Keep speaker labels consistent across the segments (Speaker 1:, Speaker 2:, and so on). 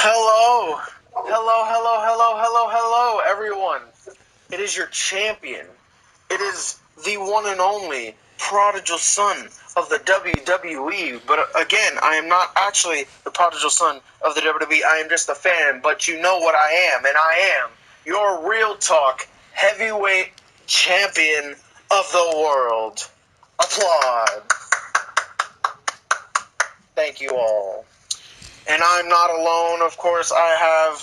Speaker 1: Hello, hello, everyone. It is your champion. It is the one and only prodigal son of the WWE. But again, I am not actually the prodigal son of the WWE. I am just a fan, but you know what I am, and I am your Real Talk heavyweight champion of the world. Applaud. Thank you all. And I'm not alone, of course. I have,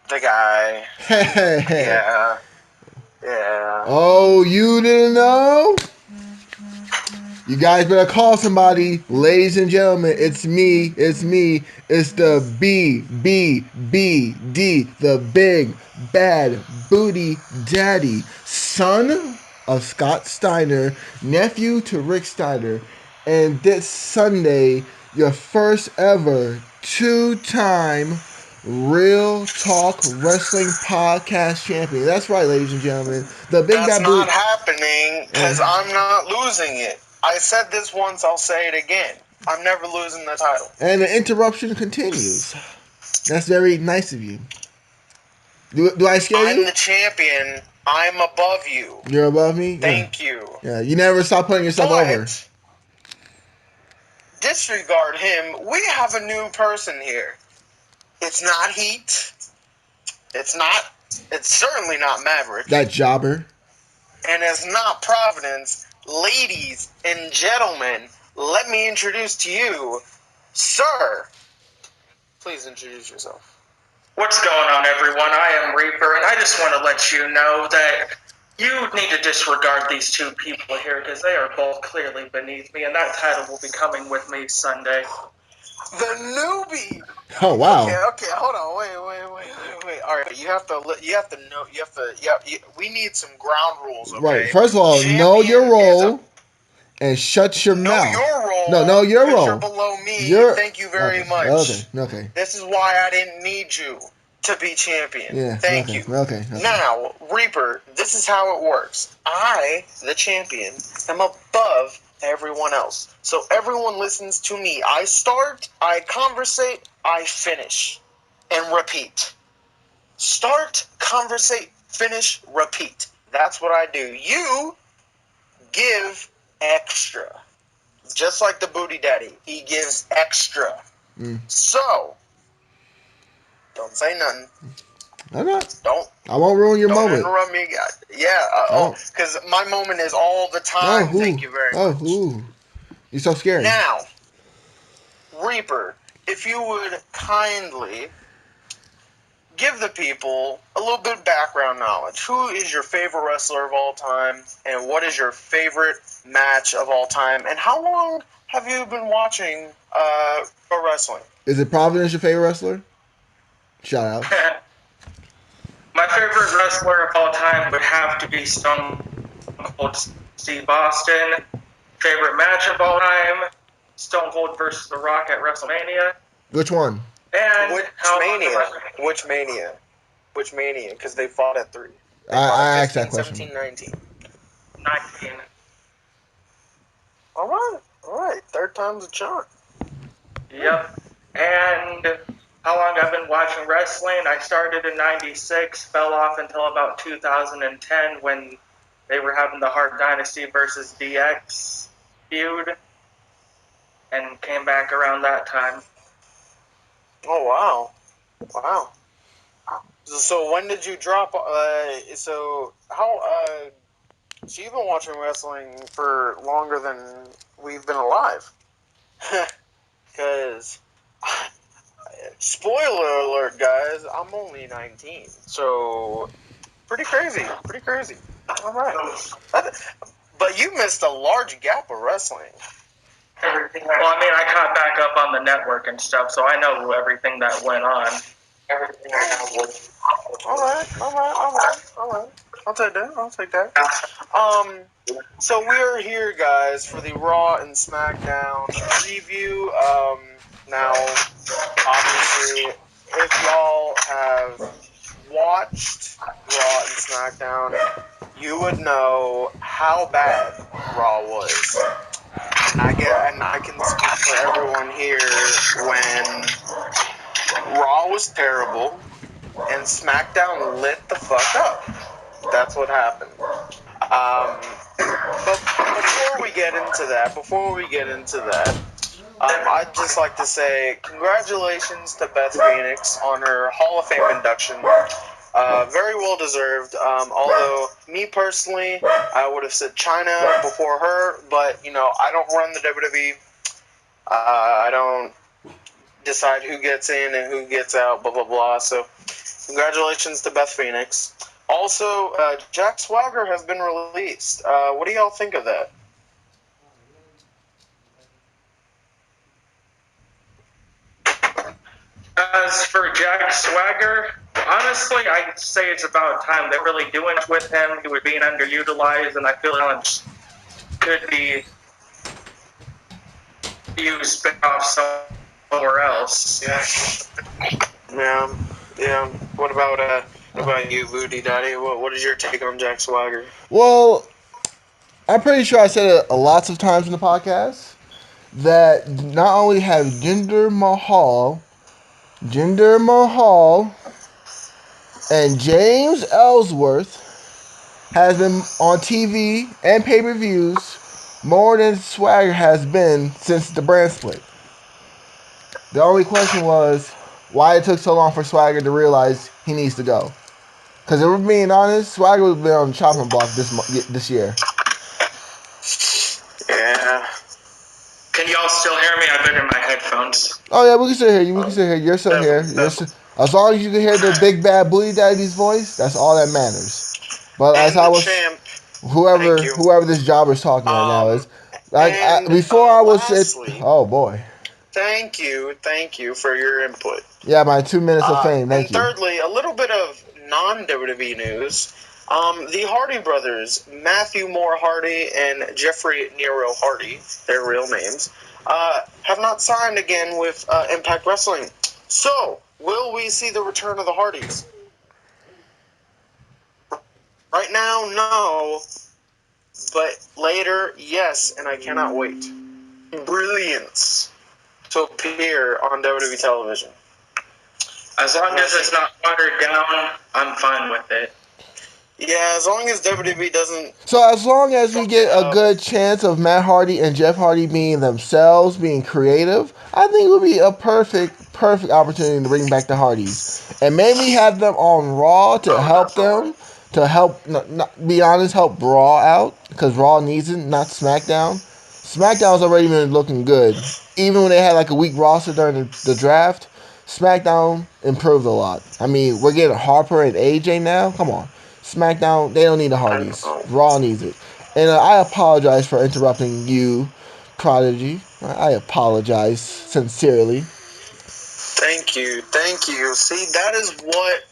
Speaker 1: the guy.
Speaker 2: Hey.
Speaker 1: Yeah.
Speaker 2: Oh, you didn't know? You guys better call somebody. Ladies and gentlemen, it's me. It's the BBBD, the big bad booty daddy, son of Scott Steiner, nephew to Rick Steiner, and this Sunday, your first ever two-time Real Talk Wrestling Podcast champion. That's right, ladies and gentlemen. The big
Speaker 1: That's
Speaker 2: bad
Speaker 1: not
Speaker 2: booty.
Speaker 1: happening because I'm not losing it. I said this once, I'll say it again. I'm never losing the title.
Speaker 2: And the interruption continues. That's very nice of you. Do I scare you?
Speaker 1: I'm the champion. I'm above you.
Speaker 2: You're above me?
Speaker 1: Thank you.
Speaker 2: Yeah, you never stop putting yourself over.
Speaker 1: Disregard him. We have a new person here. It's not Heat. It's certainly not Maverick.
Speaker 2: That jobber.
Speaker 1: And it's not Providence. Ladies and gentlemen, let me introduce to you, sir. Please introduce yourself.
Speaker 3: What's going on, everyone? I am Reaper, and I just want to let you know that you need to disregard these two people here because they are both clearly beneath me, and that title will be coming with me Sunday.
Speaker 1: The newbie.
Speaker 2: Oh wow.
Speaker 1: Okay. Hold on. Wait. All right. You have to know. We need some ground rules. Okay?
Speaker 2: Right. First of all, know your role and shut your mouth.
Speaker 1: Know your role.
Speaker 2: No, know your role.
Speaker 1: You're below me. Thank you very much.
Speaker 2: Okay.
Speaker 1: This is why I didn't need you to be champion.
Speaker 2: Yeah.
Speaker 1: Thank you.
Speaker 2: Okay.
Speaker 1: Now, Reaper, this is how it works. I, the champion, am above everyone else. So everyone listens to me. I start, I conversate, I finish. And repeat. Start, conversate, finish, repeat. That's what I do. You give extra. Just like the booty daddy. He gives extra. So, don't say nothing.
Speaker 2: I'm not.
Speaker 1: Don't.
Speaker 2: I won't ruin your moment.
Speaker 1: Don't interrupt me. Yeah. Because my moment is all the time. Thank you very much.
Speaker 2: You're so scary.
Speaker 1: Now, Reaper, if you would kindly give the people a little bit of background knowledge. Who is your favorite wrestler of all time? And what is your favorite match of all time? And how long have you been watching pro wrestling?
Speaker 2: Is it Providence your favorite wrestler? Shout out.
Speaker 3: My favorite wrestler of all time would have to be Stone Cold Steve Austin. Favorite match of all time, Stone Cold versus The Rock at WrestleMania.
Speaker 2: Which one?
Speaker 3: And
Speaker 1: Which Mania? Because they fought at 3.
Speaker 2: I asked that question.
Speaker 1: 17, 19.
Speaker 3: 19.
Speaker 1: All right. Third time's a charm.
Speaker 3: Yep. And how long I've been watching wrestling? I started in 96, fell off until about 2010 when they were having the Hart Dynasty versus DX feud, and came back around that time.
Speaker 1: Oh, wow. So when did you drop, so you've been watching wrestling for longer than we've been alive. Because, spoiler alert, guys, I'm only 19. So, pretty crazy. All right. But you missed a large gap of wrestling.
Speaker 3: Well, I mean, I caught back up on the network and stuff, so I know everything that went on.
Speaker 1: All right. I'll take that. So we are here, guys, for the Raw and SmackDown review. Now, obviously, if y'all have watched Raw and SmackDown, you would know how bad Raw was. And I can speak for everyone here when Raw was terrible, and SmackDown lit the fuck up. That's what happened. But before we get into that, I'd just like to say congratulations to Beth Phoenix on her Hall of Fame induction. Very well deserved. Although me personally, I would have said China before her, but I don't run the WWE. I don't decide who gets in and who gets out. Blah blah blah. So, congratulations to Beth Phoenix. Also, Jack Swagger has been released. What do y'all think of that?
Speaker 3: As for Jack Swagger, honestly, I'd say it's about time they're really doing it with him. He was being underutilized, and I feel like could be used off somewhere else.
Speaker 1: Yeah. What about you, Booty Daddy? What is your take on Jack Swagger?
Speaker 2: Well, I'm pretty sure I said it lots of times in the podcast that not only have Jinder Mahal, and James Ellsworth has been on TV and pay-per-views more than Swagger has been since the brand split. The only question was why it took so long for Swagger to realize he needs to go. Because if we're being honest, Swagger would have been on the chopping block this year.
Speaker 1: Yeah.
Speaker 3: Can y'all still hear me? I've been in my headphones.
Speaker 2: Oh yeah, we can still hear you. We can still hear you. You're still here. As long as you can hear the big bad Booty Daddy's voice, that's all that matters. But as I was, whoever this jobber's talking right now is, before I was
Speaker 1: lastly,
Speaker 2: oh boy.
Speaker 1: Thank you for your input.
Speaker 2: Yeah, my 2 minutes of fame. Thank you.
Speaker 1: And thirdly, a little bit of non-WWE news. The Hardy brothers, Matthew Moore Hardy and Jeffrey Nero Hardy, their real names, have not signed again with Impact Wrestling. So, will we see the return of the Hardys? Right now, no. But later, yes, and I cannot wait. Brilliance to appear on WWE television.
Speaker 3: As long as it's not watered down, I'm fine with it.
Speaker 1: Yeah, as long as WWE doesn't...
Speaker 2: So as long as we get a good chance of Matt Hardy and Jeff Hardy being themselves, being creative, I think it would be a perfect opportunity to bring back the Hardys. And maybe have them on Raw to help them, be honest, help Raw out, because Raw needs it, not SmackDown. SmackDown's already been looking good. Even when they had like a weak roster during the draft, SmackDown improved a lot. I mean, we're getting Harper and AJ now. Come on. SmackDown, they don't need the Hardys. Raw needs it. And I apologize for interrupting you, Prodigy. I apologize sincerely.
Speaker 1: Thank you. See, that is what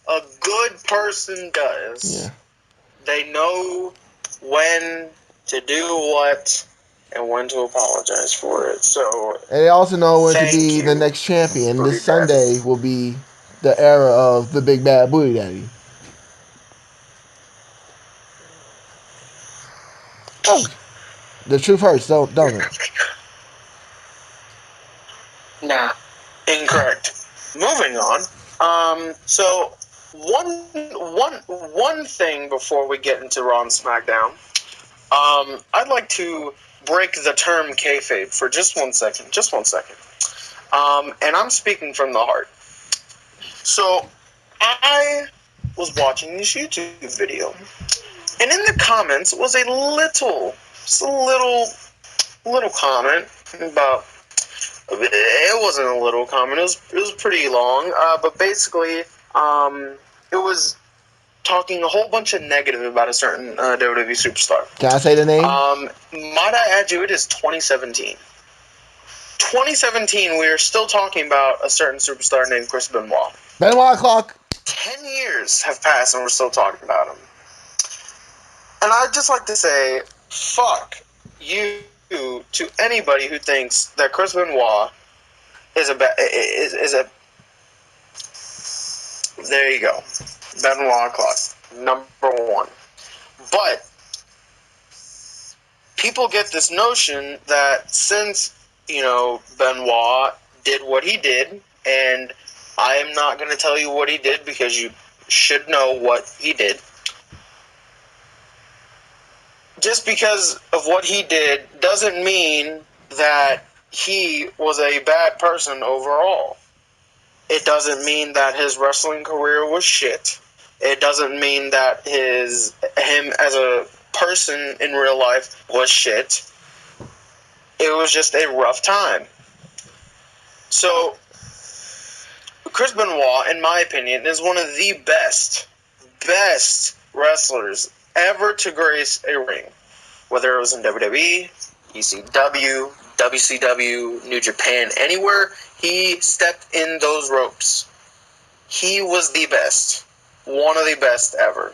Speaker 1: a good person does.
Speaker 2: Yeah.
Speaker 1: They know when to do what and when to apologize for it. So,
Speaker 2: and they also know when to be the next champion. This Sunday will be the era of the Big Bad Booty Daddy. Oh, the truth hurts, don't it?
Speaker 1: Nah. Incorrect. Moving on. So one thing before we get into Raw and SmackDown, I'd like to break the term kayfabe for just 1 second. And I'm speaking from the heart. So I was watching this YouTube video, and in the comments was a little comment about. It wasn't a little comment. It was pretty long. But basically, it was talking a whole bunch of negative about a certain WWE superstar.
Speaker 2: Can I say the name?
Speaker 1: Might I add you? It is 2017. 2017. We are still talking about a certain superstar named Chris Benoit.
Speaker 2: Benoit clock.
Speaker 1: 10 years have passed and we're still talking about him. And I'd just like to say, fuck you to anybody who thinks that Chris Benoit is a there you go, Benoit clock number 1. But people get this notion that since Benoit did what he did and I am not going to tell you what he did because you should know what he did. Just because of what he did doesn't mean that he was a bad person overall. It doesn't mean that his wrestling career was shit. It doesn't mean that him as a person in real life was shit. It was just a rough time. So, Chris Benoit, in my opinion, is one of the best wrestlers ever to grace a ring. Whether it was in WWE, ECW, WCW, New Japan, anywhere he stepped in those ropes, he was the best. One of the best ever.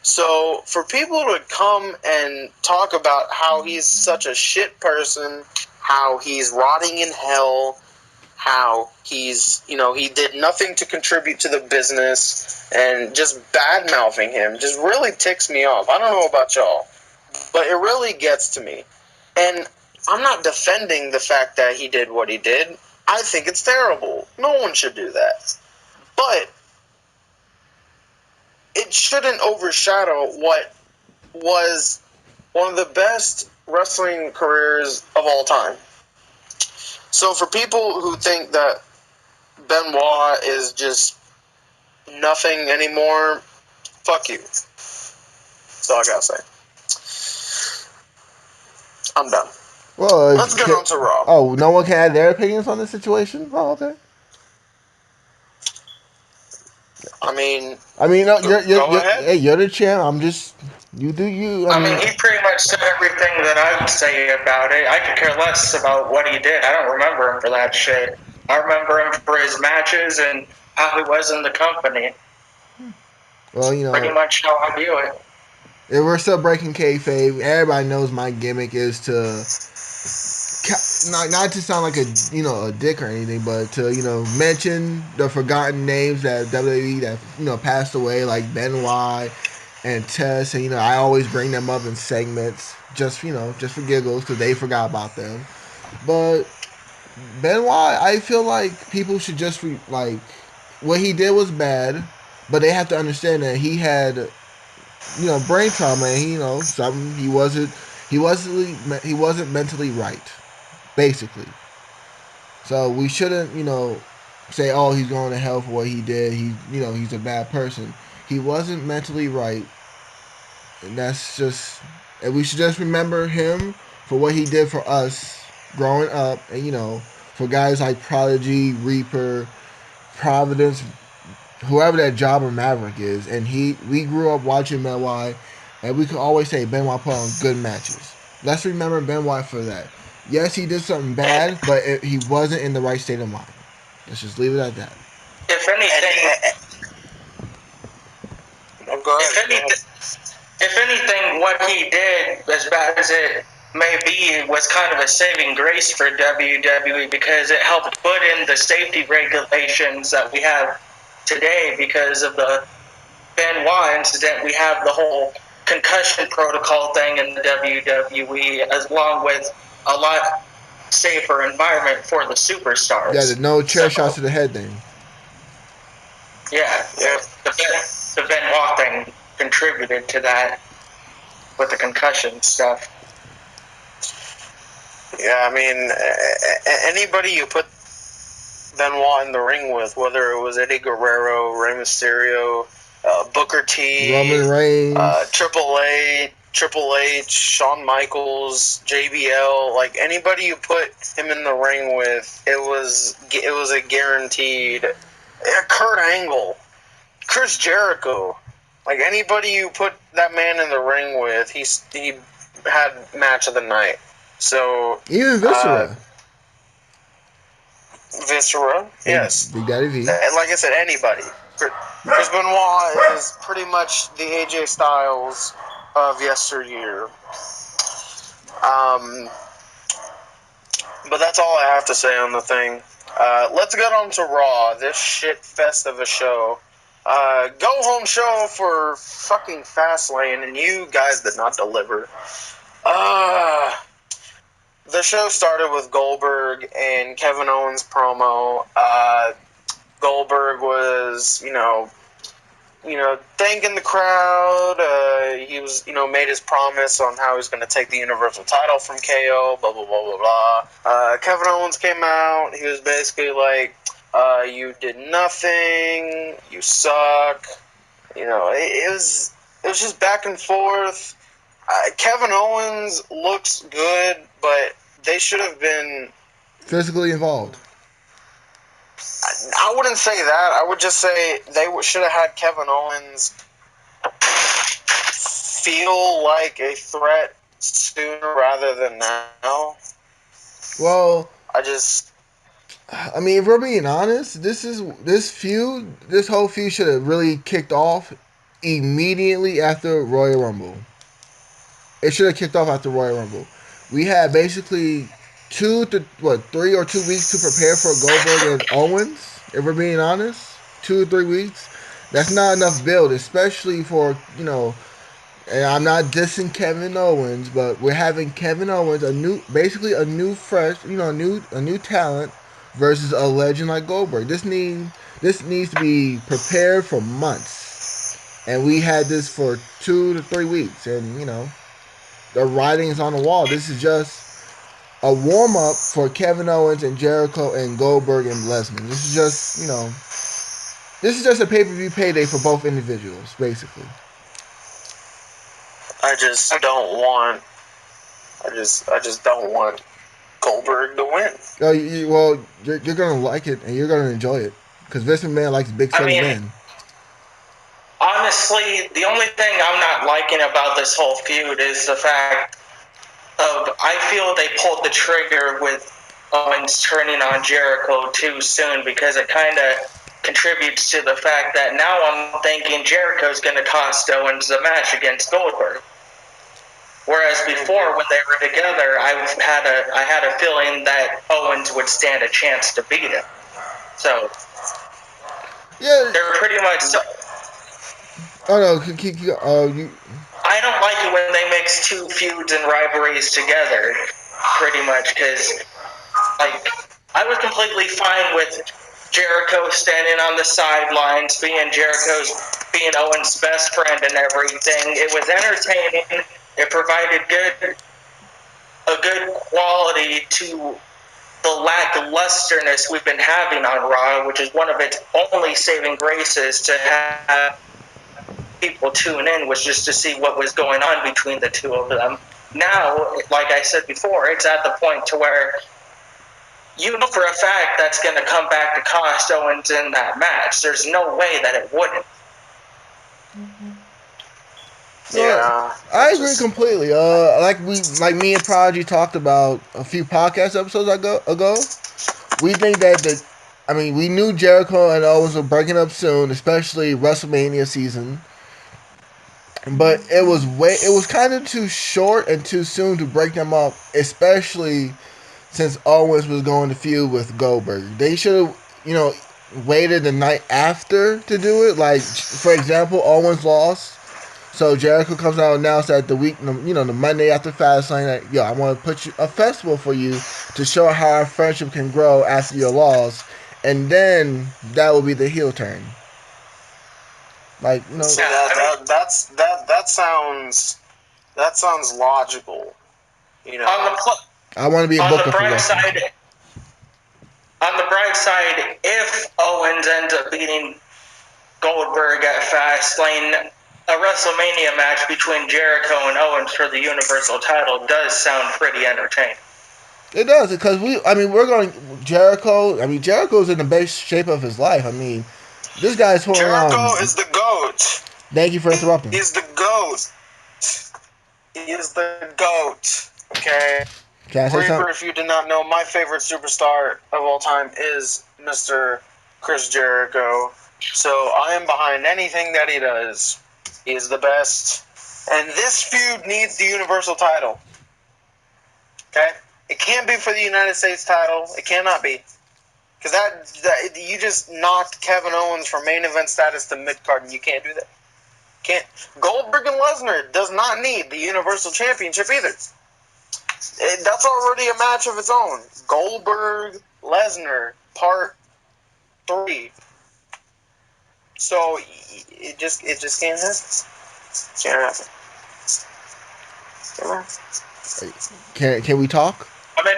Speaker 1: So, for people to come and talk about how he's such a shit person, how he's rotting in hell, how he's, he did nothing to contribute to the business, and just bad mouthing him just really ticks me off. I don't know about y'all, but it really gets to me. And I'm not defending the fact that he did what he did. I think it's terrible. No one should do that. But it shouldn't overshadow what was one of the best wrestling careers of all time. So for people who think that Benoit is just nothing anymore, fuck you. That's all I gotta say. I'm done.
Speaker 2: Well,
Speaker 1: Let's get on to Raw.
Speaker 2: Oh, no one can add their opinions on the situation? Oh, okay.
Speaker 1: I mean,
Speaker 2: no,
Speaker 1: ahead.
Speaker 2: you're the champ. I'm just, you do you.
Speaker 3: I mean, he pretty much said everything that I would say about it. I could care less about what he did. I don't remember him for that shit. I remember him for his matches and how he was in the company.
Speaker 2: Well,
Speaker 3: pretty much how I view it.
Speaker 2: If we're still breaking kayfabe, everybody knows my gimmick is to not to sound like a dick or anything, but to mention the forgotten names that WWE that passed away, like Benoit and Tess, and I always bring them up in segments just for giggles because they forgot about them. But Benoit, I feel like people should just like what he did was bad, but they have to understand that he had brain trauma, and something he wasn't mentally right, basically. So we shouldn't say, oh, he's going to hell for what he did. He's a bad person. He wasn't mentally right, and and we should just remember him for what he did for us growing up, and for guys like Prodigy, Reaper, Providence, whoever that Jobber Maverick is, and we grew up watching Benoit, and we can always say Benoit put on good matches. Let's remember Benoit for that. Yes, he did something bad, but he wasn't in the right state of mind. Let's just leave it at that.
Speaker 3: If anything, what he did, as bad as it may be, was kind of a saving grace for WWE because it helped put in the safety regulations that we have today. Because of the Benoit incident, we have the whole concussion protocol thing in the WWE, as along with a lot safer environment for the superstars.
Speaker 2: Yeah, the no chair shots to the head thing.
Speaker 3: Yeah. The Benoit thing contributed to that with the concussion stuff.
Speaker 1: Yeah, I mean, anybody you put Benoit in the ring with, whether it was Eddie Guerrero, Rey Mysterio, Booker T,
Speaker 2: Roman Reigns,
Speaker 1: Triple H, Shawn Michaels, JBL, like anybody you put him in the ring with, it was a guaranteed. Kurt Angle, Chris Jericho, like anybody you put that man in the ring with, he had match of the night. So
Speaker 2: even Viscera.
Speaker 1: Viscera, yes.
Speaker 2: Big Daddy V.
Speaker 1: Like I said, anybody. Chris Benoit is pretty much the AJ Styles of yesteryear. But that's all I have to say on the thing. Let's get on to Raw, this shit fest of a show. Go home show for fucking Fastlane, and you guys did not deliver. The show started with Goldberg and Kevin Owens promo. Goldberg was, thanking the crowd. He was, made his promise on how he was going to take the Universal title from KO, blah, blah, blah, blah, blah. Kevin Owens came out. He was basically like, you did nothing. You suck. It was just back and forth. Kevin Owens looks good, but they should have been
Speaker 2: physically involved.
Speaker 1: I wouldn't say that. I would just say they should have had Kevin Owens feel like a threat sooner rather than now.
Speaker 2: Well,
Speaker 1: I
Speaker 2: mean, if we're being honest, this whole feud should have really kicked off immediately after Royal Rumble. It should have kicked off after Royal Rumble. We had basically 3 or 2 weeks to prepare for Goldberg and Owens. If we're being honest, 2 or 3 weeks. That's not enough build, especially for, and I'm not dissing Kevin Owens, but we're having Kevin Owens, a new talent versus a legend like Goldberg. This needs to be prepared for months. And we had this for 2 to 3 weeks, and the writing's on the wall. This is just a warm up for Kevin Owens and Jericho and Goldberg and Lesnar. This is just a pay-per-view payday for both individuals, basically.
Speaker 1: I just don't want Goldberg to win.
Speaker 2: You're gonna like it and you're gonna enjoy it because Vince McMahon likes big sexy men.
Speaker 3: Honestly, the only thing I'm not liking about this whole feud is the fact of I feel they pulled the trigger with Owens turning on Jericho too soon because it kind of contributes to the fact that now I'm thinking Jericho's going to cost Owens the match against Goldberg. Whereas before, when they were together, I had a feeling that Owens would stand a chance to beat him. So
Speaker 2: yeah,
Speaker 3: they're pretty much.
Speaker 2: I don't
Speaker 3: like it when they mix two feuds and rivalries together, pretty much, because, I was completely fine with Jericho standing on the sidelines, being Owens' best friend and everything. It was entertaining. It provided a good quality to the lacklusterness we've been having on Raw, which is one of its only saving graces to have people tune in was just to see what was going on between the two of them. Now, like I said before, it's at the point to where you know for a fact that's going to come back to cost Owens in that match. There's no way that it wouldn't.
Speaker 1: Yeah,
Speaker 2: I agree completely. Like me and Prodigy talked about a few podcast episodes ago. We think that we knew Jericho and Owens were breaking up soon, especially WrestleMania season. But it was kind of too short and too soon to break them up, especially since Owens was going to feud with Goldberg. They should have, waited the night after to do it. Like, for example, Owens lost. So Jericho comes out and announced that the Monday after Fastlane that, I want to put a festival for you to show how our friendship can grow after your loss. And then that will be the heel turn. That
Speaker 1: sounds logical.
Speaker 2: I want to be a booker for
Speaker 3: that. On the bright side, if Owens ends up beating Goldberg at Fastlane, a WrestleMania match between Jericho and Owens for the Universal title does sound pretty entertaining.
Speaker 2: It does, because we're going Jericho. Jericho's in the best shape of his life. This guy's holding on.
Speaker 1: Jericho is the GOAT.
Speaker 2: Thank you for interrupting.
Speaker 1: He's the GOAT. He is the GOAT. Okay.
Speaker 2: Can I say
Speaker 1: Reaper,
Speaker 2: something?
Speaker 1: if you did not know, my favorite superstar of all time is Mr. Chris Jericho. So I am behind anything that he does. He is the best. And this feud needs the Universal title. Okay? It can't be for the United States title. It cannot be. Because that you just knocked Kevin Owens from main event status to mid-card, and you can't do that. Can't. Goldberg and Lesnar does not need the Universal Championship either. That's already a match of its own. Goldberg, Lesnar, part 3. So it just can't happen. Can't happen. Can't happen.
Speaker 2: Can we talk?
Speaker 3: I mean,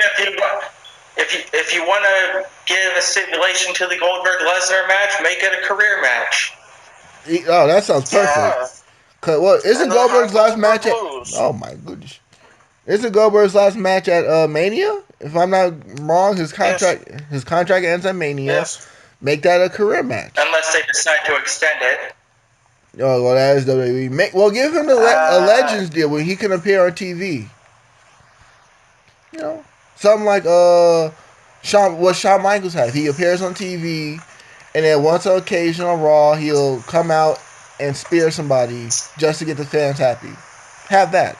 Speaker 3: if you want to give a stipulation to the Goldberg Lesnar match, make it a career match.
Speaker 2: Oh, that sounds perfect.
Speaker 1: Yeah.
Speaker 2: Cause well, isn't
Speaker 1: And then
Speaker 2: Goldberg's
Speaker 1: have
Speaker 2: last match at?
Speaker 1: Goldberg lose.
Speaker 2: Oh my goodness! Isn't Goldberg's last match at Mania? If I'm not wrong, his contract ends at Mania.
Speaker 1: Yes.
Speaker 2: Make that a career match.
Speaker 3: Unless they decide to extend it.
Speaker 2: Oh well, that is WWE. Well, give him a Legends deal where he can appear on TV. You know, something like Shawn Michaels has. He appears on TV, and then once on occasion on Raw, he'll come out and spear somebody just to get the fans happy. Have that.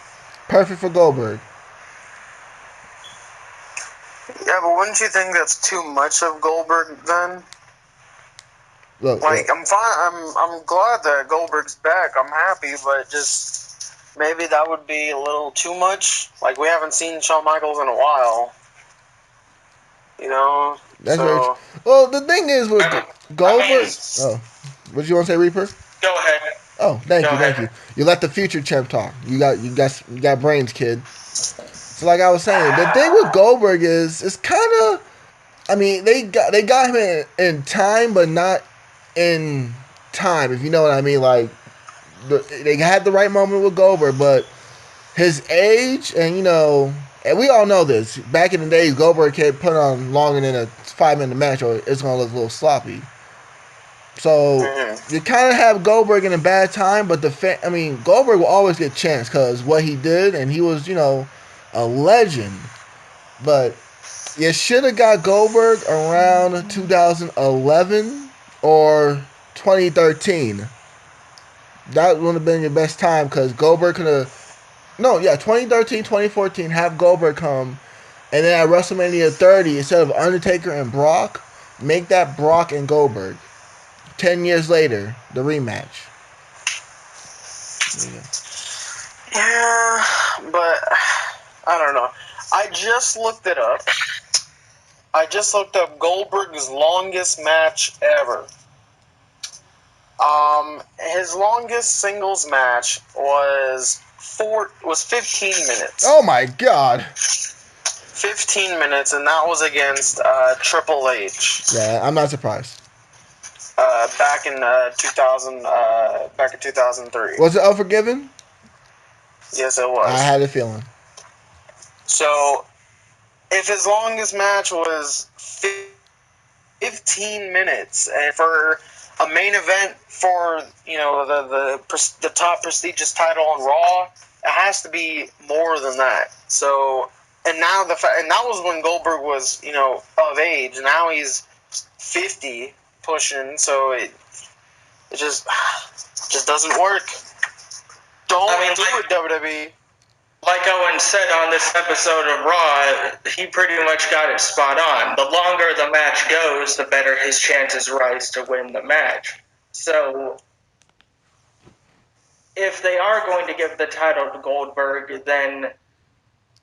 Speaker 2: Perfect for Goldberg.
Speaker 1: Yeah, but wouldn't you think that's too much of Goldberg then?
Speaker 2: Look,
Speaker 1: I'm fine. I'm glad that Goldberg's back. I'm happy, but just maybe that would be a little too much. Like, we haven't seen Shawn Michaels in a while. You know?
Speaker 2: That's very true. Well, the thing is with Goldberg. What you want to say, Reaper?
Speaker 3: Go ahead.
Speaker 2: Oh, thank you. You let the future champ talk. You got brains, kid. So, like I was saying, the thing with Goldberg is it's kind of. I mean, they got him in time, but not in time. If you know what I mean, like they had the right moment with Goldberg, but his age and and we all know this. Back in the days, Goldberg can't put on longer than a 5-minute match, or it's gonna look a little sloppy. So you kind of have Goldberg in a bad time, but Goldberg will always get a chance because what he did, and he was a legend. But you should have got Goldberg around 2011 or 2013. That would have been your best time because Goldberg could have. 2013, 2014, have Goldberg come. And then at WrestleMania 30, instead of Undertaker and Brock, make that Brock and Goldberg. 10 years later, the rematch.
Speaker 1: Yeah, but I don't know. I just looked it up. Goldberg's longest match ever. His longest singles match was 15 minutes.
Speaker 2: Oh my God.
Speaker 1: 15 minutes, and that was against Triple H.
Speaker 2: Yeah, I'm not surprised.
Speaker 1: Back in 2003.
Speaker 2: Was it Unforgiven?
Speaker 1: Yes, it was.
Speaker 2: I had a feeling.
Speaker 1: So, if his longest match was 15 minutes, and for a main event for the top prestigious title on Raw, it has to be more than that. So, and now that was when Goldberg was of age. Now he's 50 pushing, so it just doesn't work. Don't do it, WWE.
Speaker 3: Like Owen said on this episode of Raw, he pretty much got it spot on. The longer the match goes, the better his chances rise to win the match. So, if they are going to give the title to Goldberg, then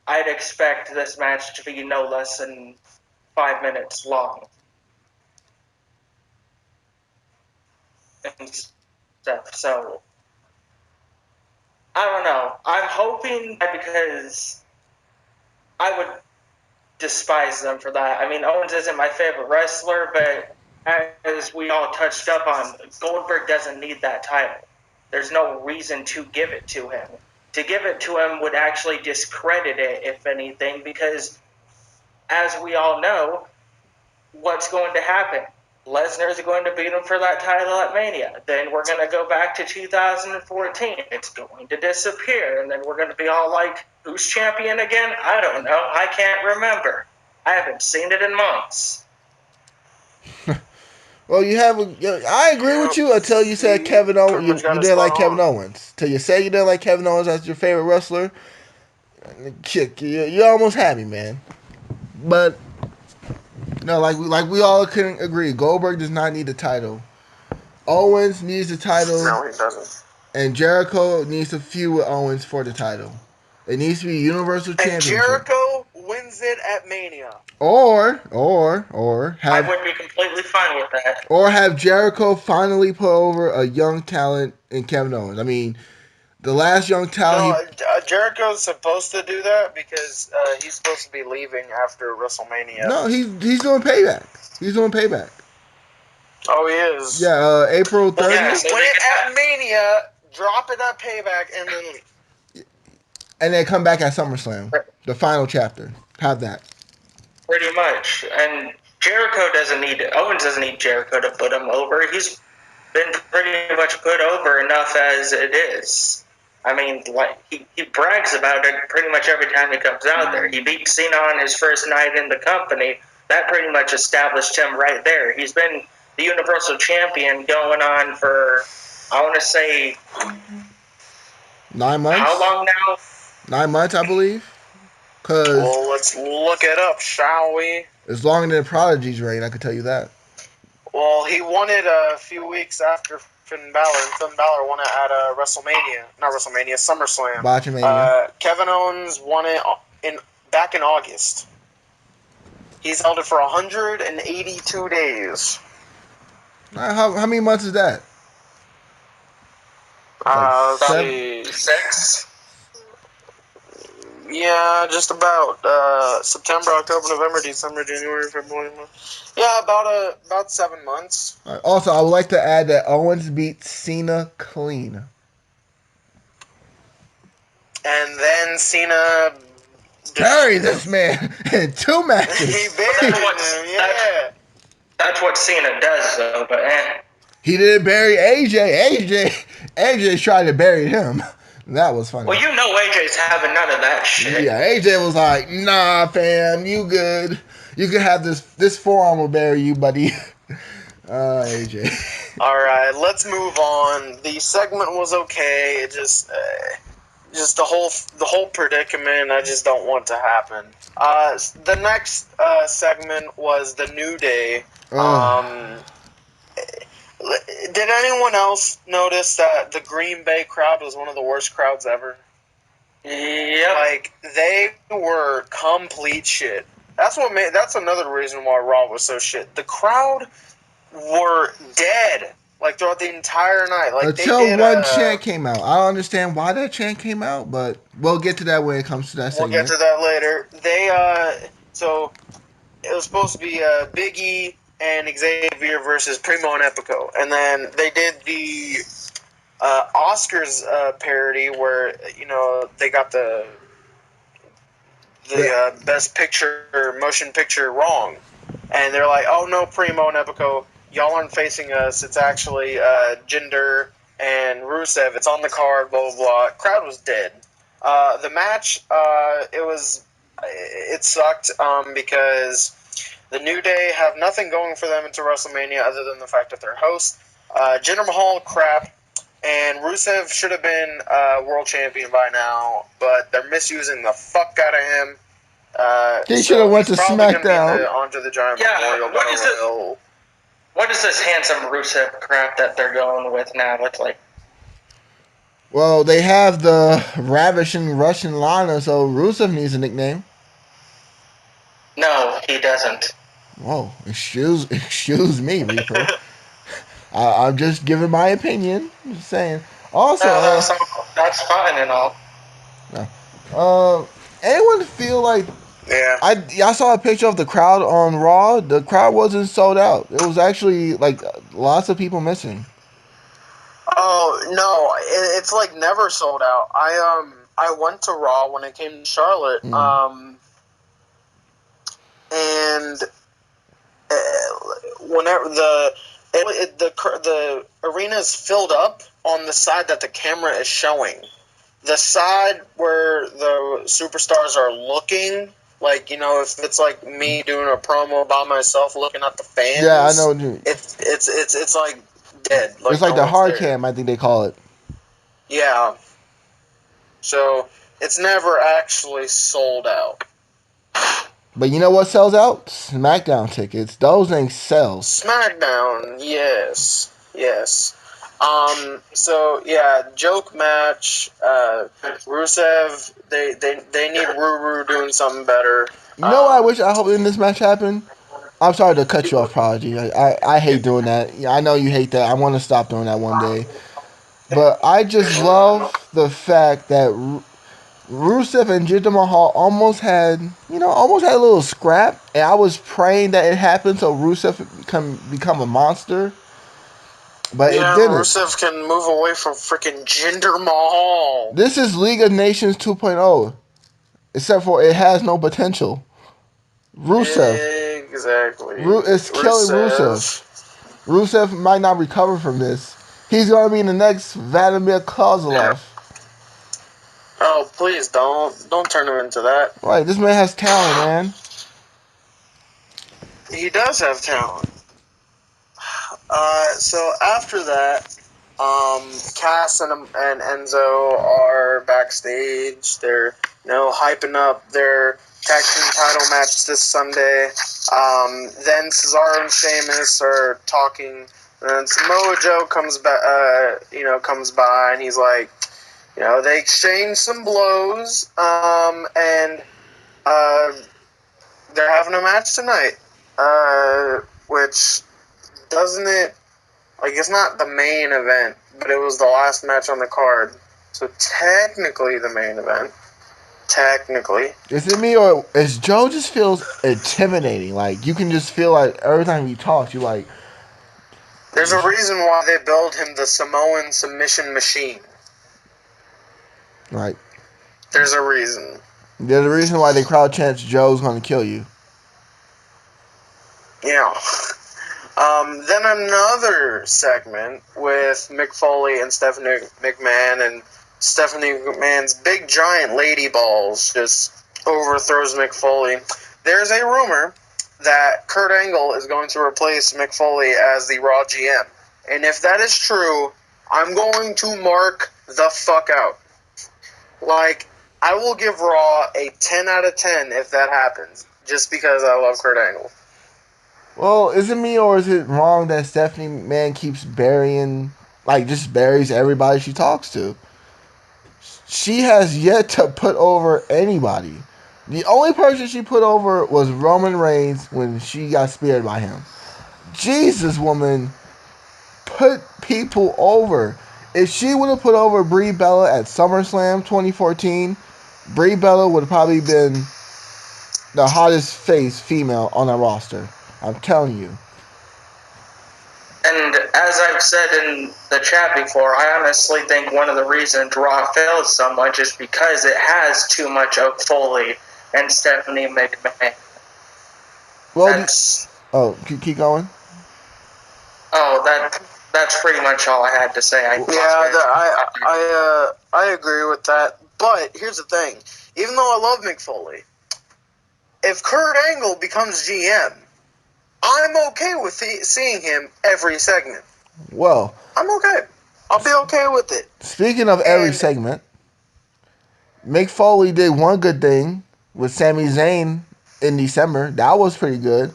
Speaker 3: I'd expect this match to be no less than 5 minutes long. And stuff. So, I don't know. I'm hoping that because I would despise them for that. I mean, Owens isn't my favorite wrestler, but as we all touched up on, Goldberg doesn't need that title. There's no reason to give it to him. To give it to him would actually discredit it, if anything, because as we all know, what's going to happen? Lesnar's going to beat him for that title at Mania. Then we're going to go back to 2014. It's going to disappear. And then we're going to be all like, who's champion again? I don't know. I can't remember. I haven't seen it in months.
Speaker 2: Well, I agree with you until you said Kevin Owens. You didn't like Kevin Owens. Till you say you didn't like Kevin Owens as your favorite wrestler. You almost had me, man. But like we all can agree, Goldberg does not need the title. Owens needs the title.
Speaker 1: No, he doesn't.
Speaker 2: And Jericho needs to feud with Owens for the title. It needs to be Universal Championship.
Speaker 1: And Jericho wins it at Mania.
Speaker 2: Or
Speaker 3: I
Speaker 2: have
Speaker 3: would be completely fine with that.
Speaker 2: have Jericho finally put over a young talent in Kevin Owens. I mean, the last young talent
Speaker 1: No, Jericho's supposed to do that because he's supposed to be leaving after WrestleMania.
Speaker 2: no, he's doing payback. He's doing payback.
Speaker 1: Oh, he is.
Speaker 2: Yeah, April
Speaker 1: Well,
Speaker 2: 30th.
Speaker 3: yeah, so
Speaker 1: win
Speaker 3: they
Speaker 1: it
Speaker 3: can
Speaker 1: at Mania, drop it at Payback, and then leave.
Speaker 2: And then come back at SummerSlam. The final chapter. Have that.
Speaker 3: pretty much. And Owens doesn't need Jericho to put him over. He's been pretty much put over enough as it is. I mean, like he brags about it pretty much every time he comes out there. He beat Cena on his first night in the company. That pretty much established him right there. He's been the Universal Champion going on for, I want to say,
Speaker 2: 9 months.
Speaker 3: how long now?
Speaker 2: 9 months, I believe. Cause
Speaker 1: Well, let's look it up, shall we?
Speaker 2: it's longer than Prodigy's reign. I can tell you that.
Speaker 1: Well, he won it a few weeks after Finn Balor, and Finn Balor won it at SummerSlam.
Speaker 2: Botchamania.
Speaker 1: Kevin Owens won it back in August. He's held it for 182 days.
Speaker 2: How many months is that?
Speaker 1: Let's
Speaker 2: seven-
Speaker 1: see.
Speaker 3: 6?
Speaker 1: Yeah, just about September, October, November, December, January, February. March. Yeah, about 7 months.
Speaker 2: All right. Also, I would like to add that Owens beat Cena clean.
Speaker 1: And then Cena
Speaker 2: Bury this man in 2 matches.
Speaker 1: He buried him, yeah.
Speaker 3: That's what Cena does, though. But
Speaker 2: He didn't bury AJ. AJ tried to bury him. That was funny.
Speaker 3: well, you know AJ's having none of that shit.
Speaker 2: Yeah, AJ was like, "Nah, fam, you good. You can have this forearm will bury you, buddy." AJ.
Speaker 1: All right, let's move on. The segment was okay. It just the whole predicament. I just don't want to happen. The next segment was the New Day. Did anyone else notice that the Green Bay crowd was one of the worst crowds ever?
Speaker 3: Yep.
Speaker 1: Like, they were complete shit. That's another reason why Raw was so shit. The crowd were dead, like, throughout the entire night. Like,
Speaker 2: Until
Speaker 1: they did,
Speaker 2: one chant came out. I don't understand why that chant came out, but we'll get to that when it comes to that
Speaker 1: We'll
Speaker 2: segment.
Speaker 1: get to that later. So, it was supposed to be Big E and Xavier versus Primo and Epico. And then they did the Oscars parody where, they got the best picture, motion picture wrong. And they're like, oh no, Primo and Epico, y'all aren't facing us. It's actually Jinder and Rusev. It's on the card, blah, blah, blah. Crowd was dead. The match, it sucked because the New Day have nothing going for them into WrestleMania other than the fact that they're hosts. Jinder Mahal, crap. And Rusev should have been world champion by now, but they're misusing the fuck out of him.
Speaker 2: He should have went to
Speaker 1: he's probably gonna be
Speaker 2: SmackDown.
Speaker 1: the Andre the Giant
Speaker 3: Yeah,
Speaker 1: Memorial
Speaker 3: what
Speaker 1: Battle
Speaker 3: is it?
Speaker 1: Royal.
Speaker 3: What is this handsome Rusev crap that they're going with now? It's like,
Speaker 2: Well, they have the ravishing Russian Lana, so Rusev needs a nickname.
Speaker 3: no, he doesn't.
Speaker 2: Whoa, excuse me, Reaper. I'm just giving my opinion. I'm just saying. Also,
Speaker 3: That's fine and all.
Speaker 2: anyone feel like
Speaker 1: Yeah.
Speaker 2: I saw a picture of the crowd on Raw. The crowd wasn't sold out. It was actually like lots of people missing.
Speaker 1: Oh no, it's like never sold out. I went to Raw when it came to Charlotte, and whenever the arena is filled up on the side that the camera is showing, the side where the superstars are looking, like, if it's like me doing a promo by myself looking at the fans.
Speaker 2: Yeah, I know. What you mean.
Speaker 1: It's like dead.
Speaker 2: It's like
Speaker 1: no
Speaker 2: the
Speaker 1: one's
Speaker 2: hard
Speaker 1: there.
Speaker 2: cam, I think they call it.
Speaker 1: Yeah. So it's never actually sold out.
Speaker 2: But you know what sells out? SmackDown tickets. Those things sell.
Speaker 1: SmackDown, yes. So yeah, joke match. Rusev, they need Ruru doing something better.
Speaker 2: You know what I hope in this match happen? I'm sorry to cut you off, Prodigy. I hate doing that. Yeah, I know you hate that. I want to stop doing that one day. But I just love the fact that Rusev and Jinder Mahal almost had a little scrap, and I was praying that it happened so Rusev become a monster, but it
Speaker 1: Yeah,
Speaker 2: didn't.
Speaker 1: Rusev can move away from freaking Jinder Mahal.
Speaker 2: This is League of Nations 2.0, except for it has no potential. Rusev,
Speaker 1: Exactly.
Speaker 2: it's killing Rusev. Rusev might not recover from this. He's gonna be the next Vladimir Kozlov.
Speaker 1: Oh, please don't turn him into that.
Speaker 2: Right, this man has talent, man.
Speaker 1: He does have talent. So after that, Cass and Enzo are backstage. They're hyping up their tag team title match this Sunday. Then Cesaro and Sheamus are talking. And then Samoa Joe comes by, and he's like, they exchange some blows, and they're having a match tonight, which doesn't it, like, it's not the main event, but it was the last match on the card, so technically the main event. Technically.
Speaker 2: Is it me or is Joe just feels intimidating? Like, you can just feel like every time he talks, you like.
Speaker 1: There's a reason why they build him the Samoan submission machine.
Speaker 2: Right.
Speaker 1: There's a reason.
Speaker 2: There's a reason why they crowd chant Joe's gonna kill you.
Speaker 1: Yeah. Then another segment with Mick Foley and Stephanie McMahon, and Stephanie McMahon's big giant lady balls just overthrows Mick Foley. There's a rumor that Kurt Angle is going to replace Mick Foley as the Raw GM. And if that is true, I'm going to mark the fuck out. Like, I will give Raw a 10 out of 10 if that happens, just because I love Kurt Angle.
Speaker 2: Well, is it me or is it wrong that Stephanie McMahon keeps just buries everybody she talks to? She has yet to put over anybody. The only person she put over was Roman Reigns when she got speared by him. Jesus, woman, put people over. If she would have put over Brie Bella at SummerSlam 2014, Brie Bella would have probably been the hottest face female on the roster. I'm telling you.
Speaker 3: And as I've said in the chat before, I honestly think one of the reasons Raw fails so much is because it has too much of Foley and Stephanie McMahon.
Speaker 2: Well, keep going.
Speaker 3: That's pretty much all I had to say.
Speaker 1: I agree with that. But here's the thing: even though I love Mick Foley, if Kurt Angle becomes GM, I'm okay with seeing him every segment.
Speaker 2: Well,
Speaker 1: I'm okay. I'll be okay with it.
Speaker 2: Speaking of every segment, Mick Foley did one good thing with Sami Zayn in December. That was pretty good.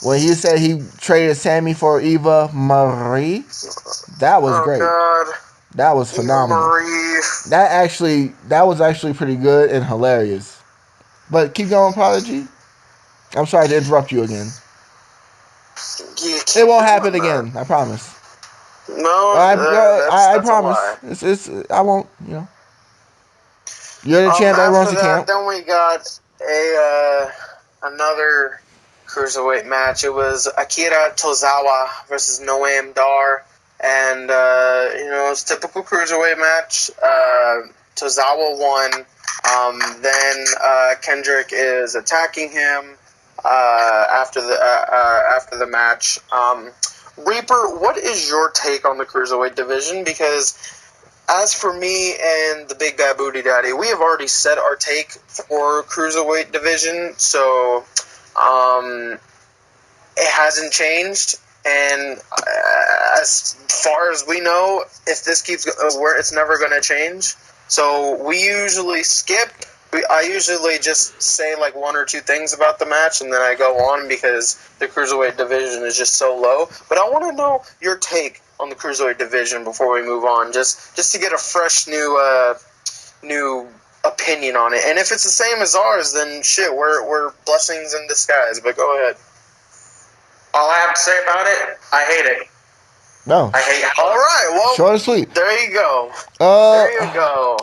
Speaker 2: When he said he traded Sami for Eva Marie, that was great.
Speaker 1: God.
Speaker 2: That was phenomenal.
Speaker 1: Marie.
Speaker 2: That was actually pretty good and hilarious. But keep going, Prodigy. I'm sorry to interrupt you again. It won't happen again. I promise.
Speaker 1: No,
Speaker 2: I promise. I won't. You're the champ that runs the camp.
Speaker 1: Then we got another cruiserweight match. It was Akira Tozawa versus Noam Dar, and it's a typical cruiserweight match. Tozawa won. Then Kendrick is attacking him after the match. Reaper, what is your take on the cruiserweight division? Because as for me and the Big Bad Booty Daddy, we have already set our take for cruiserweight division, so it hasn't changed. And as far as we know, if this keeps where it's never going to change. So we usually skip. I usually just say like one or two things about the match, and then I go on because the cruiserweight division is just so low. But I want to know your take on the cruiserweight division before we move on, just to get a fresh new opinion on it. And if it's the same as ours, then shit, we're blessings in disguise. But go ahead.
Speaker 3: All I have to say about it, I hate it.
Speaker 2: No.
Speaker 3: I hate it.
Speaker 1: All right, well,
Speaker 2: Short and sweet.
Speaker 1: there you go. There you go.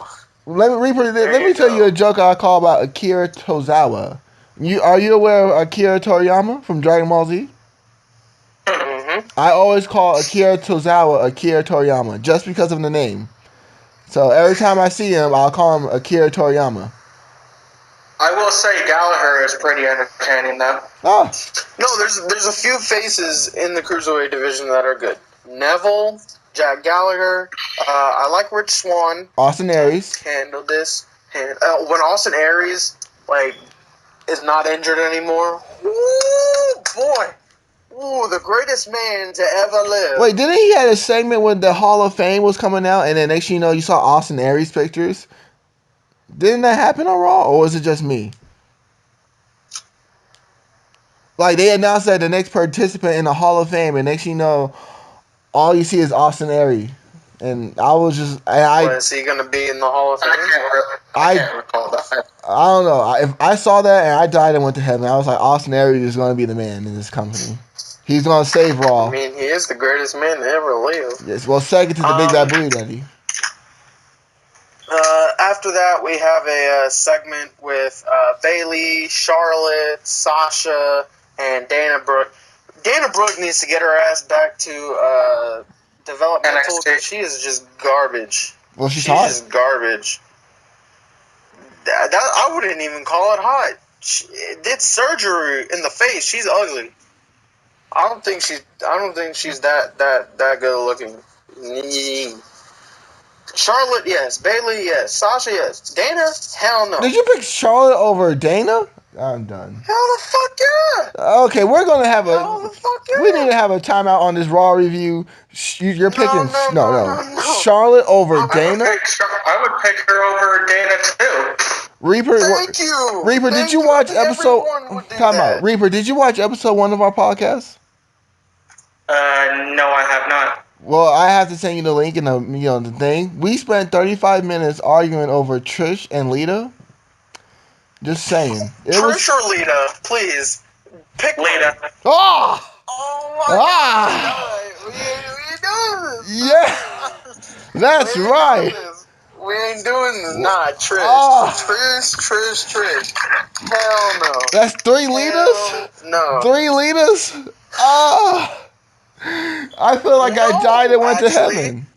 Speaker 2: Let me tell you a joke I call about Akira Tozawa. Are you aware of Akira Toriyama from Dragon Ball Z?
Speaker 1: Mm-hmm.
Speaker 2: I always call Akira Tozawa Akira Toriyama just because of the name. So every time I see him, I'll call him Akira Toriyama.
Speaker 3: I will say Gallagher is pretty entertaining, though.
Speaker 2: Oh,
Speaker 1: No, there's a few faces in the cruiserweight division that are good. Neville, Jack Gallagher. I like Rich Swann.
Speaker 2: Austin Aries.
Speaker 1: Handle this. When Austin Aries is not injured anymore. Ooh, boy. Ooh, the greatest man to ever live.
Speaker 2: Wait, didn't he have a segment when the Hall of Fame was coming out, and then next thing you know, you saw Austin Aries pictures? Didn't that happen on Raw, or was it just me? Like, they announced that the next participant in the Hall of Fame, and next thing you know, all you see is Austin Aries. And I was just...
Speaker 1: Is he going to be in the Hall of Fame?
Speaker 3: I can't recall that.
Speaker 2: I don't know. If I saw that and I died and went to heaven, I was like, Austin Aries is going to be the man in this company. He's going to save Raw.
Speaker 1: I mean, he is the greatest man to ever live.
Speaker 2: Yes, well, second to the Big Bad Booty Daddy.
Speaker 1: After that, we have a segment with Bayley, Charlotte, Sasha, and Dana Brooke. Dana Brooke needs to get her ass back to developmental.
Speaker 3: NXT.
Speaker 1: She is just garbage.
Speaker 2: Well, she's
Speaker 1: She's
Speaker 2: hot.
Speaker 1: just garbage. I wouldn't even call it hot. She did surgery in the face. She's ugly. I don't think she's that good looking. Charlotte, yes. Bayley, yes. Sasha, yes. Dana, hell no.
Speaker 2: Did you pick Charlotte over Dana? I'm done.
Speaker 1: Hell the fuck yeah.
Speaker 2: Okay, we're going to have
Speaker 1: Hell the fuck yeah.
Speaker 2: We need to have a timeout on this Raw review. You're picking...
Speaker 1: No.
Speaker 2: Charlotte over Dana?
Speaker 3: I would pick her over Dana, too.
Speaker 2: Reaper,
Speaker 1: Thank you.
Speaker 2: Reaper,
Speaker 1: Thank
Speaker 2: did you
Speaker 1: you.
Speaker 2: watch
Speaker 1: I think
Speaker 2: episode...
Speaker 1: everyone would do
Speaker 2: Time
Speaker 1: that.
Speaker 2: out. Reaper, did you watch episode 1 of our podcast?
Speaker 3: No, I have not.
Speaker 2: Well, I have to send you the link and the thing. We spent 35 minutes arguing over Trish and Lita. Just saying.
Speaker 1: Trish or Lita, please. Pick
Speaker 3: Lita.
Speaker 1: one.
Speaker 2: Oh!
Speaker 1: Oh my
Speaker 2: Ah!
Speaker 1: god. We ain't doing this.
Speaker 2: Yeah! That's
Speaker 1: We ain't
Speaker 2: right.
Speaker 1: doing this. We ain't doing this. Nah, Trish.
Speaker 2: Ah.
Speaker 1: Trish. Hell no.
Speaker 2: That's 3 liters?
Speaker 1: Hell no.
Speaker 2: 3 liters? Ah! I feel like I
Speaker 1: No,
Speaker 2: died and went to
Speaker 1: actually.
Speaker 2: heaven.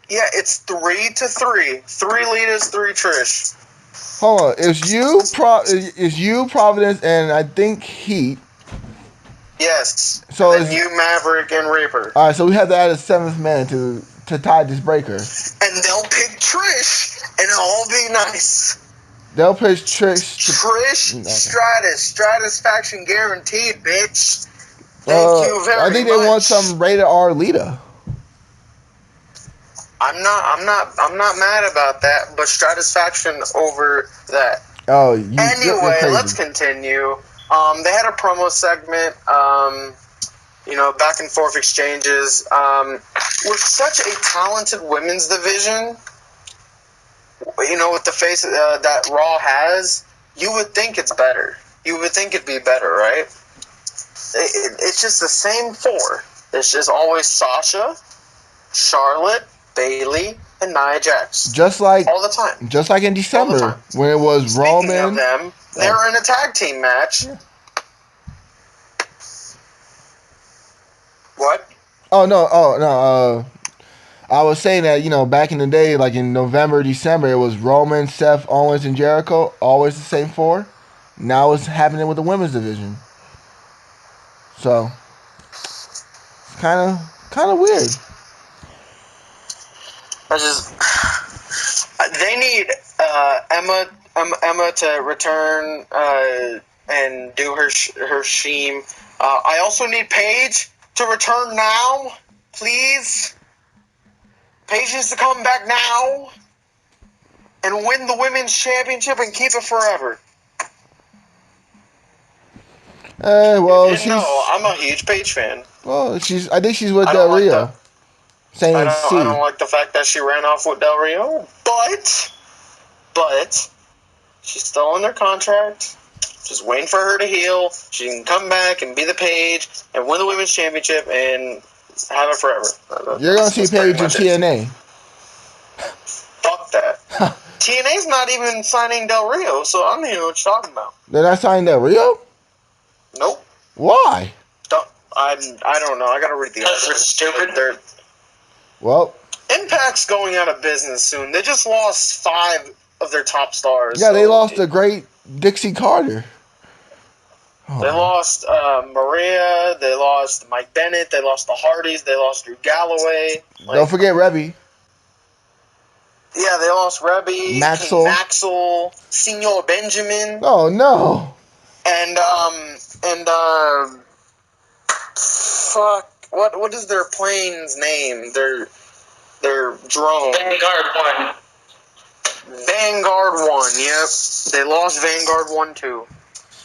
Speaker 1: Yeah, it's 3-3. 3 Litas, 3 Trish.
Speaker 2: Hold on. It's you, Providence, and I think Heat.
Speaker 1: Yes.
Speaker 2: So
Speaker 1: and
Speaker 2: it's-
Speaker 1: then you, Maverick, and Reaper.
Speaker 2: All right, so we have to add a 7th man to tie this breaker.
Speaker 1: And they'll pick Trish, and it'll all be nice.
Speaker 2: They'll pitch Trish.
Speaker 1: Trish
Speaker 2: Okay.
Speaker 1: Stratus. Stratisfaction guaranteed, bitch. Thank you very much.
Speaker 2: I think they want some rated R Lita.
Speaker 1: I'm not mad about that, but Stratisfaction over that.
Speaker 2: Oh, you're
Speaker 1: Anyway,
Speaker 2: crazy.
Speaker 1: let's continue. They had a promo segment. Back and forth exchanges. With such a talented women's division, with the face that Raw has, you would think it's better. You would think it'd be better, right? It's just the same 4. It's just always Sasha, Charlotte, Bayley, and Nia Jax.
Speaker 2: Just like
Speaker 1: All the time.
Speaker 2: Just like in December
Speaker 1: time.
Speaker 2: when it was
Speaker 1: Speaking
Speaker 2: Roman.
Speaker 1: of them, they were in a tag team match.
Speaker 2: Yeah.
Speaker 1: What?
Speaker 2: Oh no! I was saying that back in the day, like in November, December, it was Roman, Seth, Owens, and Jericho, always the same 4. Now it's happening with the women's division. So kind of weird.
Speaker 1: They need Emma to return and do her sheen. I also need Paige to return now, please. Paige needs to come back now and win the women's championship and keep it forever.
Speaker 2: Well,
Speaker 1: No, I'm a huge Paige fan.
Speaker 2: Well, I think she's with
Speaker 1: I
Speaker 2: Del
Speaker 1: don't like
Speaker 2: Rio.
Speaker 1: that.
Speaker 2: Saying
Speaker 1: I
Speaker 2: C.
Speaker 1: don't like the fact that she ran off with Del Rio, but she's still in their contract. Just waiting for her to heal. She can come back and be the Paige and win the women's championship and have it forever.
Speaker 2: You're gonna see
Speaker 1: That's pretty
Speaker 2: Paige in
Speaker 1: much it.
Speaker 2: TNA.
Speaker 1: Fuck that. TNA's not even signing Del Rio, so I don't even know what you're talking about.
Speaker 2: They're not signing Del Rio?
Speaker 1: Nope.
Speaker 2: Why?
Speaker 1: I don't know. I gotta read the
Speaker 3: Because
Speaker 1: article.
Speaker 3: they're stupid.
Speaker 1: They're,
Speaker 2: Well,
Speaker 1: Impact's going out of business soon. They just lost 5 of their top stars.
Speaker 2: yeah, they
Speaker 1: so
Speaker 2: lost the great Dixie Carter. Oh.
Speaker 1: They lost Maria. They lost Mike Bennett. They lost the Hardys. They lost Drew Galloway.
Speaker 2: Don't forget Rebby.
Speaker 1: Yeah, they lost Rebby,
Speaker 2: Maxwell.
Speaker 1: King Maxwell, Senor Benjamin,
Speaker 2: Oh no.
Speaker 1: and fuck, what is their plane's name? Their drone. Vanguard 1, yep. They lost Vanguard 1 too.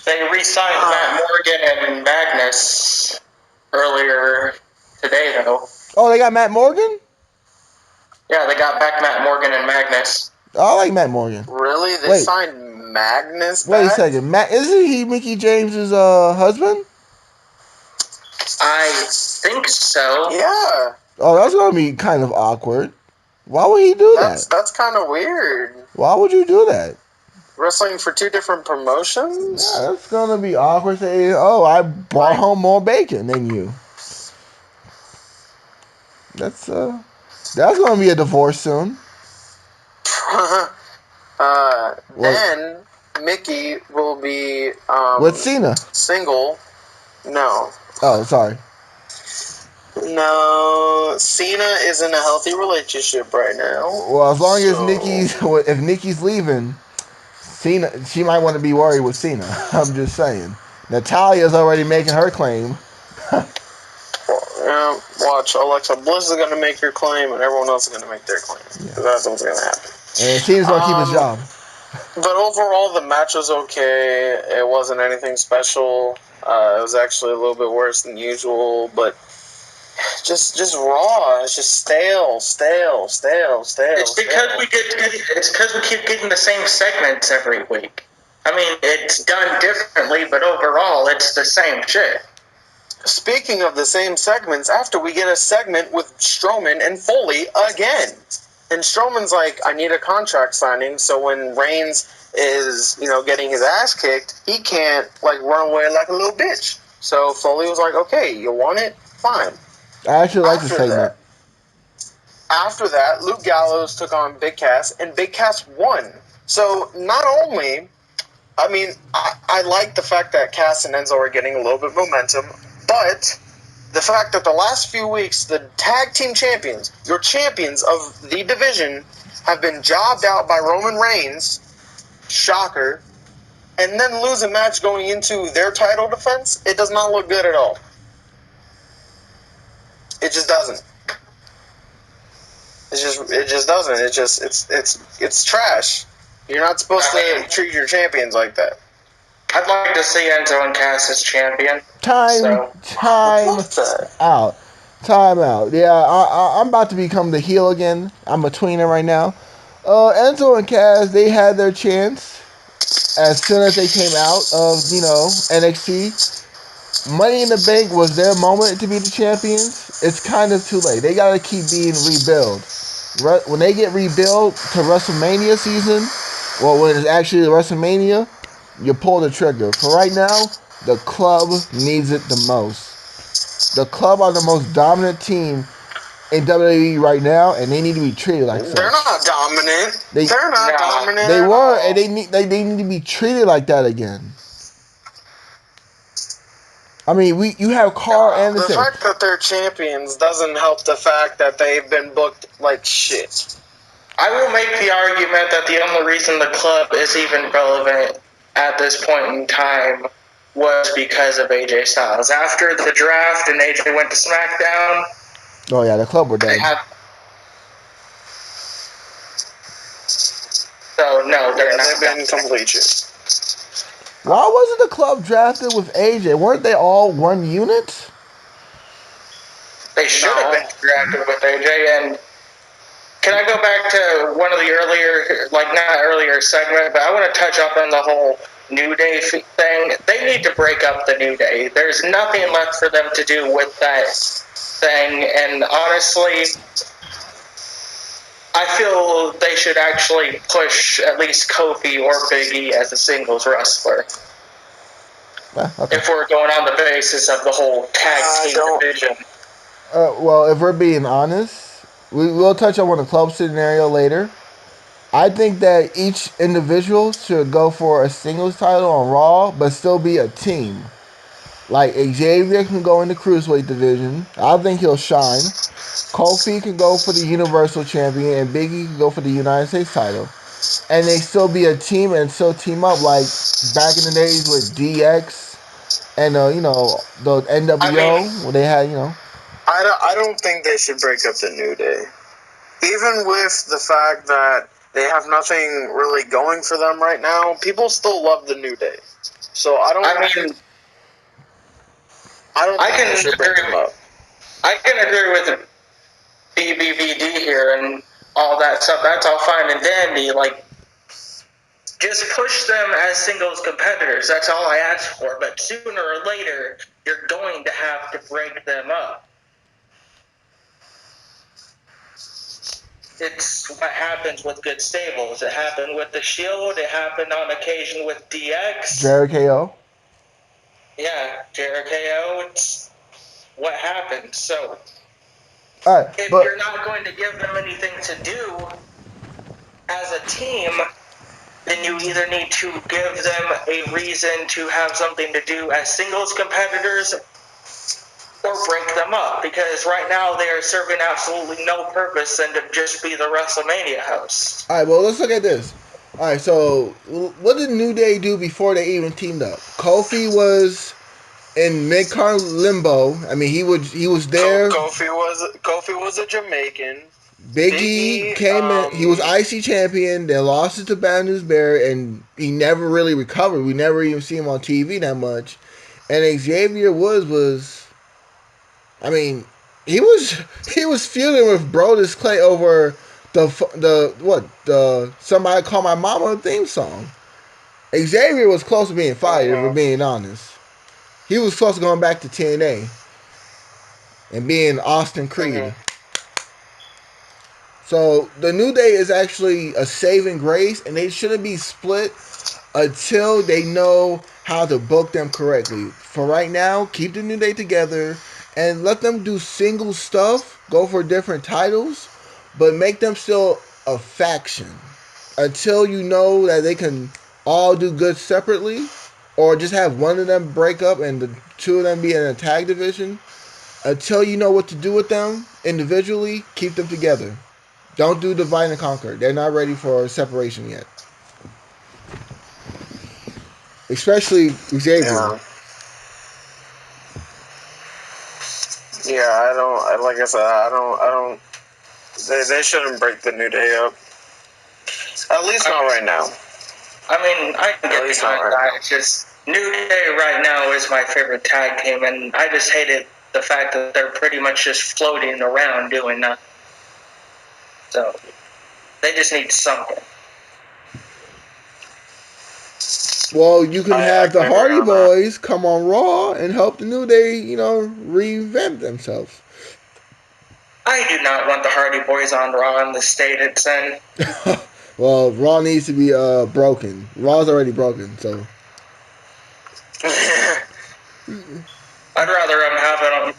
Speaker 3: They re-signed Matt Morgan and Magnus earlier today, though.
Speaker 2: Oh, they got Matt Morgan?
Speaker 3: Yeah, they got back Matt Morgan and Magnus.
Speaker 2: Oh, I like Matt Morgan.
Speaker 1: Really? They
Speaker 2: Wait.
Speaker 1: signed Magnus
Speaker 2: Wait a
Speaker 1: back?
Speaker 2: second. Isn't he Mickey James's husband?
Speaker 3: I think so.
Speaker 1: Yeah.
Speaker 2: Oh, that's gonna be kind of awkward. Why would he do that?
Speaker 1: That's kind of weird.
Speaker 2: Why would you do that?
Speaker 1: Wrestling for 2 different promotions?
Speaker 2: Yeah, that's gonna be awkward. Saying, "Oh, I brought home more bacon than you." That's gonna be a divorce soon.
Speaker 1: Then Mickey will be
Speaker 2: With Cena.
Speaker 1: single. No.
Speaker 2: Oh, sorry.
Speaker 1: No, Cena is in a healthy relationship right now.
Speaker 2: Well, as long as
Speaker 1: So-
Speaker 2: if Nikki's leaving, Cena, she might want to be worried with Cena. I'm just saying. Natalia's already making her claim.
Speaker 1: Watch, Alexa Bliss is going to make her claim, and everyone else is going to make their claim.
Speaker 2: Yeah.
Speaker 1: That's what's going to happen.
Speaker 2: And Cena's gonna keep his job.
Speaker 1: But overall, the match was okay. It wasn't anything special. It was actually a little bit worse than usual, but just Raw. It's just stale.
Speaker 3: It's because we keep getting the same segments every week. I mean, it's done differently, but overall, it's the same shit.
Speaker 1: Speaking of the same segments, after we get a segment with Strowman and Foley again. And Strowman's like, I need a contract signing, so when Reigns is, getting his ass kicked, he can't, run away like a little bitch. So Foley was like, okay, you want it? Fine.
Speaker 2: I actually like the segment.
Speaker 1: After that, Luke Gallows took on Big Cass, and Big Cass won. So not only, I like the fact that Cass and Enzo are getting a little bit of momentum, but the fact that the last few weeks, the tag team champions, your champions of the division, have been jobbed out by Roman Reigns, shocker, and then lose a match going into their title defense, it does not look good at all. It just doesn't. It just doesn't. It's trash. You're not supposed to treat your champions like that.
Speaker 3: I'd like to see Enzo and Cass as champion.
Speaker 2: Time out. Yeah, I'm about to become the heel again. I'm a tweener right now. Enzo and Cass, they had their chance as soon as they came out of, NXT. Money in the Bank was their moment to be the champions. It's kind of too late. They got to keep being rebuilt. When they get rebuilt to WrestleMania season, well, when it's actually WrestleMania, you pull the trigger. For right now, the club needs it the most. The club are the most dominant team in WWE right now, and they need to be treated like such.
Speaker 1: They're not dominant. They're not dominant.
Speaker 2: They were, and they need to be treated like that again. I mean, you have Carl Anderson.
Speaker 1: The fact that they're champions doesn't help the fact that they've been booked like shit.
Speaker 3: I will make the argument that the only reason the club is even relevant at this point in time was because of AJ Styles. After the draft and AJ went to SmackDown.
Speaker 2: Oh yeah, the club were dead.
Speaker 3: So no, they're not.
Speaker 1: They've been complete shit.
Speaker 2: Why wasn't the club drafted with AJ? Weren't they all one unit?
Speaker 3: They should have been interacting with AJ. And can I go back to one of the earlier, like not earlier segment, but I want to touch up on the whole New Day thing. They need to break up the New Day. There's nothing left for them to do with that thing. And honestly, I feel they should actually push at least Kofi or Big E as a singles wrestler.
Speaker 2: Okay.
Speaker 3: If we're going on the basis of the whole tag team division.
Speaker 2: Well, if we're being honest, we will touch on the club scenario later. I think that each individual should go for a singles title on Raw, but still be a team. Like Xavier can go in the Cruiserweight division. I think he'll shine. Kofi can go for the Universal Champion, and Big E can go for the United States title. And they still be a team and still team up like back in the days with DX and the NWO where they had
Speaker 1: I don't think they should break up the New Day, even with the fact that they have nothing really going for them right now. People still love the New Day, so I think they should break them up.
Speaker 3: I can agree with BBVD here and all that stuff. That's all fine and dandy. Like, just push them as singles competitors. That's all I ask for. But sooner or later, you're going to have to break them up. It's what happens with good stables. It happened with the Shield. It happened on occasion with DX.
Speaker 2: Jericho.
Speaker 3: Yeah, Jericho. It's what happened. So, if you're not going to give them anything to do as a team, then you either need to give them a reason to have something to do as singles competitors or break them up, because right now they are serving absolutely no purpose than to just be the WrestleMania host.
Speaker 2: All right, well, let's look at this. All right, so what did New Day do before they even teamed up? Kofi was in mid-card limbo. I mean, he was there.
Speaker 1: Kofi was a Jamaican.
Speaker 2: Big E came in. He was IC champion. Then lost it to Bad News Barrett, and he never really recovered. We never even see him on TV that much. And Xavier Woods was. I mean, he was feuding with Brodus Clay over the Somebody Call My Mama theme song. Xavier was close to being fired, if we're being honest. He was close to going back to TNA and being Austin Creed. So the New Day is actually a saving grace, and they shouldn't be split until they know how to book them correctly. For right now, keep the New Day together and let them do single stuff, go for different titles, but make them still a faction until you know that they can all do good separately, or just have one of them break up and the two of them be in a tag division. Until you know what to do with them individually, keep them together. Don't do divide and conquer. They're not ready for separation yet. Especially Xavier.
Speaker 1: Yeah, I don't. Like I said, I don't. They shouldn't break the New Day up. At least not right now.
Speaker 3: I mean, I can get behind that. It's just New Day right now is my favorite tag team, and I just hated the fact that they're pretty much just floating around doing nothing. So they just need something.
Speaker 2: Well, you can have the Hardy Boys come on Raw and help the New Day, revamp themselves.
Speaker 3: I do not want the Hardy Boys on Raw in the state it's in.
Speaker 2: Well, Raw needs to be broken. Raw's already broken, so.
Speaker 3: I'd rather have them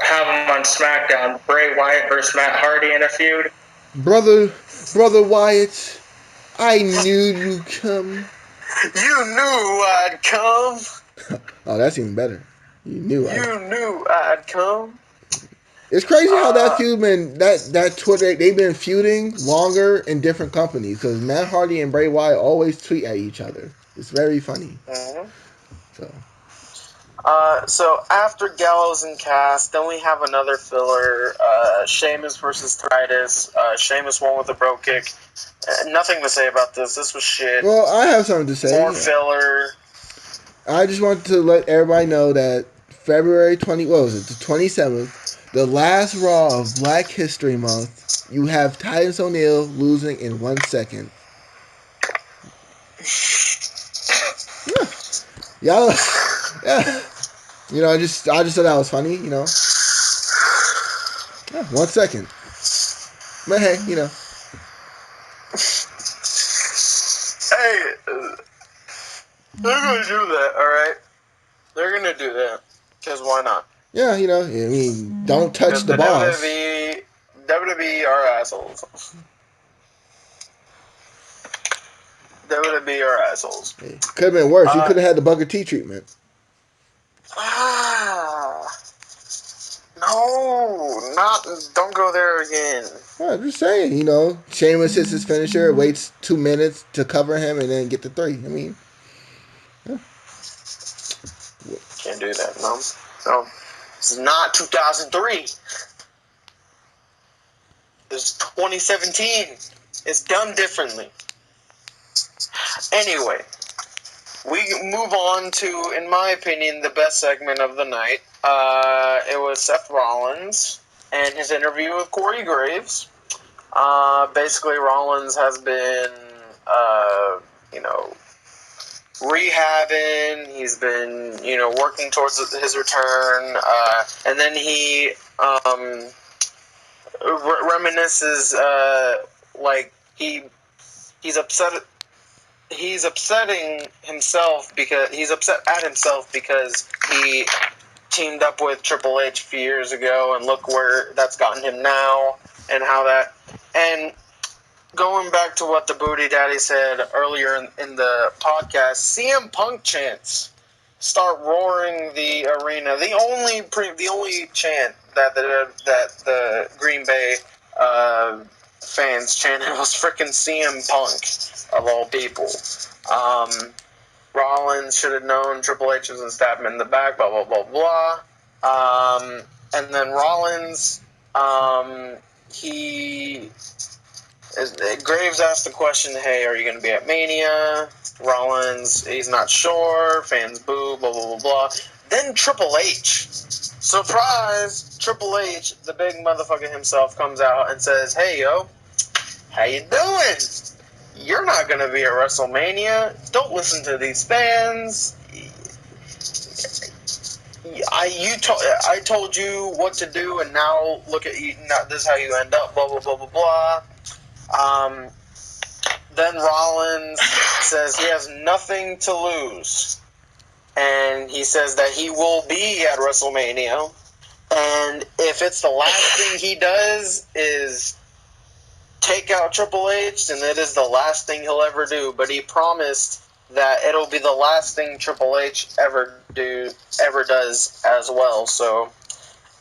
Speaker 3: on SmackDown. Bray Wyatt versus Matt Hardy in a feud.
Speaker 2: Brother Wyatt, I knew you'd come.
Speaker 1: You knew I'd come.
Speaker 2: Oh, that's even better. You knew
Speaker 1: I'd come.
Speaker 2: It's crazy how that feud been that Twitter they've been feuding longer in different companies, because Matt Hardy and Bray Wyatt always tweet at each other. It's very funny.
Speaker 1: Mm-hmm.
Speaker 2: So.
Speaker 1: So after Gallows and Cass, then we have another filler, Sheamus versus Titus. Sheamus won with a bro kick. Nothing to say about this. This was shit.
Speaker 2: Well, I have something to say.
Speaker 1: More filler.
Speaker 2: I just want to let everybody know that February 27th, The last Raw of Black History Month, you have Titus O'Neil losing in 1 second. Yeah. Yeah. You know, I just thought that was funny, you know. Yeah, 1 second. But hey, you know.
Speaker 1: Hey, they're gonna do that, alright? They're gonna do that. Because why not?
Speaker 2: Yeah, you know, I mean, don't touch the boss.
Speaker 1: WWE are assholes. WWE are assholes.
Speaker 2: Hey, could have been worse. You could have had the Booker T treatment.
Speaker 1: No, don't go there again.
Speaker 2: Well, I'm just saying, you know, Sheamus hits his finisher, waits 2 minutes to cover him, and then get the 3. I mean, yeah.
Speaker 1: Can't do that, no. No. It's not 2003. It's 2017. It's done differently. Anyway, we move on to, in my opinion, the best segment of the night. It was Seth Rollins and his interview with Corey Graves. Basically, Rollins has been, rehabbing. He's been, working towards his return. And then he reminisces, he's upset. He's upsetting himself because he's upset at himself because he teamed up with Triple H a few years ago, and look where that's gotten him now, and how that. And going back to what the Booty Daddy said earlier in the podcast, CM Punk chants start roaring the arena. The only chant that the Green Bay fans chanted was freaking CM Punk, of all people. Rollins should have known Triple H was going to stab him in the back, blah, blah, blah, blah. And then Rollins, Graves asked the question, hey, are you going to be at Mania? Rollins, he's not sure. Fans boo, blah, blah, blah, blah. Then Triple H. Surprise! Triple H, the big motherfucker himself, comes out and says, hey, yo, how you doing? You're not going to be at WrestleMania. Don't listen to these fans. I told you what to do, and now look at you. Now this is how you end up. Blah blah blah blah blah. Then Rollins says he has nothing to lose, and he says that he will be at WrestleMania, and if it's the last thing he does is take out Triple H, then it is the last thing he'll ever do. But he promised that it'll be the last thing Triple H ever does as well. So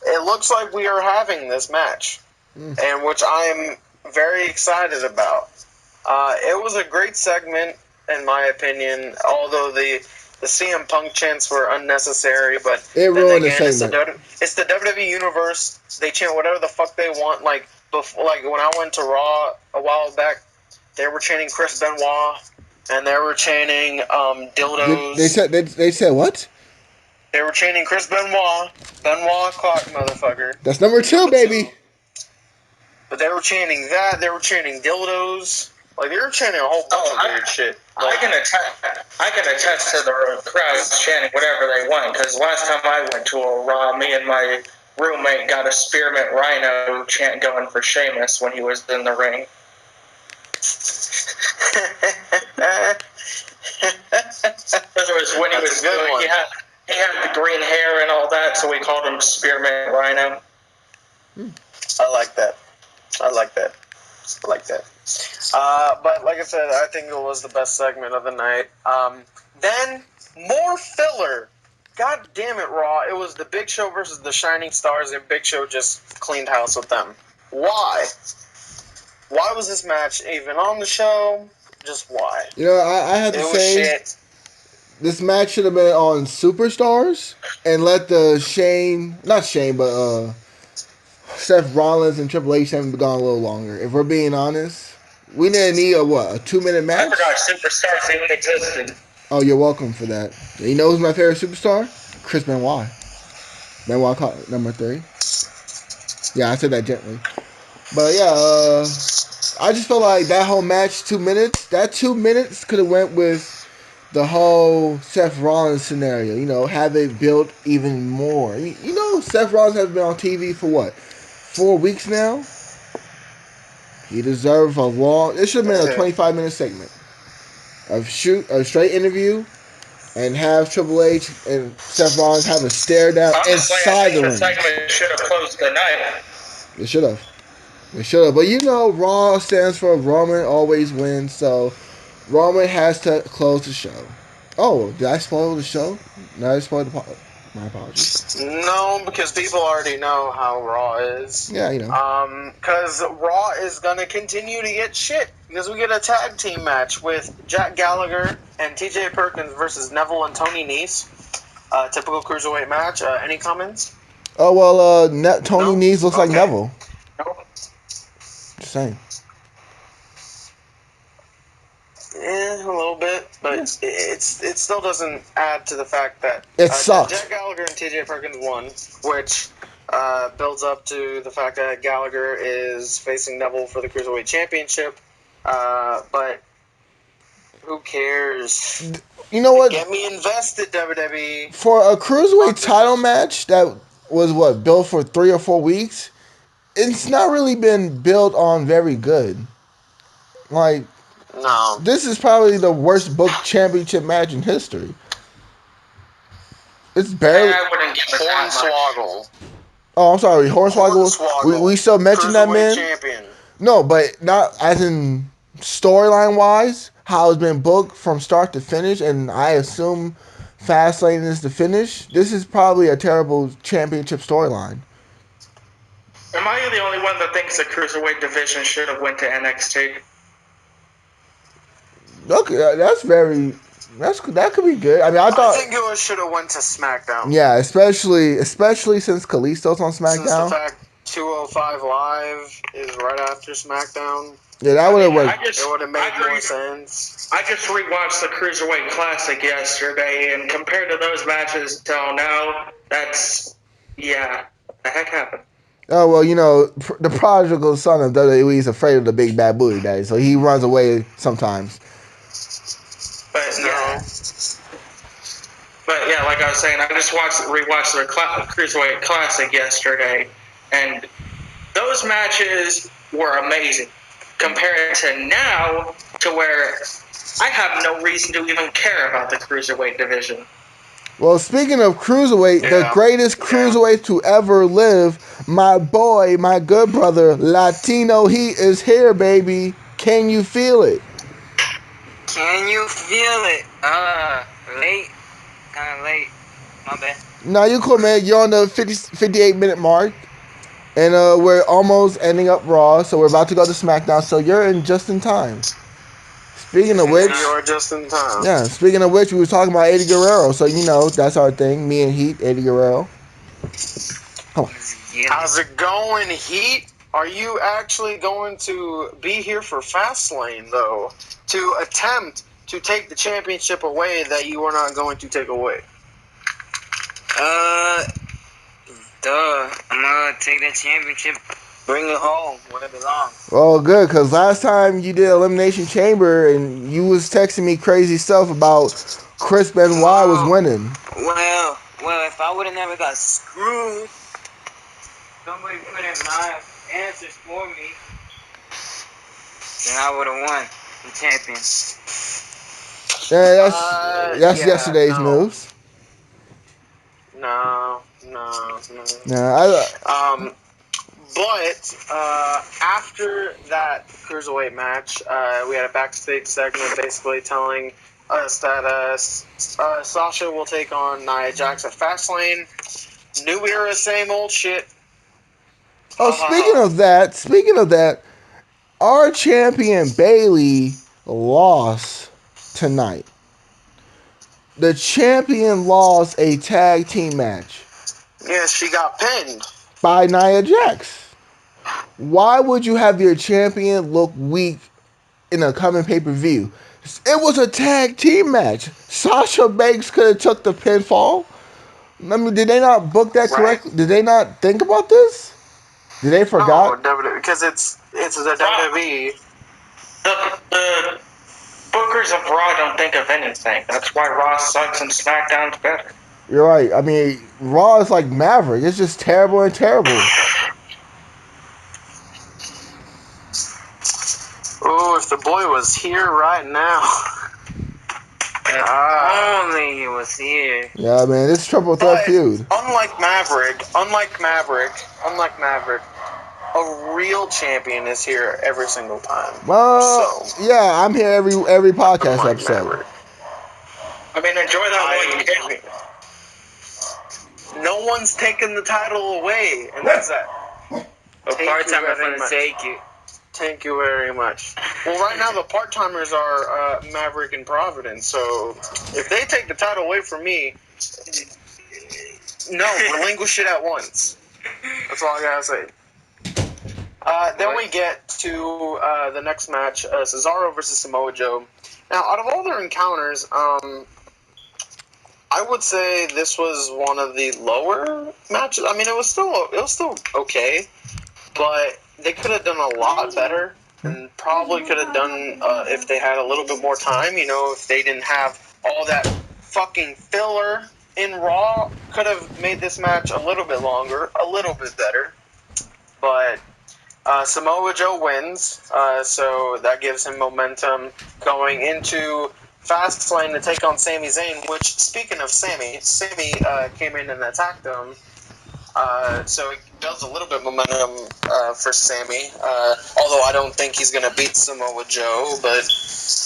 Speaker 1: it looks like we are having this match, and which I am very excited about. It was a great segment, in my opinion, although the CM Punk chants were unnecessary, but
Speaker 2: it ruined the segment.
Speaker 1: It's the WWE Universe. They chant whatever the fuck they want. Like when I went to Raw a while back, they were chanting Chris Benoit, and they were chanting dildos.
Speaker 2: They said what?
Speaker 1: They were chanting Chris Benoit Clark, motherfucker.
Speaker 2: That's number 2, baby.
Speaker 1: But they were chanting that. They were chanting dildos. Like, they were chanting a whole bunch of weird shit. Like,
Speaker 3: I can attest to the crowd chanting whatever they want, because last time I went to a Raw, me and my roommate got a Spearmint Rhino chant going for Sheamus when he was in the ring. It was when he was good. He had the green hair and all that, so we called him Spearmint Rhino.
Speaker 1: I like that. But like I said, I think it was the best segment of the night. Then, more filler. God damn it, Raw. It was the Big Show versus the Shining Stars, and Big Show just cleaned house with them. Why? Why was this match even on the show? Just why?
Speaker 2: You know, I have to say,
Speaker 1: shit.
Speaker 2: This match should have been on Superstars and let the Seth Rollins and Triple H have gone a little longer. If we're being honest, we didn't need a 2-minute match.
Speaker 3: I forgot Superstars even existed.
Speaker 2: Oh, you're welcome for that. You know who's my favorite superstar? Chris Benoit. Benoit number 3. Yeah, I said that gently. But yeah, I just felt like that whole match, 2 minutes. That 2 minutes could have went with the whole Seth Rollins scenario. Have it built even more. Seth Rollins has been on TV for what, 4 weeks now. He deserves a long. It should have been a 25-minute segment of a straight interview, and have Triple H and Seth Rollins have a stare down
Speaker 3: Honestly, I
Speaker 2: inside the
Speaker 3: think the
Speaker 2: ring.
Speaker 3: segment should have closed the night.
Speaker 2: They should have. They should have. But Raw stands for Roman always wins, so Roman has to close the show. Oh, did I spoil the show? No, I spoiled my apologies.
Speaker 1: No, because people already know how Raw is.
Speaker 2: Yeah,
Speaker 1: Because Raw is going to continue to get shit. Because we get a tag team match with Jack Gallagher and TJ Perkins versus Neville and Tony Nese. Typical cruiserweight match. Any comments?
Speaker 2: Oh, well, Tony Nese looks like
Speaker 3: Okay.
Speaker 2: Neville.
Speaker 3: Nope.
Speaker 2: Just saying.
Speaker 1: A little bit, but it still doesn't add to the fact that
Speaker 2: It sucks.
Speaker 1: Jack Gallagher and TJ Perkins won, which builds up to the fact that Gallagher is facing Neville for the Cruiserweight Championship. But who cares?
Speaker 2: You know what?
Speaker 1: Get me invested, WWE.
Speaker 2: For a cruiserweight title match that was built for 3 or 4 weeks, it's not really been built on very good. Like,
Speaker 1: No.
Speaker 2: this is probably the worst booked championship match in history. It's barely.
Speaker 3: I wouldn't give it that much.
Speaker 1: Hornswoggle.
Speaker 2: Oh, I'm sorry, Hornswoggle. We still mention that,
Speaker 1: Cruiserweight
Speaker 2: man.
Speaker 1: champion.
Speaker 2: No, but not as in storyline wise. How it's been booked from start to finish, and I assume Fastlane is the finish. This is probably a terrible championship storyline.
Speaker 3: Am I the only one that thinks the cruiserweight division should have went to NXT?
Speaker 2: Look, that could be good. I mean, I thought.
Speaker 1: I think it should have went to SmackDown.
Speaker 2: Yeah, especially since Kalisto's on
Speaker 1: Since
Speaker 2: SmackDown.
Speaker 1: the fact 205 Live is right after SmackDown.
Speaker 2: Yeah, that would have worked.
Speaker 1: It would have made more sense.
Speaker 3: I just rewatched the Cruiserweight Classic yesterday, and compared to those matches till now, what the heck happened?
Speaker 2: Oh, well, the prodigal son of WWE is afraid of the big bad booty daddy, so he runs away sometimes.
Speaker 3: But yeah, like I was saying, I just rewatched the Cruiserweight Classic yesterday, and those matches were amazing compared to now, to where I have no reason to even care about the Cruiserweight division.
Speaker 2: Well, speaking of cruiserweight, the greatest cruiserweight to ever live, my boy, my good brother, Latino Heat is here, baby. Can you feel it?
Speaker 4: Can you feel it? Late. Kind of late. My bad.
Speaker 2: No, you cool, man. You're on the 58-minute mark. And we're almost ending up Raw, so we're about to go to SmackDown. So you're just in time. Speaking of which,
Speaker 1: You're just in time.
Speaker 2: yeah. Speaking of which, we were talking about Eddie Guerrero, so that's our thing. Me and Heat, Eddie Guerrero. Come on.
Speaker 1: How's it going, Heat? Are you actually going to be here for Fastlane, though, to attempt to take the championship away that you are not going to take away?
Speaker 4: I'm gonna take that championship, bring it home where it belongs.
Speaker 2: Oh, good, because last time you did Elimination Chamber and you was texting me crazy stuff about Chris Benoit was winning.
Speaker 4: Well, if I would have never got screwed, somebody put in my answers for me, then I would have won the champion.
Speaker 2: Yeah, that's
Speaker 1: yeah,
Speaker 2: yesterday's
Speaker 1: no.
Speaker 2: news.
Speaker 1: No. But after that cruiserweight match, we had a backstage segment basically telling us that Sasha will take on Nia Jax at Fastlane. New era, same old shit.
Speaker 2: Oh, speaking of that, our champion Bayley lost tonight. The champion lost a tag team match.
Speaker 1: Yeah, she got pinned.
Speaker 2: By Nia Jax. Why would you have your champion look weak in a coming pay-per-view? It was a tag team match. Sasha Banks could have took the pinfall. I mean, did they not book that correctly? Did they not think about this? Did they forgot?
Speaker 1: No, WWE, because it's the WWE.
Speaker 3: The bookers of Raw don't think of anything. That's why Raw sucks and SmackDown's better.
Speaker 2: You're right. I mean, Raw is like Maverick. It's just terrible and terrible.
Speaker 1: Oh, if the boy was here right now.
Speaker 4: If only he was here.
Speaker 2: Yeah, man, this triple threat feud.
Speaker 1: Unlike Maverick, a real champion is here every single time.
Speaker 2: Well,
Speaker 1: So,
Speaker 2: yeah, I'm here every podcast
Speaker 1: unlike
Speaker 2: episode.
Speaker 1: Maverick.
Speaker 3: I mean, enjoy that while you can.
Speaker 1: No one's taking the title away, and that's that.
Speaker 4: A part-timer gonna take it.
Speaker 1: Thank you very much. Well, right now the part-timers are Maverick and Providence, so if they take the title away from me, no, relinquish it at once. That's all I gotta say. Then we get to the next match, Cesaro versus Samoa Joe. Now, out of all their encounters, I would say this was one of the lower matches. I mean, it was still okay, but they could have done a lot better, and probably could have done if they had a little bit more time. You know, if they didn't have all that fucking filler in Raw, could have made this match a little bit longer, a little bit better. But Samoa Joe wins, so that gives him momentum going into Fastlane to take on Sami Zayn, which, speaking of Sami came in and attacked him, so it builds a little bit of momentum for Sami, although I don't think he's going to beat Samoa Joe, but,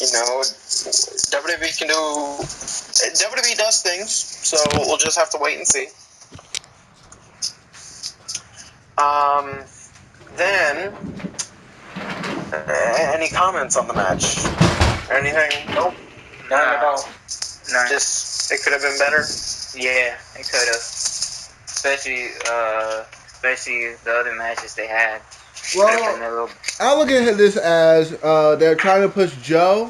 Speaker 1: you know, WWE does things, so we'll just have to wait and see. Then, any comments on the match? Anything? Nope.
Speaker 3: None at all.
Speaker 4: None.
Speaker 1: Just, it could have been better?
Speaker 4: Yeah, it could have. Especially the other matches they had.
Speaker 2: Well, I look at this as they're trying to push Joe,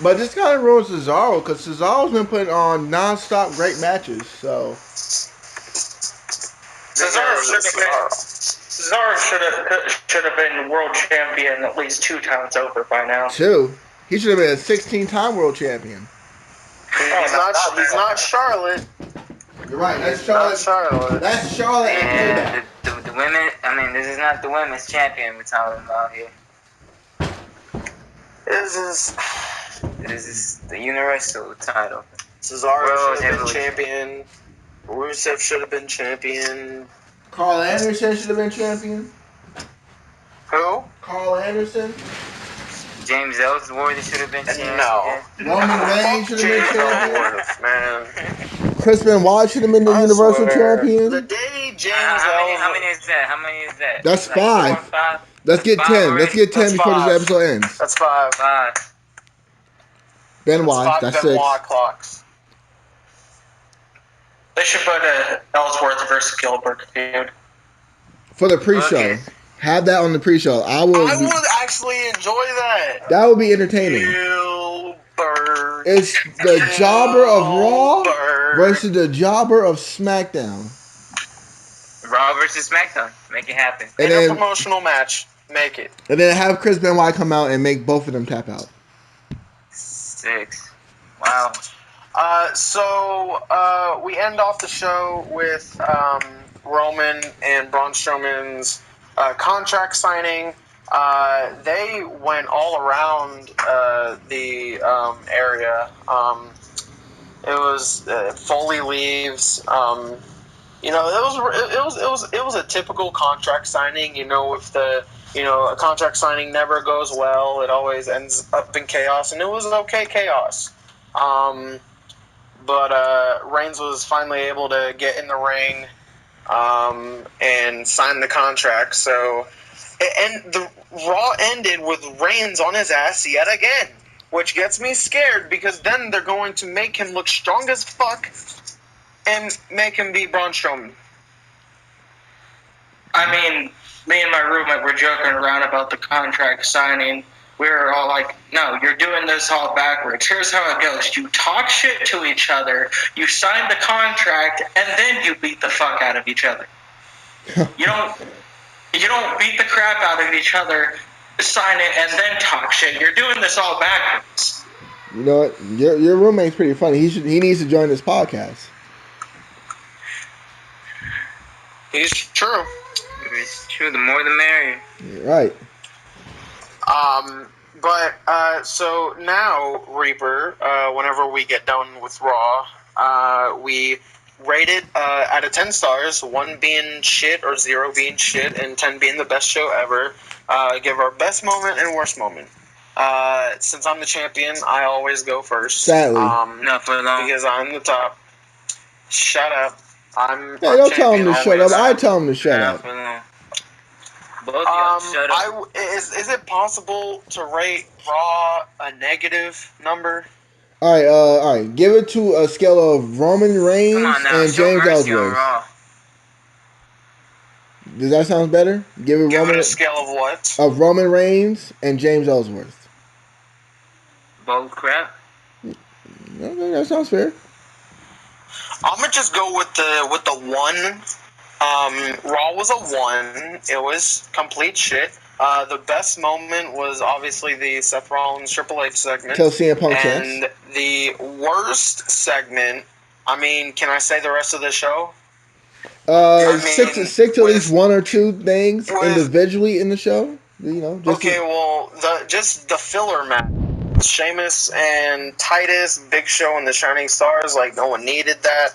Speaker 2: but this kind of ruins Cesaro because Cesaro's been putting on non-stop great matches. So
Speaker 3: Cesaro should have been world champion at least 2 times over by now.
Speaker 2: he should have been a 16-time world champion.
Speaker 1: He's not Charlotte.
Speaker 2: You're right. That's
Speaker 1: Not
Speaker 2: Charlotte.
Speaker 1: Charlotte.
Speaker 2: That's Charlotte.
Speaker 4: And the women. I mean, this is not the women's champion we're talking about here.
Speaker 1: This is
Speaker 4: This is the Universal title.
Speaker 1: Cesaro should have been champion. Rusev should have been champion.
Speaker 2: Carl Anderson should have been champion.
Speaker 1: Who?
Speaker 2: Carl Anderson.
Speaker 4: James Ellsworth should have been champion.
Speaker 1: No.
Speaker 2: Roman Reigns should have been champion.
Speaker 1: Ellsworth, man.
Speaker 2: Chris Benoit should have been the
Speaker 1: I
Speaker 2: Universal
Speaker 1: swear,
Speaker 2: champion.
Speaker 1: The day James
Speaker 4: How many
Speaker 1: Ellsworth.
Speaker 4: is that? How many is that?
Speaker 2: That's
Speaker 4: Like
Speaker 2: 5.
Speaker 4: 4 or 5?
Speaker 2: Let's get 10.
Speaker 4: Five,
Speaker 2: Let's get 10
Speaker 1: That's
Speaker 2: before
Speaker 1: 5.
Speaker 2: this episode ends.
Speaker 1: That's 5.
Speaker 4: 5.
Speaker 2: Benoit, that's 6.
Speaker 1: Benoit clocks.
Speaker 3: They should put a Ellsworth versus Gilbert feud.
Speaker 2: For the pre-show.
Speaker 4: Okay.
Speaker 2: Have that on the pre-show. I
Speaker 1: I would actually enjoy that.
Speaker 2: That would be entertaining.
Speaker 1: Gilbert.
Speaker 2: It's the jobber of Raw
Speaker 1: Gilbert.
Speaker 2: versus the jobber of SmackDown.
Speaker 4: Raw versus SmackDown. Make it happen.
Speaker 2: And
Speaker 1: In a
Speaker 2: then
Speaker 1: promotional match, make it.
Speaker 2: have Chris Benoit come out and make both of them tap out.
Speaker 4: 6. Wow.
Speaker 1: So we end off the show with Roman and Braun Strowman's contract signing. They went all around the area. It was Foley leaves. You know, it was a typical contract signing. You know, if a contract signing never goes well, it always ends up in chaos, and it was okay chaos. But Reigns was finally able to get in the ring and sign the contract. So, and the Raw ended with Reigns on his ass yet again, which gets me scared because then they're going to make him look strong as fuck and make him beat Braun Strowman.
Speaker 3: I mean, me and my roommate were joking around about the contract signing. We were all like, no, you're doing this all backwards. Here's how it goes. You talk shit to each other, you sign the contract, and then you beat the fuck out of each other. You don't beat the crap out of each other, sign it, and then talk shit. You're doing this all backwards.
Speaker 2: You know what? Your roommate's pretty funny. He needs to join this podcast.
Speaker 1: He's true.
Speaker 4: It's true. The more the merrier.
Speaker 2: Right.
Speaker 1: So now, Reaper, whenever we get done with Raw, we rate it out of 10 stars, 1 being shit or 0 being shit, and 10 being the best show ever. Give our best moment and worst moment. Since I'm the champion, I always go first.
Speaker 2: Sadly.
Speaker 4: Not for long.
Speaker 1: Because I'm the top. Shut up. I'm
Speaker 2: Hey, don't tell him
Speaker 1: champion
Speaker 2: to shut up.
Speaker 1: always.
Speaker 2: I tell him to shut
Speaker 4: Not
Speaker 2: up.
Speaker 4: for long. Both of y'all shut up.
Speaker 1: Is it possible to rate Raw a negative number?
Speaker 2: All right. Give it to a scale of Roman Reigns
Speaker 4: Come on now.
Speaker 2: and
Speaker 4: Show
Speaker 2: James
Speaker 4: mercy on
Speaker 2: Ellsworth.
Speaker 4: Raw.
Speaker 2: Does that sound better? Give it
Speaker 1: Give
Speaker 2: Roman
Speaker 1: it a scale of what?
Speaker 2: of Roman Reigns and James Ellsworth.
Speaker 4: Both crap.
Speaker 2: Okay, that sounds fair.
Speaker 1: I'm gonna just go with the 1. Raw was a 1. It was complete shit. The best moment was obviously the Seth Rollins Triple H segment.
Speaker 2: Till CM Punk
Speaker 1: And
Speaker 2: chance.
Speaker 1: the worst segment, I mean, can I say the rest of the show?
Speaker 2: Stick to at least 1 or 2 things
Speaker 1: with-
Speaker 2: individually in the show. You know, just
Speaker 1: Okay, well, the filler match. Sheamus and Titus, Big Show and the Shining Stars, like no one needed that.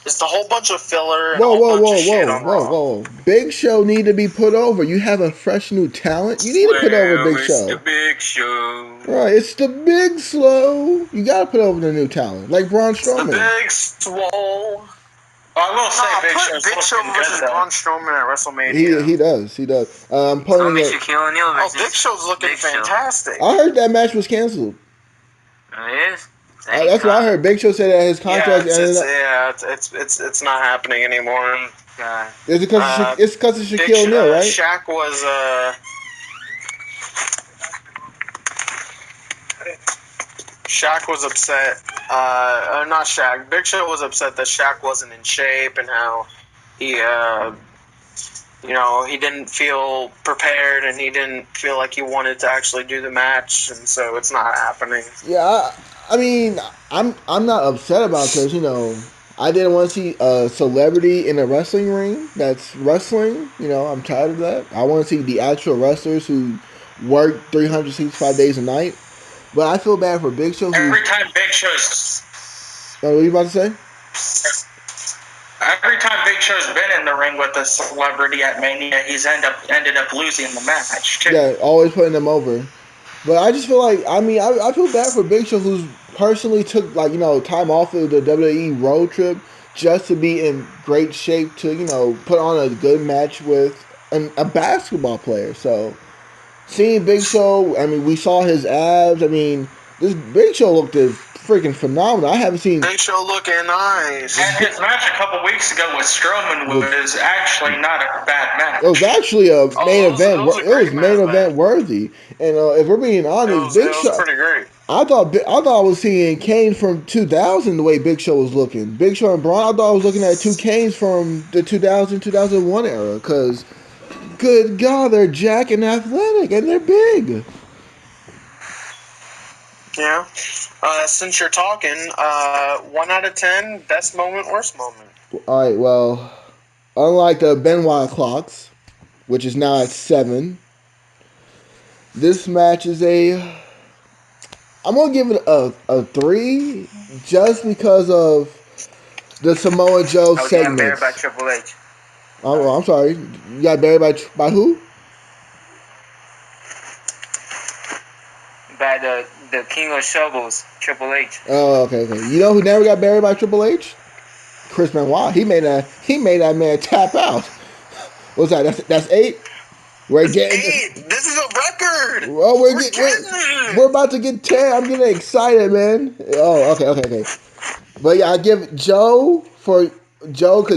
Speaker 1: Just a whole bunch of filler and a whole bunch of shit on Raw.
Speaker 2: whoa. Big Show need to be put over. You have a fresh new talent. You need to put over Big
Speaker 4: It's
Speaker 2: Show.
Speaker 4: the Big Show.
Speaker 2: Right, it's the Big Slow. You gotta put over the new talent, like Braun
Speaker 1: The
Speaker 2: Strowman.
Speaker 1: Big Swole.
Speaker 3: I will say
Speaker 1: Put Big Show versus Braun Strowman at WrestleMania.
Speaker 2: He does. I'm pulling
Speaker 4: Homie
Speaker 2: it.
Speaker 4: Shaquille O'Neal
Speaker 1: Oh,
Speaker 4: versus
Speaker 1: Big Show's looking
Speaker 4: Big Show.
Speaker 1: fantastic.
Speaker 2: I heard that match was canceled.
Speaker 4: It is.
Speaker 2: That's what I heard. Big Show said that his contract ended up.
Speaker 1: It's not happening anymore.
Speaker 4: God.
Speaker 2: It's because of
Speaker 1: Big
Speaker 2: Shaquille O'Neal, right?
Speaker 1: Shaq was Shaq was upset. Not Shaq. Big Show was upset that Shaq wasn't in shape and how he, he didn't feel prepared and he didn't feel like he wanted to actually do the match, and so it's not happening.
Speaker 2: Yeah, I mean, I'm not upset about it because I didn't want to see a celebrity in a wrestling ring that's wrestling. I'm tired of that. I want to see the actual wrestlers who work 365 days a night. But I feel bad for Big Show.
Speaker 3: Every time Big Show's
Speaker 2: What are you about to say?
Speaker 3: Every time Big Show's been in the ring with a celebrity at Mania, he's ended up losing the match too.
Speaker 2: Yeah, always putting them over. But I just feel like, I feel bad for Big Show, who's personally took time off of the WWE road trip just to be in great shape to put on a good match with a basketball player. So seeing Big Show, we saw his abs. This Big Show looked freaking phenomenal. I haven't seen
Speaker 1: Big Show looking nice.
Speaker 3: And his match a couple weeks ago with Strowman was actually not a bad match.
Speaker 2: It was actually a main event.
Speaker 1: It was a
Speaker 2: It was
Speaker 1: great
Speaker 2: main
Speaker 1: match.
Speaker 2: event worthy. And if we're being honest,
Speaker 1: It
Speaker 2: Big
Speaker 1: was
Speaker 2: Show.
Speaker 1: pretty great.
Speaker 2: I thought I was seeing Kane from 2000 the way Big Show was looking. Big Show and Braun, I thought I was looking at 2 Kanes from the 2000-2001 era. Because, good God, they're jack and athletic and they're big.
Speaker 1: Yeah. Since you're talking, 1 out of 10, best moment, worst moment.
Speaker 2: All right, well, unlike the Benoit clocks, which is now at 7, this match is I'm going to give it a 3 just because of the Samoa Joe
Speaker 4: I was
Speaker 2: segments.
Speaker 4: buried by Triple H.
Speaker 2: Oh, I'm sorry. You got buried by who?
Speaker 4: By the King of Shovels, Triple H.
Speaker 2: Oh, okay. You know who never got buried by Triple H? Chris Benoit. He made that man tap out. What's that? That's 8. We're getting.
Speaker 1: 8. This is a record.
Speaker 2: Oh,
Speaker 1: We're getting it.
Speaker 2: we're about to get 10. I'm getting excited, man. Oh, okay. But yeah, I give Joe because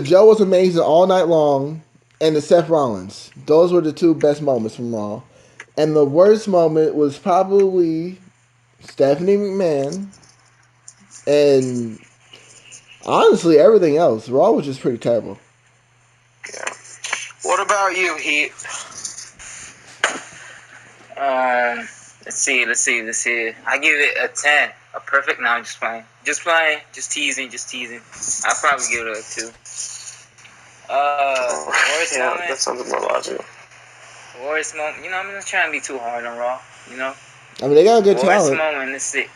Speaker 2: Joe was amazing all night long, and the Seth Rollins. Those were the 2 best moments from Raw. And the worst moment was probably Stephanie McMahon. And honestly, everything else. Raw was just pretty terrible.
Speaker 1: Yeah. What about you, Heat?
Speaker 4: Let's see. I give it a 10. A perfect. No, I'm just playing. Just teasing. I'll probably give it a 2. Worst
Speaker 1: Yeah,
Speaker 4: moment.
Speaker 1: that sounds more logical.
Speaker 4: Worst moment. You know, I'm not trying to be too hard on Raw. You know.
Speaker 2: I mean, they got good
Speaker 4: Worst
Speaker 2: talent.
Speaker 4: moment. Let's see.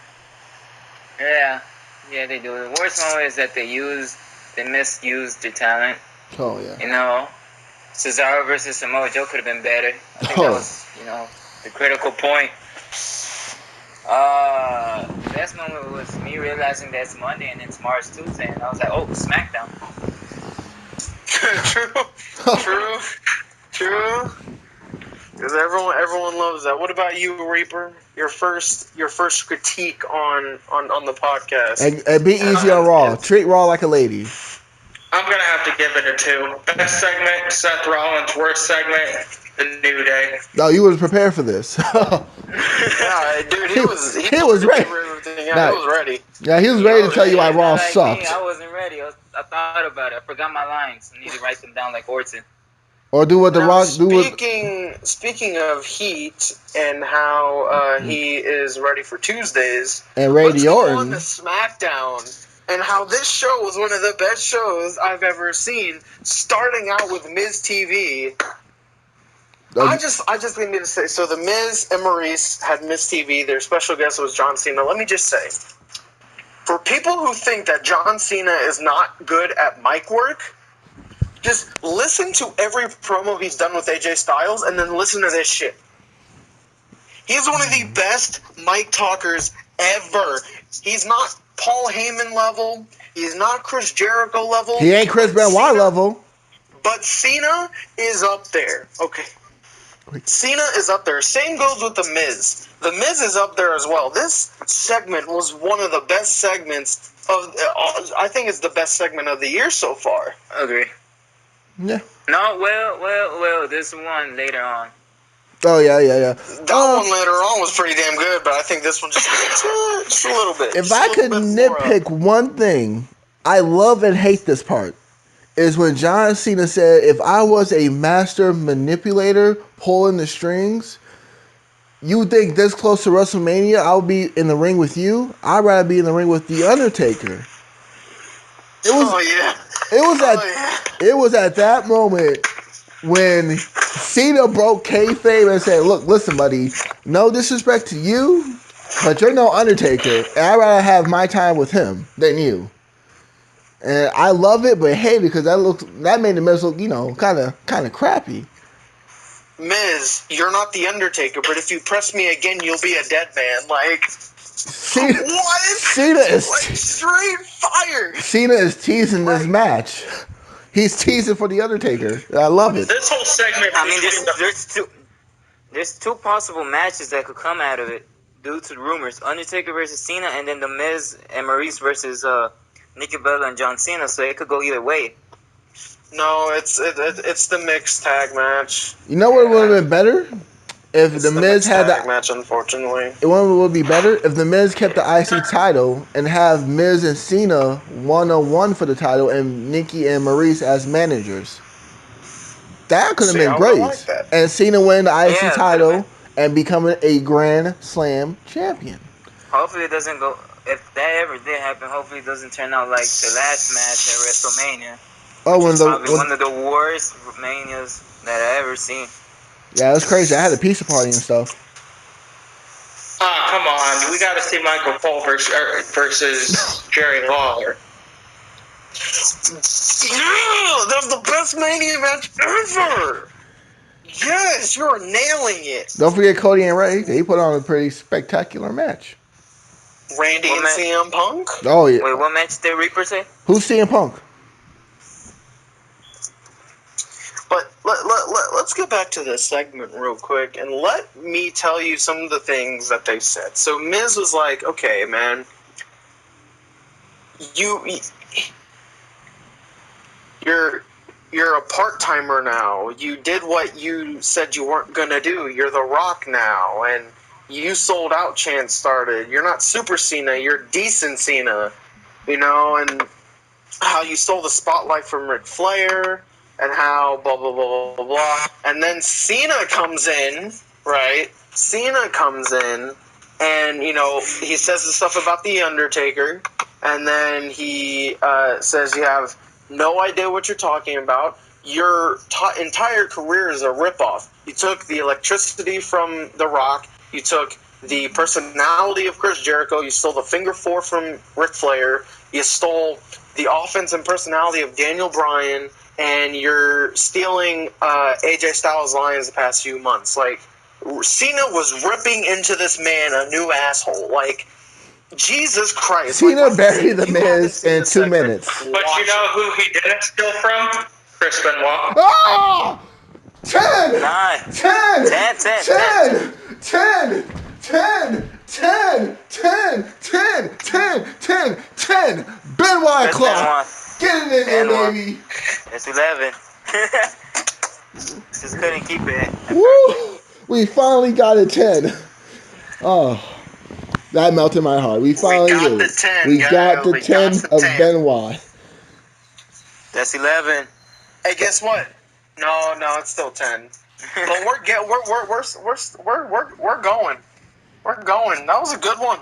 Speaker 4: Yeah, they do. The worst moment is that they misused their talent.
Speaker 2: Oh yeah.
Speaker 4: You know, Cesaro versus Samoa Joe could have been better. I think that was, the critical point. The best moment was me realizing that it's Monday and then tomorrow's Tuesday, and I was like, oh, SmackDown.
Speaker 1: True. Because everyone loves that. What about you, Reaper? Your first critique on the podcast.
Speaker 2: And be easy on Raw. Treat Raw like a lady.
Speaker 3: I'm gonna have to give it a 2. Best segment, Seth Rollins. Worst segment, The New Day.
Speaker 2: No, you was prepared for this.
Speaker 1: Yeah, dude, he was ready.
Speaker 2: He was ready.
Speaker 1: Yeah, he was ready.
Speaker 2: Yeah, he was ready to tell you why Raw sucked.
Speaker 4: Me, I wasn't ready. I thought about it. I forgot my lines. I need to write them down like Orton.
Speaker 2: Or do what The
Speaker 1: Now,
Speaker 2: Rock do.
Speaker 1: Speaking of Heat and how he is ready for Tuesdays,
Speaker 2: And Randy
Speaker 1: let's go
Speaker 2: Orton.
Speaker 1: on to SmackDown and how this show was one of the best shows I've ever seen. Starting out with Miz TV. I just need to say, so the Miz and Maurice had Miz TV. Their special guest was John Cena. Let me just say, for people who think that John Cena is not good at mic work, just listen to every promo he's done with AJ Styles and then listen to this shit. He's one of the best mic talkers ever. He's not Paul Heyman level. He's not Chris Jericho level.
Speaker 2: He ain't Chris Benoit level.
Speaker 1: But Cena is up there. Okay. Cena is up there. Same goes with The Miz. The Miz is up there as well. This segment was one of the best segments of. I think it's the best segment of the year so far.
Speaker 4: Agree.
Speaker 2: Yeah.
Speaker 4: No, well. This one later on.
Speaker 2: Oh yeah.
Speaker 1: That one later on was pretty damn good, but I think this one just a little bit.
Speaker 2: If I could nitpick one thing, I love and hate this part. Is when John Cena said, if I was a master manipulator pulling the strings, you think this close to WrestleMania I would be in the ring with you? I'd rather be in the ring with The Undertaker. It was at that moment when Cena broke kayfabe and said, look, listen, buddy, no disrespect to you, but you're no Undertaker, and I'd rather have my time with him than you. And I love it, but hate it because that made the Miz look, kind of crappy.
Speaker 1: Miz, you're not the Undertaker, but if you press me again, you'll be a dead man. Like,
Speaker 2: Cena,
Speaker 1: what?
Speaker 2: Cena is
Speaker 1: like straight fire.
Speaker 2: Cena is teasing this match. He's teasing for the Undertaker. I love it.
Speaker 3: This whole segment.
Speaker 4: I mean, there's two possible matches that could come out of it due to rumors: Undertaker versus Cena, and then the Miz and Maurice versus Nikki Bella and John Cena, so it could go either way.
Speaker 1: No, it's the mixed tag match.
Speaker 2: You know what would have been better? If the Miz had
Speaker 1: the match, unfortunately.
Speaker 2: It would be better if the Miz kept the IC title and have Miz and Cena 1-on-1 for the title and Nikki and Maurice as managers. That could have been great.
Speaker 1: Like that.
Speaker 2: And Cena win the IC title and becoming a Grand Slam champion.
Speaker 4: Hopefully it doesn't go. If that ever did happen, hopefully it doesn't turn out like the last match at WrestleMania.
Speaker 2: Oh,
Speaker 4: one of the worst Manias that I ever seen.
Speaker 2: Yeah, it was crazy. I had a pizza party and stuff.
Speaker 3: Come on. We got to see Michael Cole versus Jerry Lawler.
Speaker 1: Yeah, that's the best Mania match ever. Yes, you're nailing it.
Speaker 2: Don't forget Cody and Ray. They put on a pretty spectacular match.
Speaker 1: Randy and CM Punk?
Speaker 2: Oh, yeah.
Speaker 4: Wait, what match did Reaper say?
Speaker 2: Who's CM Punk?
Speaker 1: But let's get back to this segment real quick, and let me tell you some of the things that they said. So Miz was like, okay, man, you're a part-timer now. You did what you said you weren't going to do. You're The Rock now, and you sold out chant started. You're not Super Cena, you're decent Cena, and how you stole the spotlight from Ric Flair. and how blah blah blah blah blah blah. And then Cena comes in, right? Cena comes in, and he says the stuff about the Undertaker, and then he says you have no idea what you're talking about. Your entire career is a ripoff. You took the electricity from The Rock. You took the personality of Chris Jericho. You stole the Finger Four from Ric Flair. You stole the offense and personality of Daniel Bryan, and you're stealing AJ Styles' lines the past few months. Like, Cena was ripping into this man a new asshole. Like, Jesus Christ.
Speaker 2: Cena
Speaker 1: like,
Speaker 2: buried the
Speaker 1: you haven't
Speaker 2: Miz
Speaker 1: seen
Speaker 2: in
Speaker 1: this
Speaker 2: 2
Speaker 1: segment.
Speaker 2: minutes.
Speaker 3: But you know who he didn't steal from? Chris Benoit.
Speaker 2: Ah! 10!
Speaker 4: 9.
Speaker 2: 10!
Speaker 4: 10, 10,
Speaker 2: 10! 10! 10! 10! 10! 10! 10! 10! 10! Benoit
Speaker 4: Chris
Speaker 2: Clock!
Speaker 4: Benoit.
Speaker 2: Get it in there,
Speaker 4: Benoit.
Speaker 2: baby!
Speaker 4: That's 11. Just couldn't keep it.
Speaker 2: Woo! We finally got a 10. Oh, that melted my heart. We finally
Speaker 1: got
Speaker 2: did
Speaker 1: the
Speaker 2: it.
Speaker 1: 10,
Speaker 2: We got
Speaker 1: guys.
Speaker 2: the
Speaker 1: We
Speaker 2: 10
Speaker 1: got the
Speaker 2: of
Speaker 1: 10.
Speaker 2: Benoit.
Speaker 4: That's 11.
Speaker 1: Hey, guess what? No, it's still 10. But we're going. We're going. That was a good one.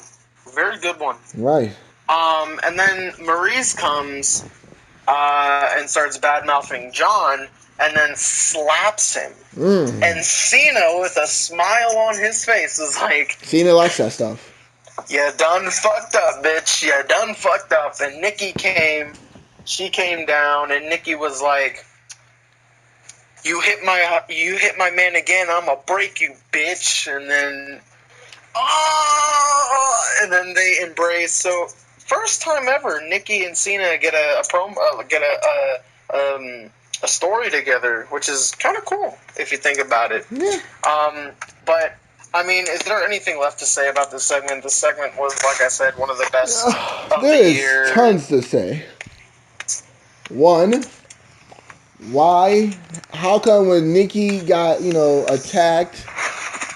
Speaker 1: Very good one.
Speaker 2: Right.
Speaker 1: And then Maurice comes and starts bad mouthing John, and then slaps him. And Cena, with a smile on his face, is like,
Speaker 2: Cena likes that stuff.
Speaker 1: "You done fucked up, bitch. You done fucked up." And Nikki came. She came down, and Nikki was like, You hit my man again. I'ma break you, bitch." And then, and then they embrace. So, first time ever, Nikki and Cena get a story together, which is kind of cool if you think about it.
Speaker 2: Yeah.
Speaker 1: But I mean, is there anything left to say about this segment? This segment was, like I said, one of the best of the year.
Speaker 2: There's tons to say. One, how come when Nikki got, attacked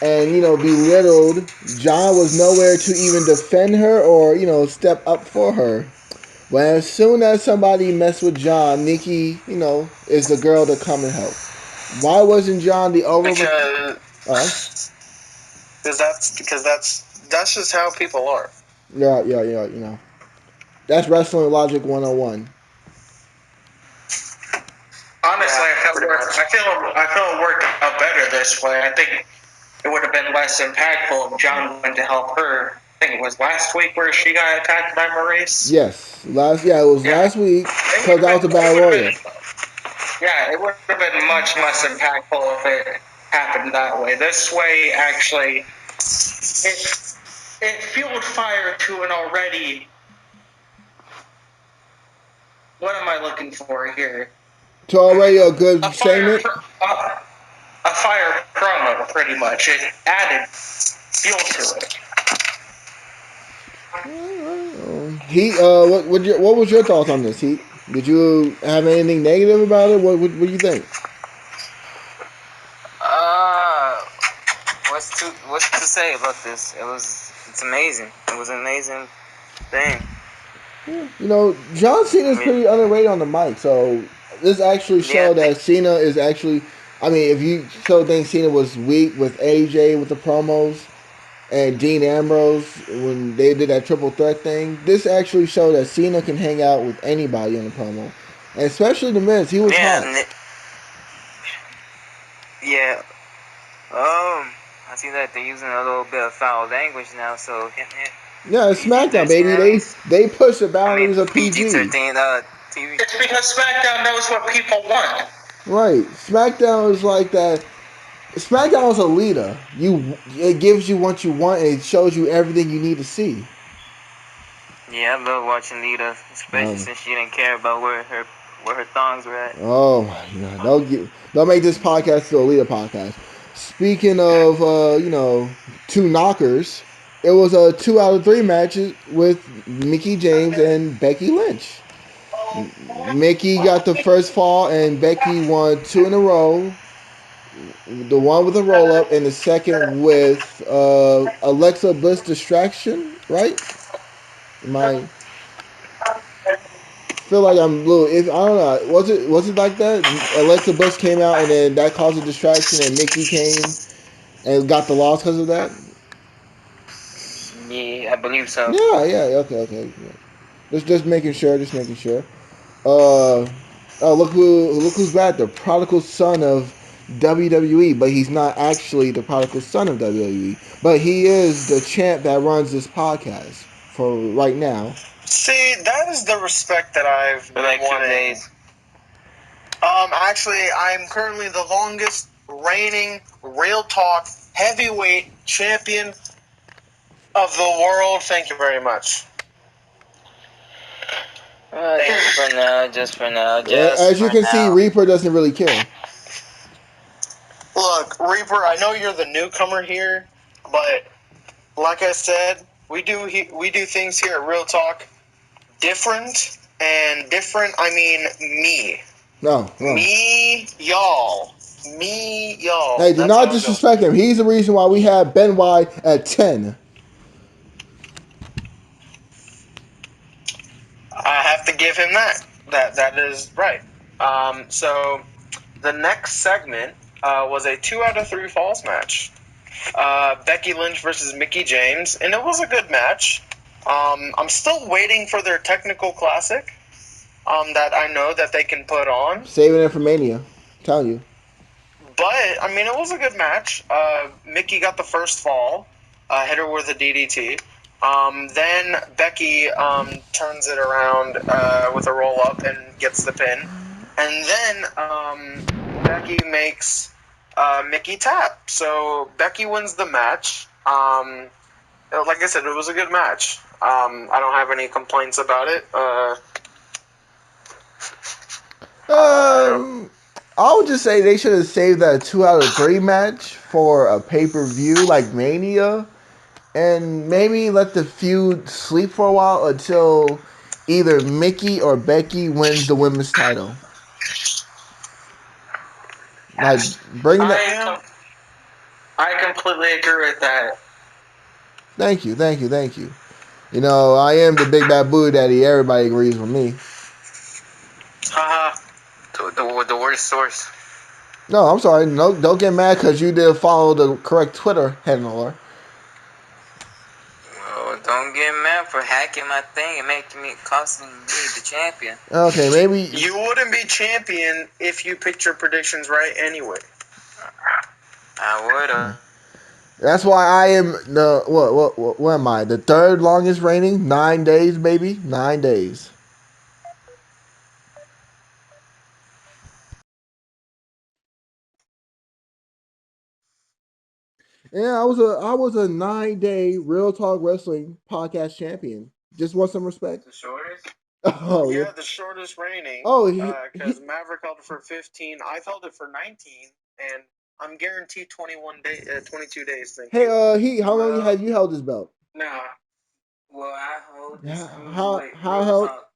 Speaker 2: and, belittled, John was nowhere to even defend her or, step up for her? When as soon as somebody messed with John, Nikki, is the girl to come and help. Why wasn't John the over?
Speaker 1: Because that's just how people are.
Speaker 2: Yeah. That's wrestling logic 101.
Speaker 3: Honestly, I feel it worked out better this way. I think it would have been less impactful if John went to help her. I think it was last week where she got attacked by Maurice.
Speaker 2: Yes, it was last week because that was a Battle Royal.
Speaker 3: Yeah, it would have been much less impactful if it happened that way. This way, actually, it fueled fire to an already. What am I looking for here?
Speaker 2: To already a good segment?
Speaker 3: A fire promo, pretty much. It added fuel to it.
Speaker 2: What was your thoughts on this, Heat? Did you have anything negative about it? What do you think?
Speaker 4: What's to say about this? It's amazing. It was an amazing thing.
Speaker 2: John Cena is pretty underrated on the mic, so this actually showed that Cena is actually. I mean, if you still think Cena was weak with AJ with the promos and Dean Ambrose when they did that triple threat thing, this actually showed that Cena can hang out with anybody on the promo, and especially the Miz. He was hot.
Speaker 4: Yeah. I see that they're using a little bit of foul language now, so.
Speaker 2: Yeah, it's SmackDown, baby. They push the boundaries of PG.
Speaker 4: TV.
Speaker 3: It's because SmackDown knows what people want.
Speaker 2: Right. SmackDown is like that. SmackDown is a leader. It gives you what you want, and it shows you everything you need to see.
Speaker 4: Yeah, I love watching Lita, especially since she didn't care about where her thongs were at.
Speaker 2: Oh my God! Don't make this podcast to a Lita podcast. Speaking of, two knockers, it was a 2 out of 3 matches with Mickie James and Becky Lynch. Mickie got the first fall, and Becky won 2 in a row. The one with a roll up, and the second with Alexa Bliss distraction. Right? feel like I'm a little. If I don't know, was it like that? Alexa Bliss came out and then that caused a distraction, and Mickey came and got the loss because of that.
Speaker 4: Yeah, I believe so.
Speaker 2: Yeah, yeah, okay. Yeah. Just making sure, just making sure. Uh, oh look who's back, the prodigal son of WWE, but he's not actually the prodigal son of WWE, but he is the champ that runs this podcast for right now.
Speaker 1: See, that is the respect that I've
Speaker 4: For
Speaker 1: been
Speaker 4: like 2
Speaker 1: wanting.
Speaker 4: days.
Speaker 1: Actually, I'm currently the longest reigning Real Talk heavyweight champion of the world. Thank you very much.
Speaker 4: Just for now, just for now,
Speaker 2: As you can see, Reaper doesn't really care.
Speaker 1: Look, Reaper, I know you're the newcomer here, but like I said, we do things here at Real Talk different, and different I mean me.
Speaker 2: No.
Speaker 1: Me, y'all. Me, y'all.
Speaker 2: Hey, do
Speaker 1: That's
Speaker 2: not
Speaker 1: how it goes.
Speaker 2: disrespect him. He's the reason why we have Ben White at 10.
Speaker 1: I have to give him that. That is right. So the next segment was a 2 out of 3 falls match. Becky Lynch versus Mickie James, and it was a good match. I'm still waiting for their technical classic that I know that they can put on.
Speaker 2: Saving it for Mania. Tell you.
Speaker 1: But, I mean, it was a good match. Mickie got the first fall, hit her with a DDT. Then Becky turns it around with a roll-up and gets the pin. And then Becky makes Mickie tap. So Becky wins the match. Like I said, it was a good match. I don't have any complaints about it.
Speaker 2: I would just say they should have saved that 2 out of 3 match for a pay-per-view like Mania, and maybe let the feud sleep for a while until either Mickie or Becky wins the women's title. Like bring that.
Speaker 3: I completely agree with that.
Speaker 2: Thank you. You know, I am the big bad boo daddy. Everybody agrees with me.
Speaker 4: The worst source.
Speaker 2: No, I'm sorry. No, don't get mad because you didn't follow the correct Twitter handler.
Speaker 4: Well, don't get mad for hacking my thing and making me costing me the champion.
Speaker 2: Okay, maybe
Speaker 1: you wouldn't be champion if you picked your predictions right anyway.
Speaker 4: I would've.
Speaker 2: That's why I am the what am I? The third longest reigning? 9 days, baby. 9 days. Yeah, I was a 9-day Real Talk Wrestling podcast champion. Just want some respect.
Speaker 4: The shortest?
Speaker 2: Oh
Speaker 1: yeah, the shortest reigning.
Speaker 2: Oh,
Speaker 1: because Maverick held it for 15. I've held it for 19, and I'm guaranteed 22 days. Thank you.
Speaker 2: How long have you held this belt?
Speaker 1: Nah.
Speaker 4: Well, I hold this
Speaker 2: how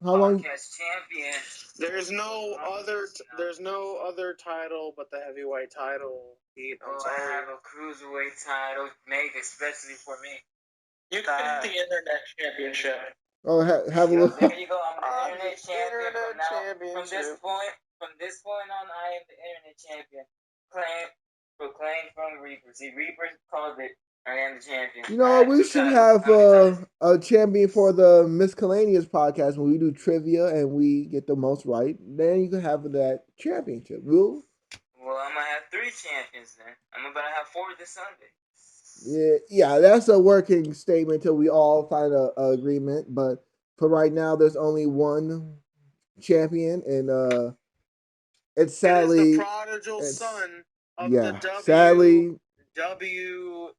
Speaker 2: long?
Speaker 4: Podcast champion.
Speaker 1: There's no other title but the heavyweight title.
Speaker 4: I have a cruiserweight title made especially for me.
Speaker 3: You can get the internet championship.
Speaker 2: Oh, have a look.
Speaker 4: There you go. I'm the internet champion. From this point on, I am the internet champion. Proclaimed from Reaper. See, Reaper called it. I am the champion.
Speaker 2: You know, we should have a champion for the Miscellaneous podcast when we do trivia and we get the most right. Then you can have that championship.
Speaker 4: Well, I'm gonna have 3 champions then. I'm about to have 4 this Sunday.
Speaker 2: Yeah, that's a working statement till we all find a agreement. But for right now, there's only one champion, and it's sadly
Speaker 1: it is the prodigal son of the
Speaker 2: sadly
Speaker 1: WWE.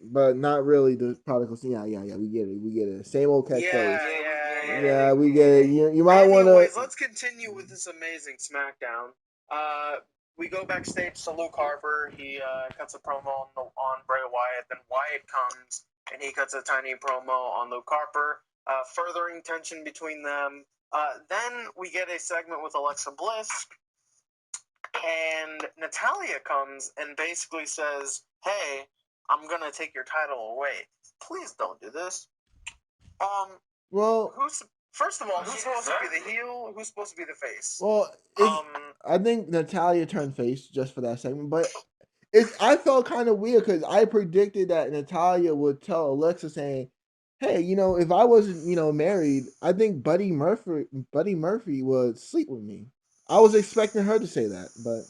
Speaker 2: But not really the prodigal son. Yeah, we get it. Same old catchphrase. Yeah, we get it. You might want to.
Speaker 1: Anyways, let's continue with this amazing SmackDown. We go backstage to Luke Harper. He cuts a promo on Bray Wyatt. Then Wyatt comes and he cuts a tiny promo on Luke Harper, furthering tension between them. Then we get a segment with Alexa Bliss, and Natalya comes and basically says, "Hey, I'm gonna take your title away. Please don't do this."
Speaker 2: Well,
Speaker 1: First of all, who's
Speaker 4: She
Speaker 1: supposed to be
Speaker 4: deserved
Speaker 1: the
Speaker 4: it.
Speaker 1: heel? Who's supposed to be the face?
Speaker 2: Well, I think Natalia turned face just for that segment, but I felt kind of weird because I predicted that Natalia would tell Alexa saying, "Hey, if I wasn't, married, I think Buddy Murphy would sleep with me." I was expecting her to say that, but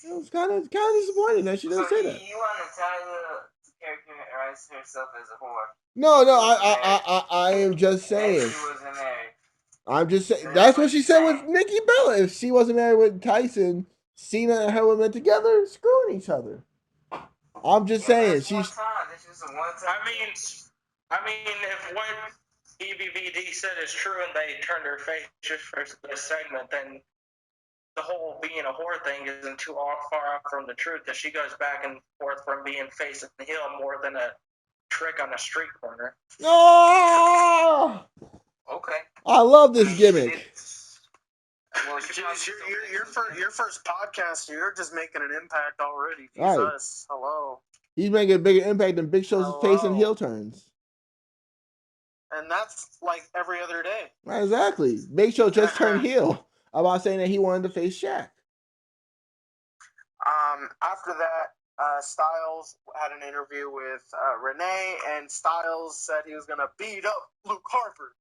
Speaker 2: it was kind of disappointing that she didn't say that.
Speaker 4: You want Natalia to characterize herself as a whore?
Speaker 2: No, I am just saying.
Speaker 4: She wasn't married.
Speaker 2: I'm just saying. That's what she said with Nikki Bella. If she wasn't married with Tyson, Cena and her would been together, screwing each other. I'm just saying.
Speaker 4: That's one time. That's just a one time.
Speaker 3: I mean, if what EBVD said is true and they turned her face just for this segment, then the whole being a whore thing isn't too far off from the truth. Because she goes back and forth from being face and heel more than a trick on a street corner.
Speaker 2: Oh,
Speaker 4: Okay.
Speaker 2: I love this gimmick.
Speaker 1: Well, your first podcast, you're just making an impact already.
Speaker 2: Right.
Speaker 1: Jesus, hello.
Speaker 2: He's making a bigger impact than Big Show's face and heel turns.
Speaker 1: And that's like every other day.
Speaker 2: Right, exactly. Big Show just turned heel about saying that he wanted to face Shaq.
Speaker 1: After that, Styles had an interview with Renee, and Styles said he was gonna beat up Luke Harper.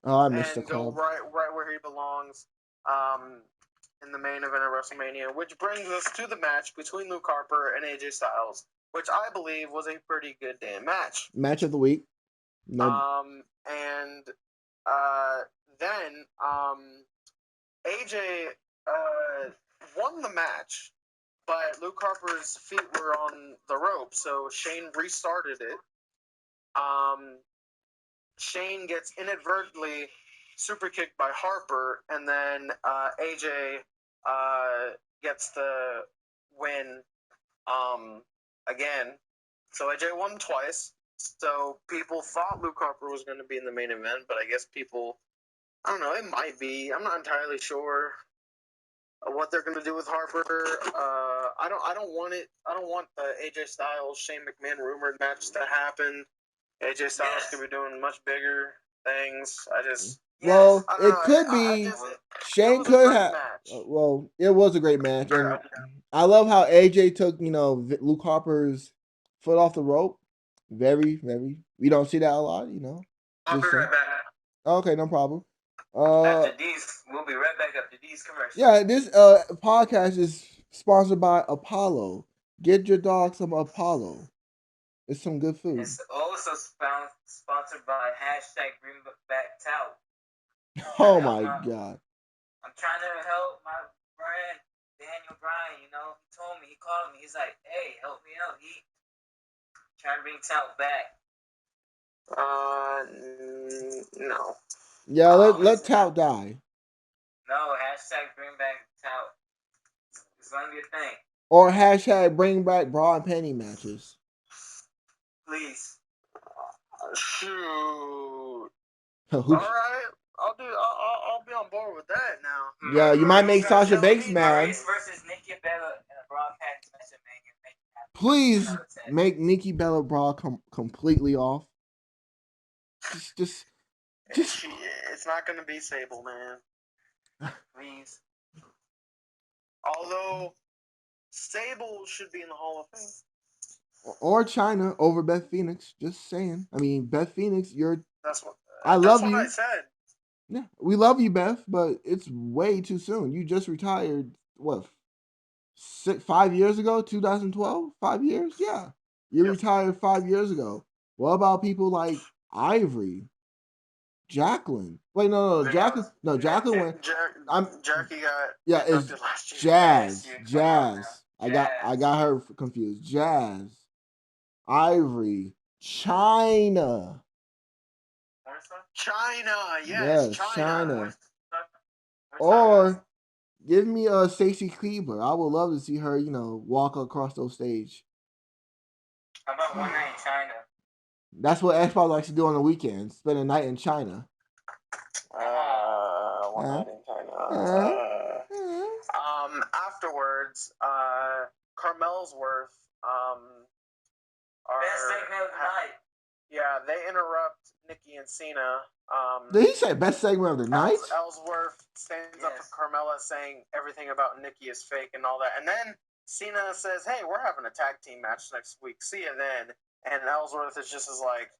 Speaker 2: Oh, I missed the
Speaker 1: and go
Speaker 2: club.
Speaker 1: right where he belongs. In the main event of WrestleMania, which brings us to the match between Luke Harper and AJ Styles, which I believe was a pretty good damn match.
Speaker 2: Match of the week. No.
Speaker 1: And then AJ won the match, but Luke Harper's feet were on the rope, so Shane restarted it. Shane gets inadvertently super kicked by Harper, and then AJ gets the win again. So AJ won twice. So people thought Luke Harper was going to be in the main event, but I guess people, I don't know, it might be. I'm not entirely sure what they're going to do with Harper. I don't want it. I don't want the AJ Styles Shane McMahon rumored match to happen. AJ Styles could be doing much bigger things.
Speaker 2: Well,
Speaker 1: I don't
Speaker 2: it
Speaker 1: know.
Speaker 2: could be. Shane
Speaker 1: was a
Speaker 2: could
Speaker 1: great
Speaker 2: have.
Speaker 1: match.
Speaker 2: Well, it was a great match, and I love how AJ took Luke Harper's foot off the rope. Very, very. We don't see that a lot,
Speaker 3: I'll be right back.
Speaker 2: Okay, no problem.
Speaker 4: After these, we'll be right back after these commercials.
Speaker 2: Yeah, this podcast is sponsored by Apollo. Get your dog some Apollo. It's some good food.
Speaker 4: It's also sponsored by #BringBackTout.
Speaker 2: Oh my God.
Speaker 4: I'm trying to help my friend Daniel Bryan. He told me, he called me. He's like, "Hey, help me out. He trying to bring Tout back."
Speaker 1: No.
Speaker 2: Yeah, let Tout die.
Speaker 4: No, #BringBackTout. It's gonna be a thing.
Speaker 2: Or #bring back bra and panty matches.
Speaker 4: Please.
Speaker 1: Shoot. All right. I'll be on board with that now.
Speaker 2: Yeah, you might make Sasha Banks mad.
Speaker 4: Maurice versus Nikki Bella in a bra and panty match at Mania.
Speaker 2: Please make Nikki Bella bra completely off. Just.
Speaker 1: It's not gonna be Sable, man.
Speaker 4: Please.
Speaker 1: Although Sable should be in the Hall of Fame.
Speaker 2: Or China over Beth Phoenix. Just saying. I mean, Beth Phoenix,
Speaker 1: That's what
Speaker 2: I
Speaker 1: said.
Speaker 2: Yeah, we love you, Beth, but it's way too soon. You just retired, what, 5 years ago? 2012? 5 years? Yeah. You retired 5 years ago. What about people like Ivory? Jacqueline. Wait, no, Jacqueline. No, Jacqueline went.
Speaker 1: Jackie got.
Speaker 2: Yeah, it's Jazz. I got her confused. Jazz, Ivory, China. Yes, China. Or give me a Stacy Keibler. I would love to see her, walk across those stage.
Speaker 4: How about one night in China?
Speaker 2: That's what X-Pac likes to do on the weekends. Spend a night in China.
Speaker 1: One night in China. Afterwards, Carmel's Worth.
Speaker 4: Best segment of the night.
Speaker 1: Yeah, they interrupt Nikki Nikki and Cena.
Speaker 2: Did he say best segment of the night?
Speaker 1: Ellsworth stands up for Carmella saying everything about Nikki is fake and all that. And then Cena says, hey, we're having a tag team match next week. See you then. And Ellsworth is just as like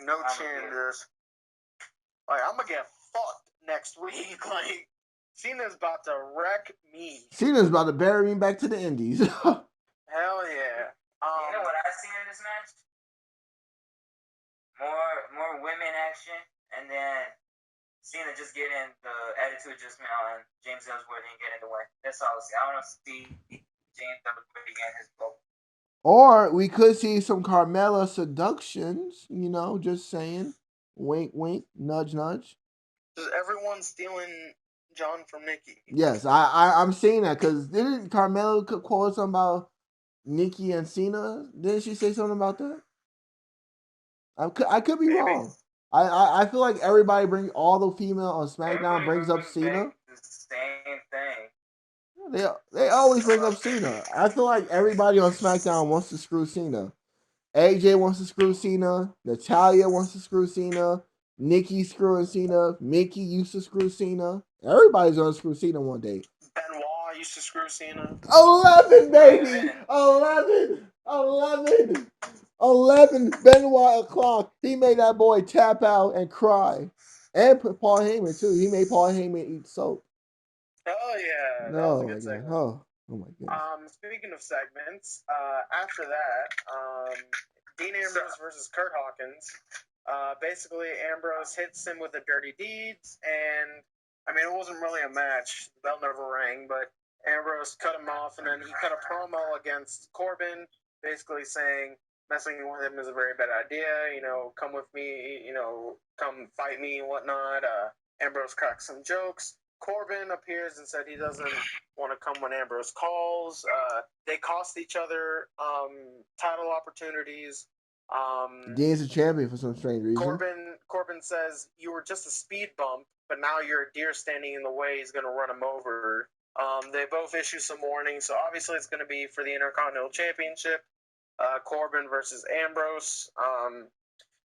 Speaker 1: no chin. Just like, I'm going to get fucked next week. Like, Cena's about to wreck me.
Speaker 2: Cena's about to bury me back to the Indies.
Speaker 1: Hell yeah.
Speaker 4: You know what I see in this match? More women action, and then Cena just getting the attitude adjustment on James Ellsworth and getting the win. That's all I see. I want to see James Ellsworth getting his goal.
Speaker 2: Or we could see some Carmella seductions, you know, just saying. Wink, wink, nudge, nudge.
Speaker 1: Just everyone stealing John from Nikki.
Speaker 2: Yes, I'm seeing that because didn't Carmella quote something about Nikki and Cena? Didn't she say something about that? I could be wrong. I feel like everybody brings all the female on SmackDown brings up Cena.
Speaker 4: The same thing.
Speaker 2: They always bring up Cena. I feel like everybody on SmackDown wants to screw Cena. AJ wants to screw Cena. Natalya wants to screw Cena. Nikki screwing Cena. Mickey used to screw Cena. Everybody's gonna screw Cena one day.
Speaker 1: Benoit used to screw Cena.
Speaker 2: 11, baby! 11 Benoit o'clock. He made that boy tap out and cry. And Paul Heyman, too. He made Paul Heyman eat soap.
Speaker 1: Hell yeah. That was a good segment.
Speaker 2: Oh my goodness.
Speaker 1: Speaking of segments, after that, Dean Ambrose versus Kurt Hawkins. Basically, Ambrose hits him with the dirty deeds, and I mean, it wasn't really a match. The bell never rang, but Ambrose cut him off, and then he cut a promo against Corbin, basically saying messing with him is a very bad idea. You know, come with me. You know, come fight me and whatnot. Ambrose cracks some jokes. Corbin appears and said he doesn't want to come when Ambrose calls. They cost each other title opportunities.
Speaker 2: Dean's a champion for some strange reason.
Speaker 1: Corbin says you were just a speed bump, but now you're a deer standing in the way. He's going to run him over. They both issue some warnings, so obviously it's going to be for the Intercontinental Championship. Corbin versus Ambrose,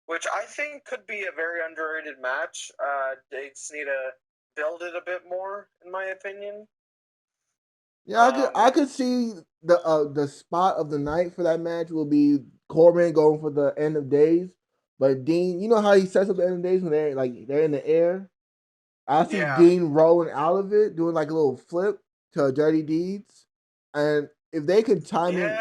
Speaker 1: which I think could be a very underrated match. They just need to build it a bit more, in my opinion.
Speaker 2: Yeah, I could see the spot of the night for that match will be Corbin going for the end of days, but Dean, you know how he sets up the end of days when they're in the air. I see Dean rolling out of it, doing like a little flip to Dirty Deeds, and if they could time it,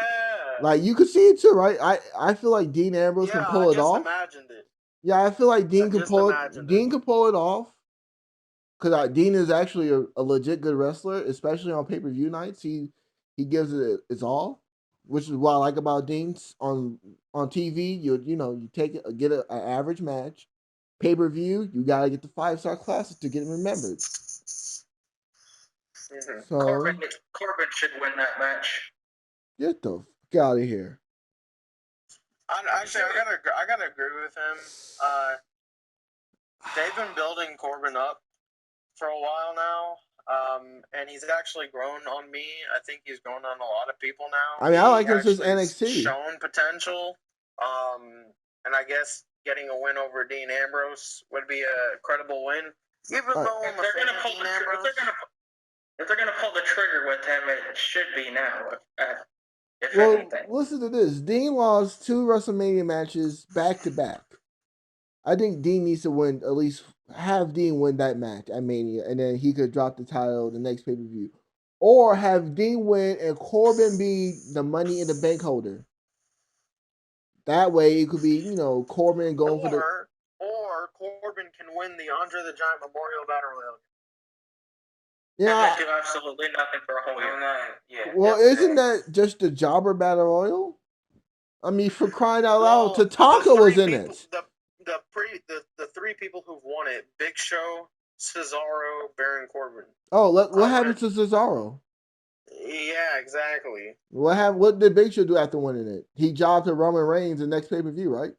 Speaker 2: like you could see it too, right? I feel like Dean Ambrose can pull it off.
Speaker 1: Imagined it.
Speaker 2: Yeah, I feel like Dean can pull it. Dean can pull it off. Because Dean is actually a legit good wrestler, especially on pay-per-view nights. He gives it its all, which is what I like about Dean. On TV, you take it, get an average match. Pay-per-view, you gotta get the 5-star classic to get remembered.
Speaker 3: Mm-hmm. So Corbin should win that match.
Speaker 2: Get the fuck out of here.
Speaker 1: Actually, I gotta agree with him. They've been building Corbin up for a while now, and he's actually grown on me. I think he's grown on a lot of people now.
Speaker 2: I mean, I like him since NXT.
Speaker 1: Shown potential, and I guess getting a win over Dean Ambrose would be a credible win. Even though
Speaker 3: if they're gonna pull the trigger with him, it should be now. If anything.
Speaker 2: Listen to this. Dean lost 2 WrestleMania matches back to back. I think Dean needs to win, at least have Dean win that match at Mania, and then he could drop the title the next pay-per-view. Or have Dean win and Corbin be the Money in the Bank holder. That way it could be, Corbin going for the...
Speaker 1: Or Corbin can win the Andre the Giant Memorial Battle Royal.
Speaker 2: Yeah.
Speaker 3: Do absolutely nothing for a whole year.
Speaker 4: Yeah.
Speaker 2: Well, isn't that just the Jobber Battle Royal? I mean, for crying out loud, Tatanka was in it.
Speaker 1: The 3 people who've won it: Big Show, Cesaro, Baron Corbin.
Speaker 2: Oh, what happened to Cesaro?
Speaker 1: Yeah, exactly.
Speaker 2: What did Big Show do after winning it? He jobbed to Roman Reigns the next pay-per-view, right?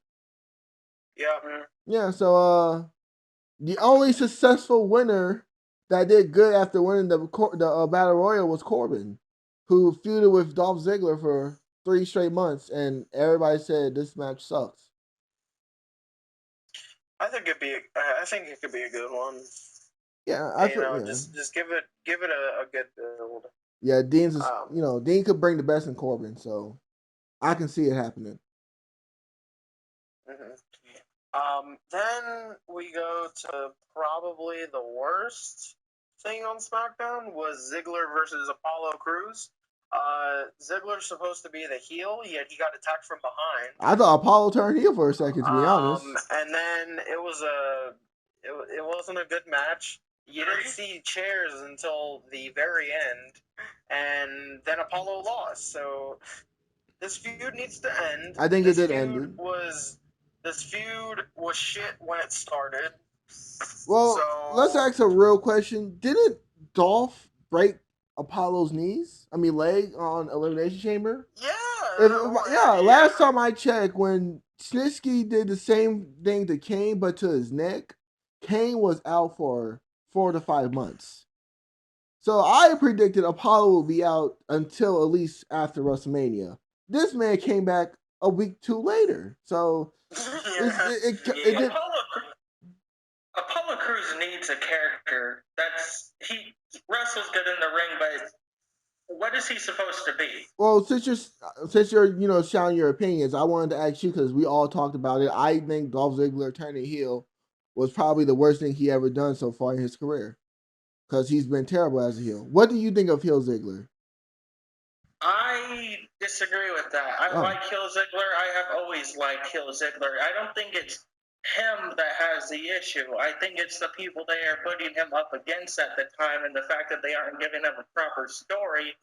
Speaker 1: Yeah.
Speaker 2: Yeah, so the only successful winner that did good after winning the Battle Royal was Corbin, who feuded with Dolph Ziggler for 3 straight months, and everybody said this match sucks.
Speaker 1: I think it could be a good one.
Speaker 2: Yeah, I
Speaker 1: You
Speaker 2: feel
Speaker 1: know,
Speaker 2: yeah.
Speaker 1: just give it a good build.
Speaker 2: Yeah, Dean's is
Speaker 1: Um,
Speaker 2: Dean could bring the best in Corbin, so I can see it happening.
Speaker 1: mhm. Then we go to probably the worst thing on SmackDown was Ziggler versus Apollo Crews. Ziggler's supposed to be the heel, yet he got attacked from behind.
Speaker 2: I thought Apollo turned heel for a second, to be honest.
Speaker 1: And then it wasn't a good match. You didn't see chairs until the very end, and then Apollo lost. So this feud needs to end.
Speaker 2: I think
Speaker 1: this
Speaker 2: it did
Speaker 1: feud
Speaker 2: end.
Speaker 1: This feud was shit when it started.
Speaker 2: Well,
Speaker 1: So
Speaker 2: let's ask a real question. Didn't Dolph break Apollo's leg on Elimination Chamber? Last time I checked, when Snitsky did the same thing to Kane but to his neck, Kane was out for 4 to 5 months. So I predicted Apollo will be out until at least after WrestleMania. This man came back a week too later. So it did.
Speaker 3: Apollo Crews needs a character. He wrestles good in the ring, but what is he supposed to be?
Speaker 2: Well, since you're shouting your opinions, I wanted to ask you because we all talked about it. I think Dolph Ziggler turning heel was probably the worst thing he ever done so far in his career because he's been terrible as a heel. What do you think of heel Ziggler?
Speaker 3: I disagree with that. I like heel Ziggler. I have always liked heel Ziggler. I don't think it's him that has the issue. I think it's the people they are putting him up against at the time and the fact that they aren't giving him a proper story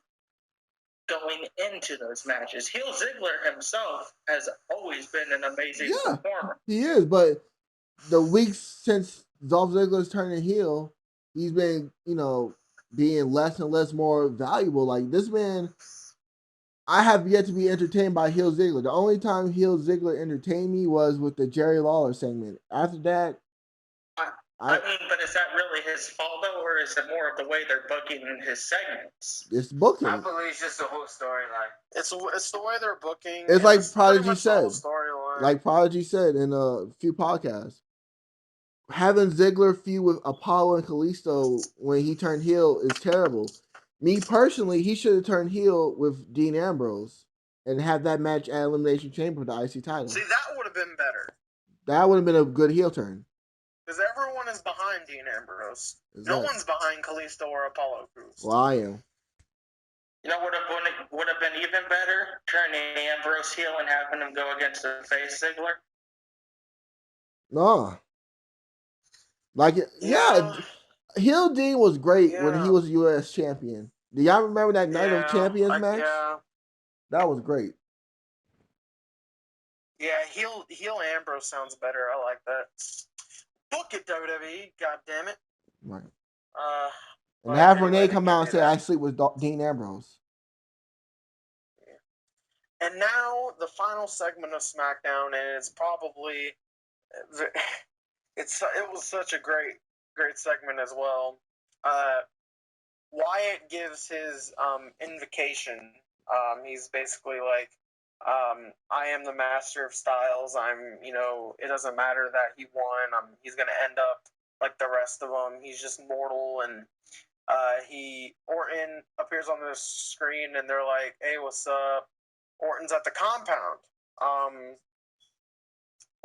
Speaker 3: going into those matches. Heel Ziggler himself has always been an amazing performer.
Speaker 2: He is, but the weeks since Dolph Ziggler's turning heel, he's been, being less and less more valuable. Like this man, I have yet to be entertained by heel Ziggler. The only time heel Ziggler entertained me was with the Jerry Lawler segment. After that,
Speaker 3: but is that really his fault though, or is it more of the way they're booking his segments?
Speaker 2: It's booking.
Speaker 4: I believe it's just the whole storyline.
Speaker 1: It's the way they're booking.
Speaker 2: It's like Prodigy said.
Speaker 1: Like
Speaker 2: Prodigy said in a few podcasts. Having Ziggler feud with Apollo and Kalisto when he turned heel is terrible. Me personally, he should have turned heel with Dean Ambrose and have that match at Elimination Chamber for the IC title.
Speaker 1: See, that would have been better.
Speaker 2: That would have been a good heel turn.
Speaker 1: Because everyone is behind Dean Ambrose. Exactly. No one's behind Kalisto or Apollo Crews.
Speaker 2: Well, I am.
Speaker 3: You know what would have been even better? Turning Ambrose heel and having him go against the face Ziggler?
Speaker 2: No. Heel Dean was great when he was U.S. champion. Do y'all remember that Night of Champions match?
Speaker 1: Yeah.
Speaker 2: That was great.
Speaker 1: Yeah, heel Ambrose sounds better. I like that. Book it, WWE. God damn it.
Speaker 2: Right. And have Renee come out and say, I sleep with Dean Ambrose.
Speaker 1: Yeah. And now the final segment of SmackDown, and it's probably it was such a great segment as well. Wyatt gives his invocation. He's basically like, I am the master of styles. It doesn't matter that he won. He's gonna end up like the rest of them. He's just mortal, and Orton appears on the screen, and they're like, "Hey, what's up?" Orton's at the compound.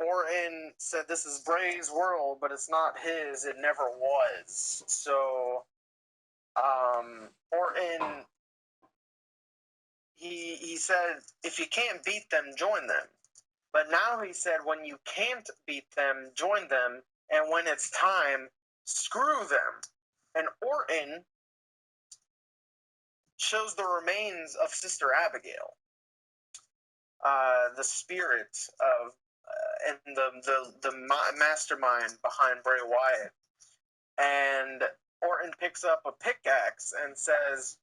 Speaker 1: Orton said this is Bray's world, but it's not his. It never was. So, Orton, he said, if you can't beat them, join them. But now he said, when you can't beat them, join them. And when it's time, screw them. And Orton shows the remains of Sister Abigail, the spirit of and the mastermind behind Bray Wyatt. And Orton picks up a pickaxe and says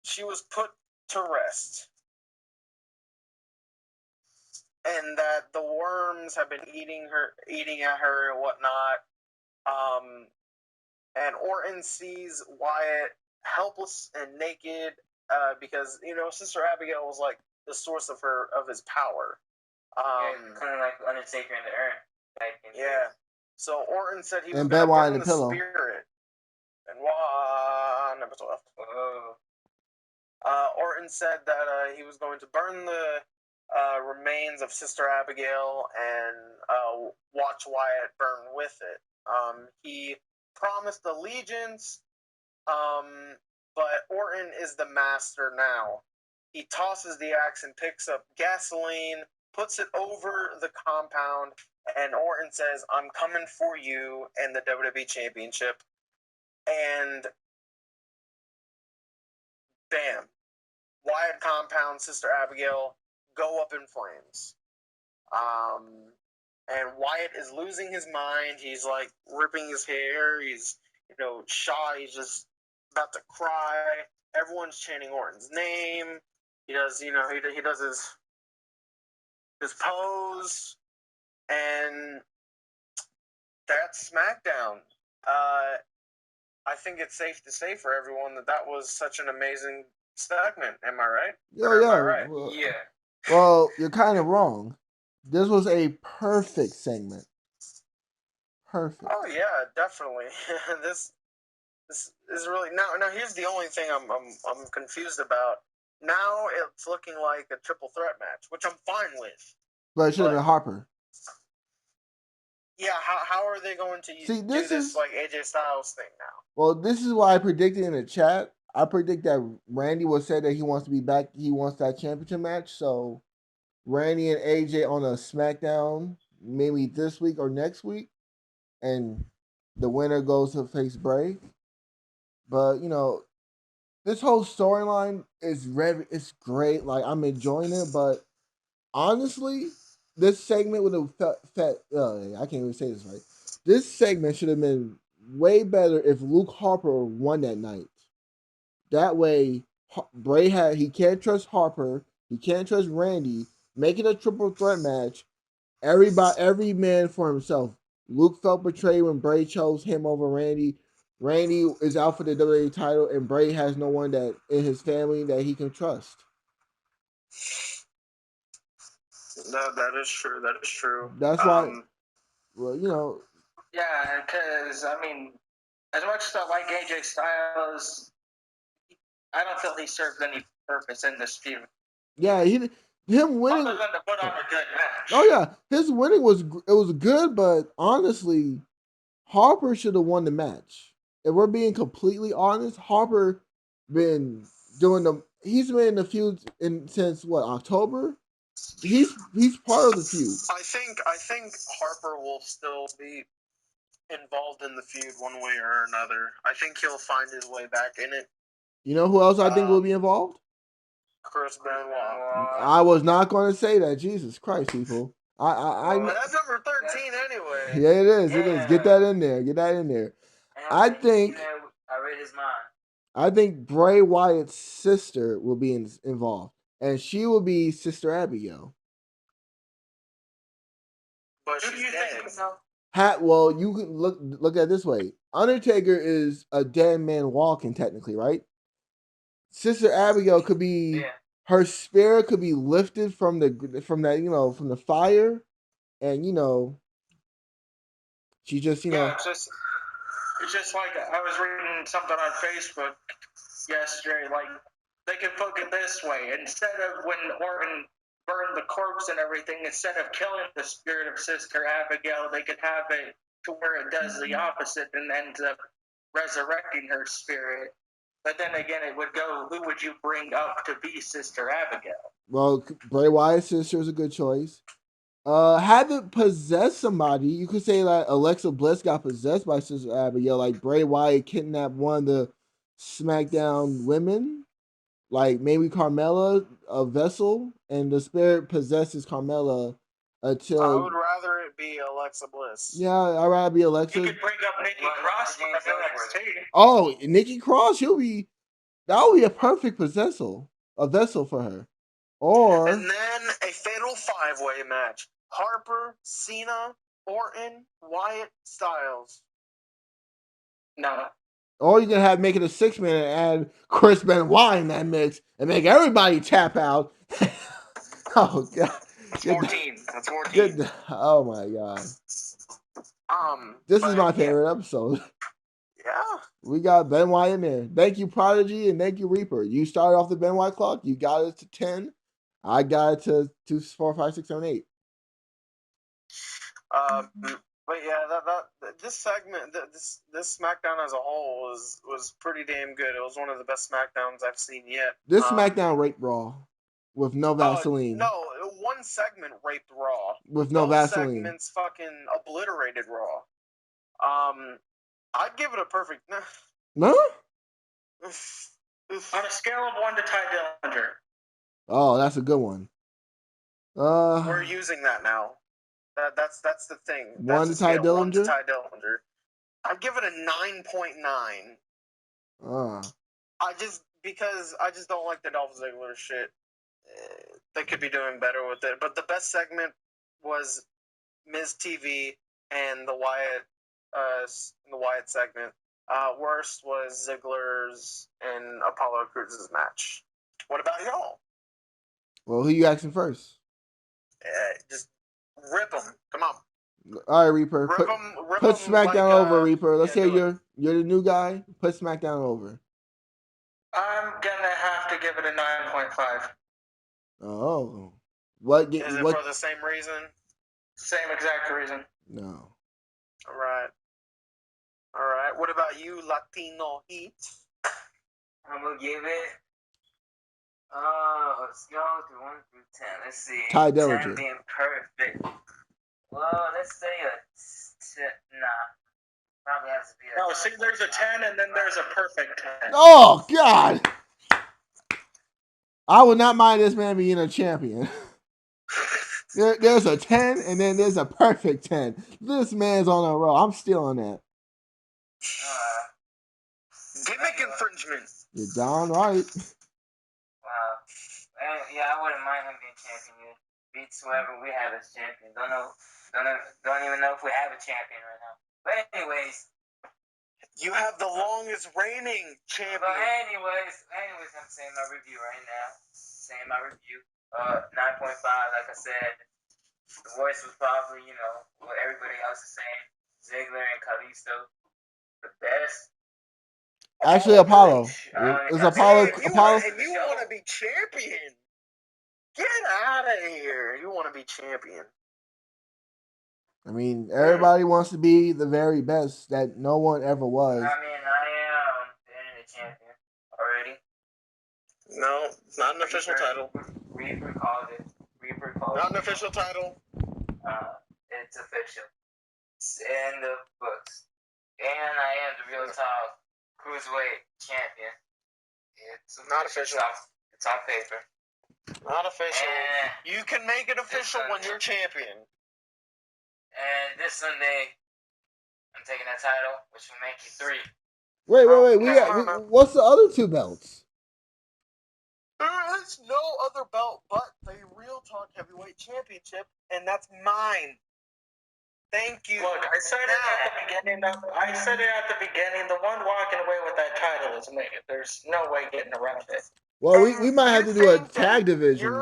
Speaker 1: she was put to rest, and that the worms have been eating at her and whatnot. And Orton sees Wyatt helpless and naked because Sister Abigail was like the source of his power.
Speaker 4: Kind of like Undertaker in the urn.
Speaker 1: Yeah. So Orton said he was
Speaker 2: And
Speaker 1: going to
Speaker 2: Benoit
Speaker 1: burn
Speaker 2: in
Speaker 1: the
Speaker 2: the pillow.
Speaker 1: spirit. Benoit, number 12.
Speaker 4: Oh.
Speaker 1: Orton said that he was going to burn the remains of Sister Abigail and watch Wyatt burn with it. He promised allegiance, but Orton is the master now. He tosses the axe and picks up gasoline, puts it over the compound, and Orton says, "I'm coming for you and the WWE Championship." And bam. Wyatt compound, Sister Abigail go up in flames. And Wyatt is losing his mind. He's like ripping his hair. He's, shy. He's just about to cry. Everyone's chanting Orton's name. He does, he does his pose, and that's SmackDown. I think it's safe to say for everyone that was such an amazing segment. Am I right?
Speaker 2: Yeah.
Speaker 1: Right?
Speaker 2: Well,
Speaker 4: Yeah.
Speaker 2: Well, you're kind of wrong. This was a perfect segment. Perfect.
Speaker 1: Oh yeah, definitely. this is really now. Here's the only thing I'm confused about. Now it's looking like a triple threat match, which I'm fine with.
Speaker 2: But it should have been Harper.
Speaker 1: Yeah, how are they going to do this like AJ Styles thing now?
Speaker 2: Well, this is what I predicted in the chat. I predict that Randy will say that he wants to be back. He wants that championship match. So Randy and AJ on a SmackDown, maybe this week or next week, and the winner goes to face Bray. But this whole storyline is it's great. Like, I'm enjoying it, but honestly, this segment would have I can't even say this right. This segment should have been way better if Luke Harper won that night. That way, Bray he can't trust Harper. He can't trust Randy. Make it a triple threat match. Every man for himself. Luke felt betrayed when Bray chose him over Randy. Randy is out for the WWE title, and Bray has no one that in his family that he can trust.
Speaker 1: No, that is true. That is true.
Speaker 2: That's why. Well,
Speaker 3: Yeah, because I mean, as much as I like AJ Styles, I don't feel he served any purpose in this feud.
Speaker 2: Yeah, him winning.
Speaker 3: Other than to put on a good match.
Speaker 2: Oh yeah, his winning was good, but honestly, Harper should have won the match. If we're being completely honest, Harper he's been in the feud since what, October? He's part of the feud.
Speaker 1: I think Harper will still be involved in the feud one way or another. I think he'll find his way back in it.
Speaker 2: You know who else I think will be involved?
Speaker 1: Chris Benoit.
Speaker 2: I was not going to say that. Jesus Christ, people.
Speaker 1: Well, that's number 13 anyway.
Speaker 2: Yeah, it is. It is. Get that in there. Get that in there. I think.
Speaker 4: I read his mind.
Speaker 2: I think Bray Wyatt's sister will be involved, and she will be Sister Abigail.
Speaker 1: But she's dead.
Speaker 2: Well, you can look at it this way. Undertaker is a dead man walking, technically, right? Sister Abigail could be her spirit could be lifted from the fire, and she just
Speaker 3: it's just like I was reading something on Facebook yesterday. Like, they could put it this way: instead of when Orton burned the corpse and everything, instead of killing the spirit of Sister Abigail, they could have it to where it does the opposite and ends up resurrecting her spirit. But then again, it would go, who would you bring up to be Sister Abigail?
Speaker 2: Well, Bray Wyatt's sister is a good choice. Have it possess somebody. You could say like Alexa Bliss got possessed by Sister Abigail, like Bray Wyatt kidnapped one of the SmackDown women, like maybe Carmella, a vessel, and the spirit possesses Carmella until.
Speaker 1: I would rather it be Alexa Bliss.
Speaker 2: Yeah, I'd rather be Alexa.
Speaker 3: You could bring up Nikki Cross from NXT.
Speaker 2: Oh, Nikki Cross, that would be a perfect vessel for her.
Speaker 1: And then a fatal 5-way match. Harper, Cena, Orton, Wyatt, Styles.
Speaker 3: No.
Speaker 2: Or you can make it a 6-man and add Chris Benoit in that mix and make everybody tap out. Oh God.
Speaker 3: 14.
Speaker 1: That's more deep.
Speaker 2: Good. Oh my god. This is
Speaker 1: but,
Speaker 2: my favorite episode.
Speaker 1: Yeah.
Speaker 2: We got Ben White in there. Thank you, Prodigy, and thank you, Reaper. You started off the Ben White clock. You got it to 10. I got it to 2, 4, 5, 6, 7, 8.
Speaker 1: But yeah, this segment, this SmackDown as a whole was pretty damn good. It was one of the best SmackDowns I've seen yet.
Speaker 2: This SmackDown raped Raw with no Vaseline.
Speaker 1: No, one segment raped Raw
Speaker 2: with no
Speaker 1: Those
Speaker 2: Vaseline.
Speaker 1: segments fucking obliterated Raw. I'd give it a perfect.
Speaker 2: No?
Speaker 3: On a scale of 1 to Ty Dillinger.
Speaker 2: Oh, that's a good one.
Speaker 1: We're using that now. That's the thing. That's
Speaker 2: 1 to Ty Dillinger?
Speaker 1: 1 to Ty Dillinger. I'd give it a 9.9. Because I just don't like the Dolph Ziggler shit. They could be doing better with it. But the best segment was Miz TV and the Wyatt segment. Worst was Ziggler's and Apollo Crews' match. What about y'all?
Speaker 2: Well, who you asking first?
Speaker 1: Just rip them. Come on.
Speaker 2: All right, Reaper. Put SmackDown over, Reaper. Let's say you're the new guy. Put SmackDown over.
Speaker 3: I'm gonna have to give it a 9.5.
Speaker 2: Oh. What
Speaker 1: is it for the same reason?
Speaker 3: Same exact reason.
Speaker 2: No.
Speaker 1: All right. What about you, Latino Heat?
Speaker 4: I'm gonna give it. Let's go through 1 through 10. Let's see.
Speaker 2: Ty Dillinger.
Speaker 4: 10 being perfect. Well, let's say a 10. Nah. Probably has to be a.
Speaker 3: No, see, there's a 10 and then there's a perfect 10.
Speaker 2: Oh God! I would not mind this man being a champion. There's a 10 and then there's a perfect 10. This man's on a roll. I'm still on that.
Speaker 1: Gimmick infringement.
Speaker 2: You're darn right.
Speaker 4: Wow. Yeah, I wouldn't mind him being champion. Beats whoever we have as champion. Don't even know if we have a champion right now. But anyways.
Speaker 1: You have the longest reigning champion.
Speaker 4: But anyways, I'm saying my review right now. 9.5, like I said. The voice was probably, what everybody else is saying. Ziggler and Kalisto. The best.
Speaker 2: Actually, Apollo. It was Apollo.
Speaker 1: If you want to be champion, get out of here. You want to be champion.
Speaker 2: I mean, everybody wants to be the very best that no one ever was.
Speaker 4: I mean, I am the champion already.
Speaker 1: No, it's not an official title.
Speaker 4: Reaper called it.
Speaker 1: Not an official title.
Speaker 4: It's official. It's in the books. And I am the real top cruiserweight champion. It's
Speaker 1: not official.
Speaker 4: It's on paper.
Speaker 1: Not official. You can make it official when you're champion.
Speaker 4: And this Sunday, I'm taking that title, which will make you 3.
Speaker 2: Wait. What's the other 2 belts?
Speaker 1: There is no other belt but the Real Talk Heavyweight Championship, and that's mine. Thank you.
Speaker 3: Look, I said it at the beginning. The one walking away with that title is me. There's no way getting around it.
Speaker 2: Well, we might have to do a tag division.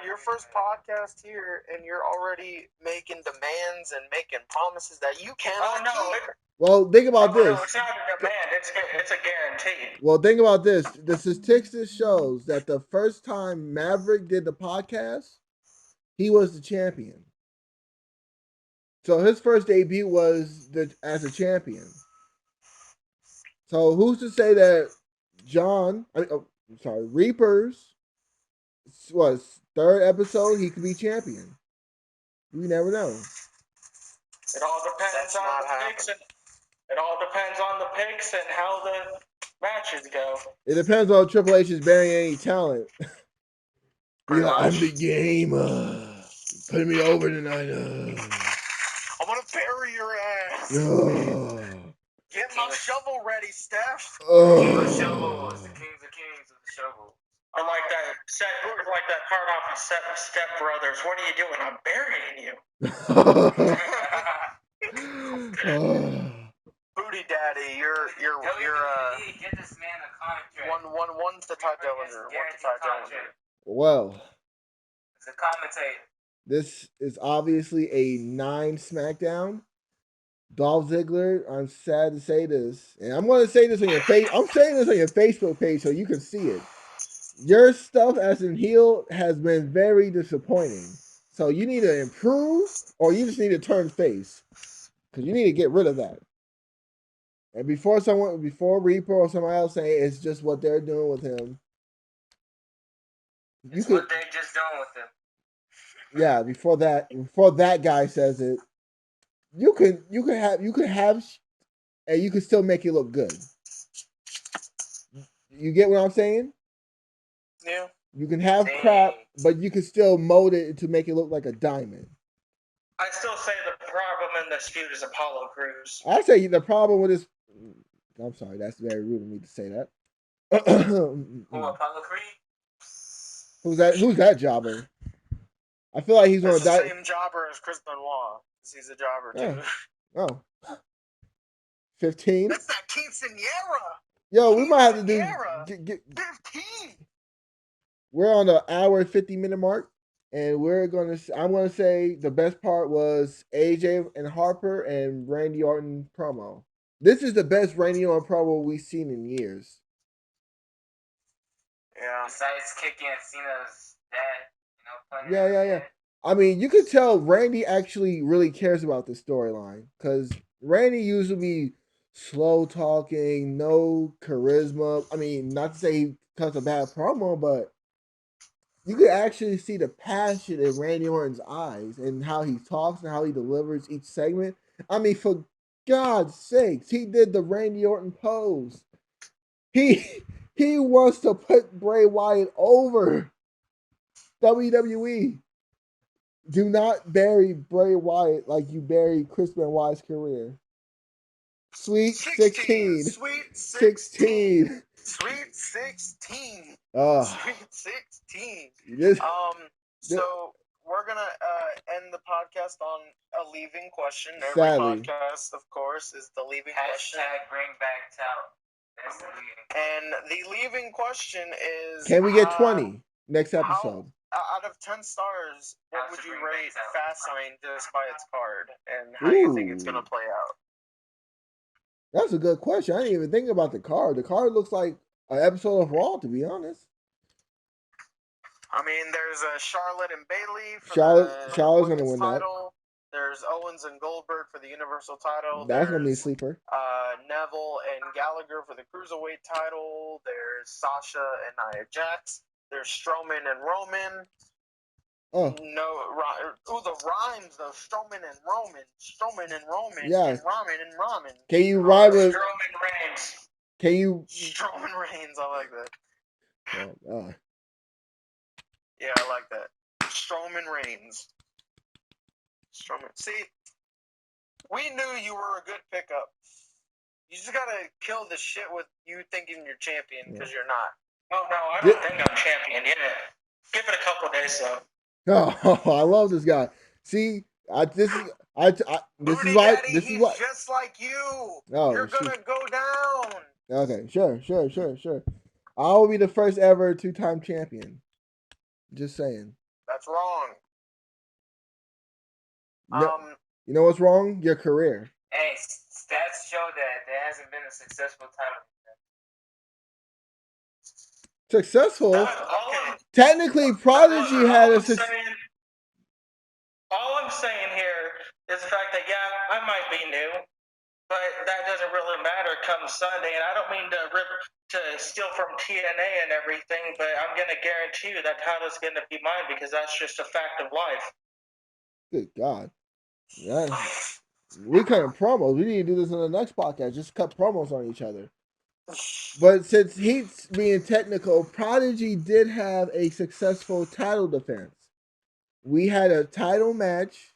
Speaker 1: Your first podcast here, and you're already making demands and making promises that you cannot keep.
Speaker 2: Well, think about this.
Speaker 3: No, it's not a demand. It's a guarantee.
Speaker 2: Well, think about this. The statistics shows that the first time Maverick did the podcast, he was the champion. So his first debut was as a champion. So who's to say that Reaper's third episode, he could be champion? We never know.
Speaker 3: It all depends on the picks. It all depends on the picks and how the matches go.
Speaker 2: It depends on Triple H's burying any talent. I'm the gamer. Put me over tonight.
Speaker 1: I'm gonna bury your ass. Get my shovel ready, Steph.
Speaker 4: The shovel is the kings of the shovel.
Speaker 3: I like that part off of Step Brothers. What are you doing? I'm burying
Speaker 1: you. Booty Daddy, you're
Speaker 4: get this man a contract.
Speaker 1: One to Ty Dillinger.
Speaker 2: Well,
Speaker 4: He's a commentator.
Speaker 2: This is obviously a 9 SmackDown. Dolph Ziggler, I'm sad to say this, and I'm going to say this on your face. I'm saying this on your Facebook page so you can see it. Your stuff as a heel has been very disappointing. So you need to improve, or you just need to turn face, because you need to get rid of that. And before Reaper or someone else saying it's just what they're doing with him,
Speaker 4: It's what they're just doing with him.
Speaker 2: Yeah, before that guy says it, you can have, and you can still make it look good. You get what I'm saying?
Speaker 1: Yeah.
Speaker 2: You can have crap, but you can still mold it to make it look like a diamond.
Speaker 3: I still say the problem in this feud is Apollo Crews.
Speaker 2: I say the problem with this. I'm sorry, that's very rude of me to say that.
Speaker 4: Who, Apollo Creed?
Speaker 2: Who's that jobber? I feel like he's
Speaker 1: That's
Speaker 2: gonna die.
Speaker 1: The same jobber as Chris Benoit. He's a jobber too.
Speaker 2: Oh. 15.
Speaker 1: That's that quinceañera.
Speaker 2: Yo, we might have to do
Speaker 1: Quinceañera. 15.
Speaker 2: We're on the hour and 50-minute mark, and I'm gonna say the best part was AJ and Harper and Randy Orton promo. This is the best Randy Orton promo we've seen in years.
Speaker 1: Yeah.
Speaker 4: Besides kicking Cena's dad,
Speaker 2: Yeah. I mean, you could tell Randy actually really cares about the storyline, because Randy usually be slow talking, no charisma. I mean, not to say he cuts a bad promo, but you could actually see the passion in Randy Orton's eyes and how he talks and how he delivers each segment. I mean, for God's sakes, he did the Randy Orton pose. He wants to put Bray Wyatt over. WWE. Do not bury Bray Wyatt like you buried Chris Benoit's career. Sweet 16.
Speaker 1: Sweet 16. Sweet 16.
Speaker 2: Oh.
Speaker 1: Sweet 16.
Speaker 2: This,
Speaker 1: so we're gonna end the podcast on a leaving question. Every
Speaker 2: sadly.
Speaker 1: podcast, of course, is the leaving question.
Speaker 4: Hashtag bring back talent. That's the leaving.
Speaker 1: And the leaving question is:
Speaker 2: can we get 20 next episode?
Speaker 1: Out of 10 stars, what would you rate Fastlane just by its card, and how do you think it's gonna play out?
Speaker 2: That's a good question. I didn't even think about the card. The card looks like an episode of Raw, to be honest.
Speaker 1: I mean, there's Charlotte and Bayley for
Speaker 2: Charlotte's
Speaker 1: the
Speaker 2: gonna win
Speaker 1: title. There's Owens and Goldberg for the Universal title.
Speaker 2: That's gonna be a sleeper.
Speaker 1: Neville and Gallagher for the Cruiserweight title. There's Sasha and Nia Jax. There's Strowman and Roman.
Speaker 2: Oh.
Speaker 1: No, the rhymes though. Strowman and Roman. Strowman and Roman.
Speaker 2: Yeah.
Speaker 1: And Ramen.
Speaker 2: Can you ride with
Speaker 3: Strowman Reigns?
Speaker 2: Can you
Speaker 1: Strowman Reigns? I like that.
Speaker 2: Oh.
Speaker 1: Yeah, I like that. Strowman Reigns. Strowman. See, we knew you were a good pickup. You just gotta kill the shit with you thinking you're champion because you're not.
Speaker 3: Oh no, I don't think I'm champion yet. Give it a couple days though.
Speaker 2: Oh, I love this guy. See, this is why. He's
Speaker 1: just like you.
Speaker 2: Oh,
Speaker 1: you're gonna go down.
Speaker 2: Okay, sure. I will be the first ever 2-time champion. Just saying.
Speaker 1: That's wrong.
Speaker 2: You know what's wrong? Your career.
Speaker 4: Hey, stats show that there hasn't been a successful title.
Speaker 2: Successful? Technically, Prodigy had a success.
Speaker 3: All I'm saying here is the fact that, I might be new, but that doesn't really matter come Sunday. And I don't mean to steal from TNA and everything, but I'm going to guarantee you that title's going to be mine because that's just a fact of life.
Speaker 2: Good God. We cut promos. We need to do this in the next podcast. Just cut promos on each other. But since he's being technical, Prodigy did have a successful title defense. We had a title match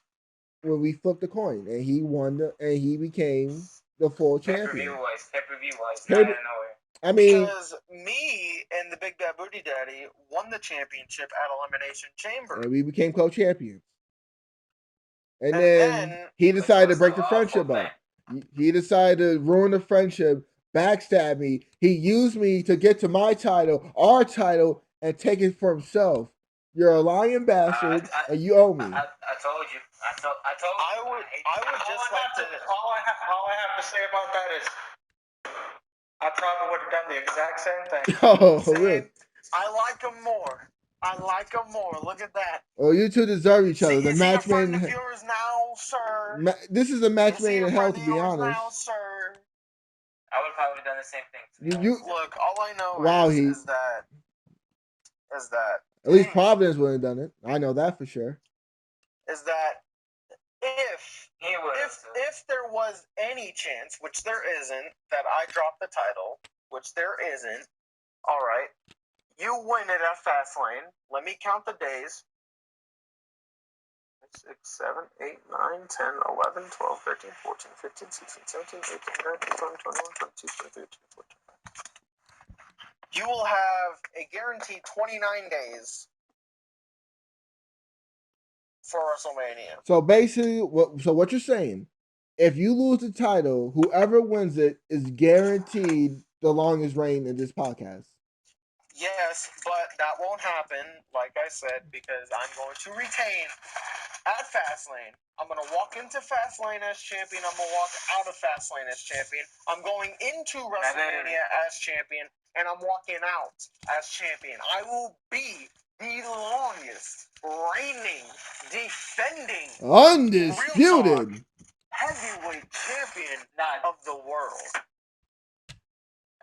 Speaker 2: when we flipped the coin, and he won, and he became the full champion.
Speaker 4: Pay-per-view wise, out of nowhere.
Speaker 2: I mean,
Speaker 1: because me and the Big Bad Booty Daddy won the championship at Elimination Chamber,
Speaker 2: and we became co-champions. And then he decided to break the friendship up. He decided to ruin the friendship, backstab me. He used me to get to my title, our title, and take it for himself. You're a lying bastard, and you owe me.
Speaker 4: I told you. I told
Speaker 1: I
Speaker 4: you.
Speaker 1: would just like to.
Speaker 3: All I have to say about that is, I probably would have done the exact same thing.
Speaker 2: Oh,
Speaker 1: See,
Speaker 2: really?
Speaker 1: I like him more. I like him more. Look at that.
Speaker 2: Oh, you two deserve each other.
Speaker 1: See,
Speaker 2: The
Speaker 1: is he a
Speaker 2: match
Speaker 1: friend
Speaker 2: made
Speaker 1: of
Speaker 2: in
Speaker 1: yours now, sir?
Speaker 2: this is a match
Speaker 1: Is he
Speaker 2: made
Speaker 1: a
Speaker 2: in hell,
Speaker 1: friend
Speaker 2: to
Speaker 1: of
Speaker 2: be
Speaker 1: yours
Speaker 2: honest.
Speaker 1: now, sir?
Speaker 4: I would probably done the same thing.
Speaker 2: You
Speaker 1: Look, all I know
Speaker 2: Wow,
Speaker 1: is that
Speaker 2: at least
Speaker 1: hey,
Speaker 2: Providence wouldn't have done it. I know that for sure.
Speaker 1: is that if
Speaker 4: He would have.
Speaker 1: if there was any chance, which there isn't, that I drop the title, which there isn't, all right, you win it at Fastlane. Let me count the days. 6, 7, 8, 9, 10, 11, 12, 13, 14, 15, 16, 17, 18, 19, 20, 21, 22, 23, 24, 25. You will have a guaranteed 29 days for WrestleMania.
Speaker 2: So basically, what you're saying, if you lose the title, whoever wins it is guaranteed the longest reign in this podcast.
Speaker 1: Yes, but that won't happen, like I said, because I'm going to retain at Fastlane. I'm going to walk into Fastlane as champion. I'm going to walk out of Fastlane as champion. I'm going into WrestleMania as champion, and I'm walking out as champion. I will be the longest reigning, defending,
Speaker 2: Undisputed
Speaker 1: heavyweight champion of the world.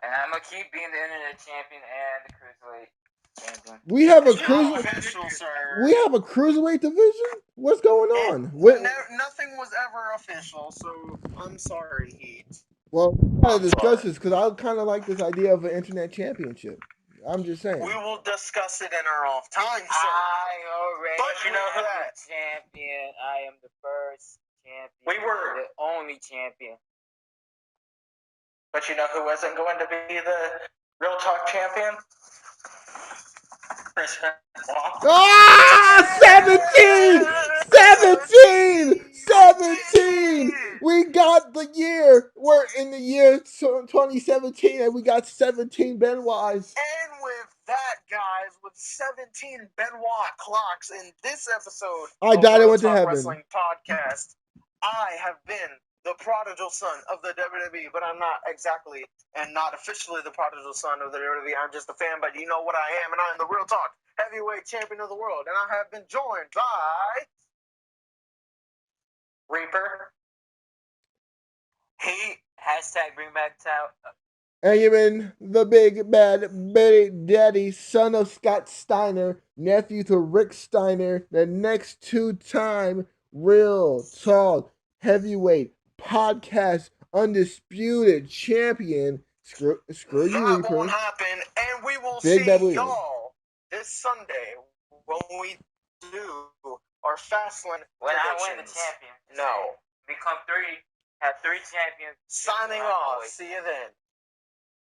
Speaker 4: And I'm gonna keep being the internet champion and the cruiserweight champion.
Speaker 2: We have a
Speaker 1: Official, sir.
Speaker 2: We have a cruiserweight division. What's going on?
Speaker 1: Nothing was ever official, so I'm sorry, Heat.
Speaker 2: Well, we gotta discuss this because I kind of like this idea of an internet championship. I'm just saying.
Speaker 1: We will discuss it in our off time, sir.
Speaker 4: I already
Speaker 1: But you know
Speaker 4: am
Speaker 1: that.
Speaker 4: the champion. I am the first champion.
Speaker 3: We were
Speaker 4: the only champion.
Speaker 3: But you know who wasn't going to be the Real Talk champion? Chris Benoit.
Speaker 2: Ah, 17! We got the year. We're in the year 2017, and we got 17 Benoits.
Speaker 1: And with that, guys, with 17 Benoit clocks in this episode
Speaker 2: I
Speaker 1: of
Speaker 2: died and
Speaker 1: Real
Speaker 2: went to
Speaker 1: Talk
Speaker 2: heaven.
Speaker 1: Wrestling Podcast, I have been the prodigal son of the WWE, but I'm not exactly and not officially the prodigal son of the WWE. I'm just a fan, but you know what I am, and I am the Real Talk heavyweight champion of the world, and I have been joined by
Speaker 3: Reaper.
Speaker 1: Heat.
Speaker 4: Hashtag bring back town.
Speaker 2: And you've been the big bad Big Daddy, son of Scott Steiner, nephew to Rick Steiner, the next two-time Real Talk heavyweight podcast undisputed champion. Screw you,
Speaker 1: That
Speaker 2: Reaper.
Speaker 1: won't happen, and we will
Speaker 2: Big
Speaker 1: see
Speaker 2: Bad Williams.
Speaker 1: y'all this Sunday when we do our Fastlane
Speaker 4: When I
Speaker 1: predictions.
Speaker 4: win the champion.
Speaker 1: No.
Speaker 4: Become three. Have three champions.
Speaker 1: Signing off. See you then.